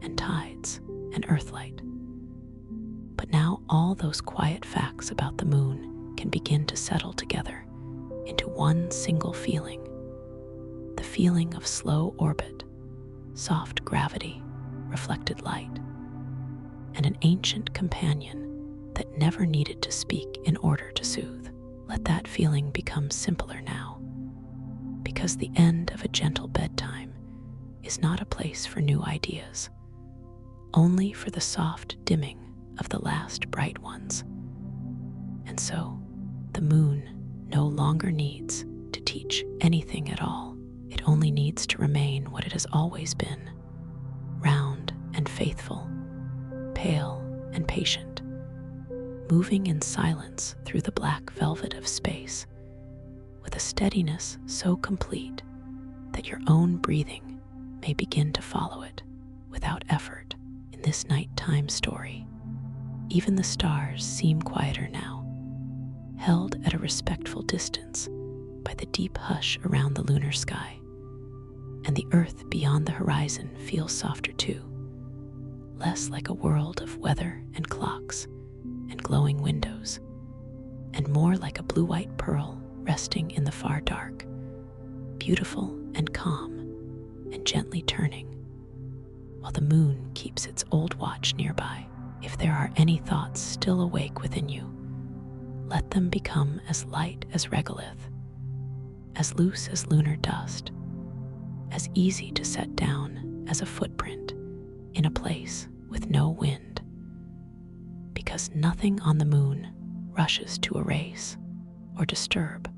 and tides and earthlight. But now all those quiet facts about the moon can begin to settle together into one single feeling, the feeling of slow orbit, soft gravity, reflected light, and an ancient companion that never needed to speak in order to soothe. Let that feeling become simpler now, because the end of a gentle bedtime is not a place for new ideas, only for the soft dimming of the last bright ones. And so, the moon no longer needs to teach anything at all. It only needs to remain what it has always been, round and faithful, pale and patient, moving in silence through the black velvet of space, with a steadiness so complete that your own breathing may begin to follow it without effort. In this nighttime story, even the stars seem quieter now, held at a respectful distance by the deep hush around the lunar sky, and the earth beyond the horizon feels softer too, less like a world of weather and clocks and glowing windows, and more like a blue-white pearl resting in the far dark, beautiful and calm and gently turning, while the moon keeps its old watch nearby. If there are any thoughts still awake within you, let them become as light as regolith, as loose as lunar dust, as easy to set down as a footprint in a place with no wind, because nothing on the moon rushes to erase or disturb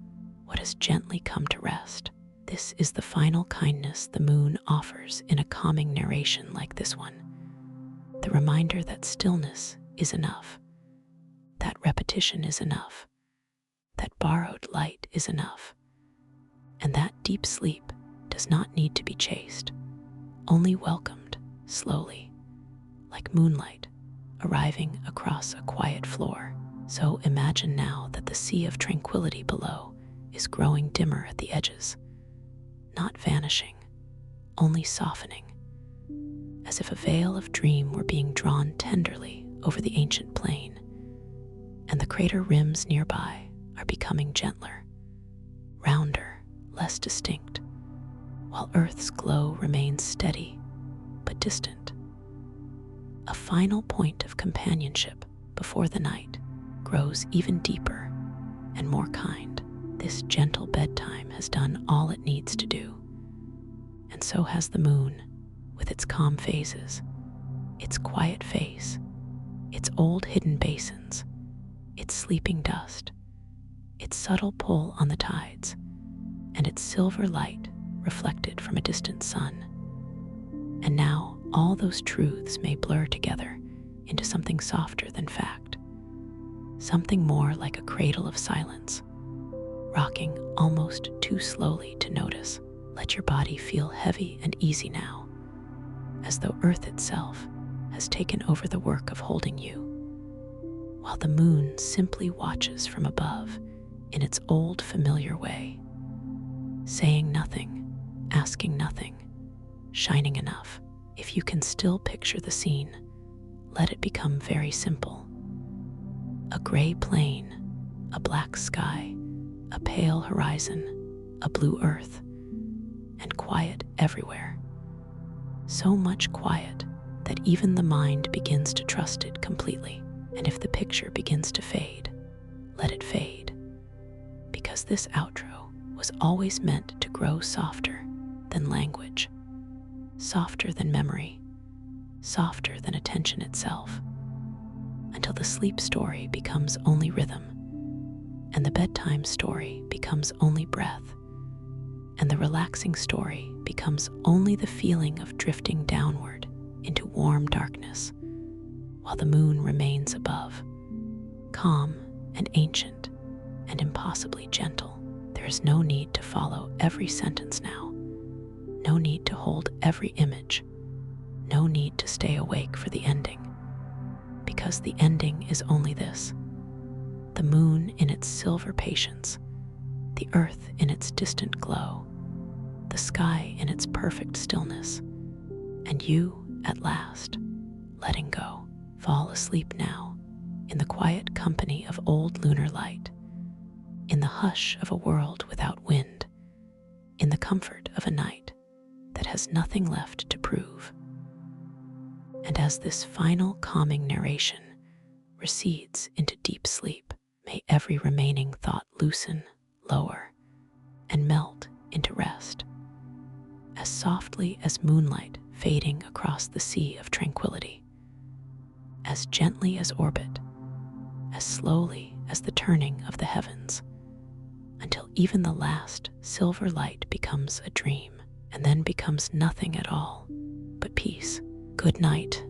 what has gently come to rest. This is the final kindness the moon offers in a calming narration like this one, the reminder that stillness is enough, that repetition is enough, that borrowed light is enough, and that deep sleep does not need to be chased, only welcomed slowly, like moonlight arriving across a quiet floor. So imagine now that the sea of tranquility below is growing dimmer at the edges, not vanishing, only softening, as if a veil of dream were being drawn tenderly over the ancient plain, and the crater rims nearby are becoming gentler, rounder, less distinct, while Earth's glow remains steady but distant. A final point of companionship before the night grows even deeper and more kind. This gentle bedtime has done all it needs to do, and so has the moon, with its calm phases, its quiet face, its old hidden basins, its sleeping dust, its subtle pull on the tides, and its silver light reflected from a distant sun. And now all those truths may blur together into something softer than fact, something more like a cradle of silence, rocking almost too slowly to notice. Let your body feel heavy and easy now, as though Earth itself has taken over the work of holding you, while the moon simply watches from above in its old familiar way, saying nothing, asking nothing, shining enough. If you can still picture the scene, let it become very simple. A gray plain, a black sky, a pale horizon, a blue earth, and quiet everywhere. So much quiet that even the mind begins to trust it completely. And if the picture begins to fade, let it fade, because this outro was always meant to grow softer than language, softer than memory, softer than attention itself, until the sleep story becomes only rhythm, and the bedtime story becomes only breath, and the relaxing story becomes only the feeling of drifting downward into warm darkness, while the moon remains above, calm and ancient and impossibly gentle. There is no need to follow every sentence now, no need to hold every image, no need to stay awake for the ending, because the ending is only this: the moon in its silver patience, the earth in its distant glow, the sky in its perfect stillness, and you, at last, letting go. Fall asleep now, in the quiet company of old lunar light, in the hush of a world without wind, in the comfort of a night that has nothing left to prove. And as this final calming narration recedes into deep sleep, may every remaining thought loosen, lower, and melt into rest, as softly as moonlight fading across the sea of tranquility, as gently as orbit, as slowly as the turning of the heavens, until even the last silver light becomes a dream, and then becomes nothing at all but peace. Good night,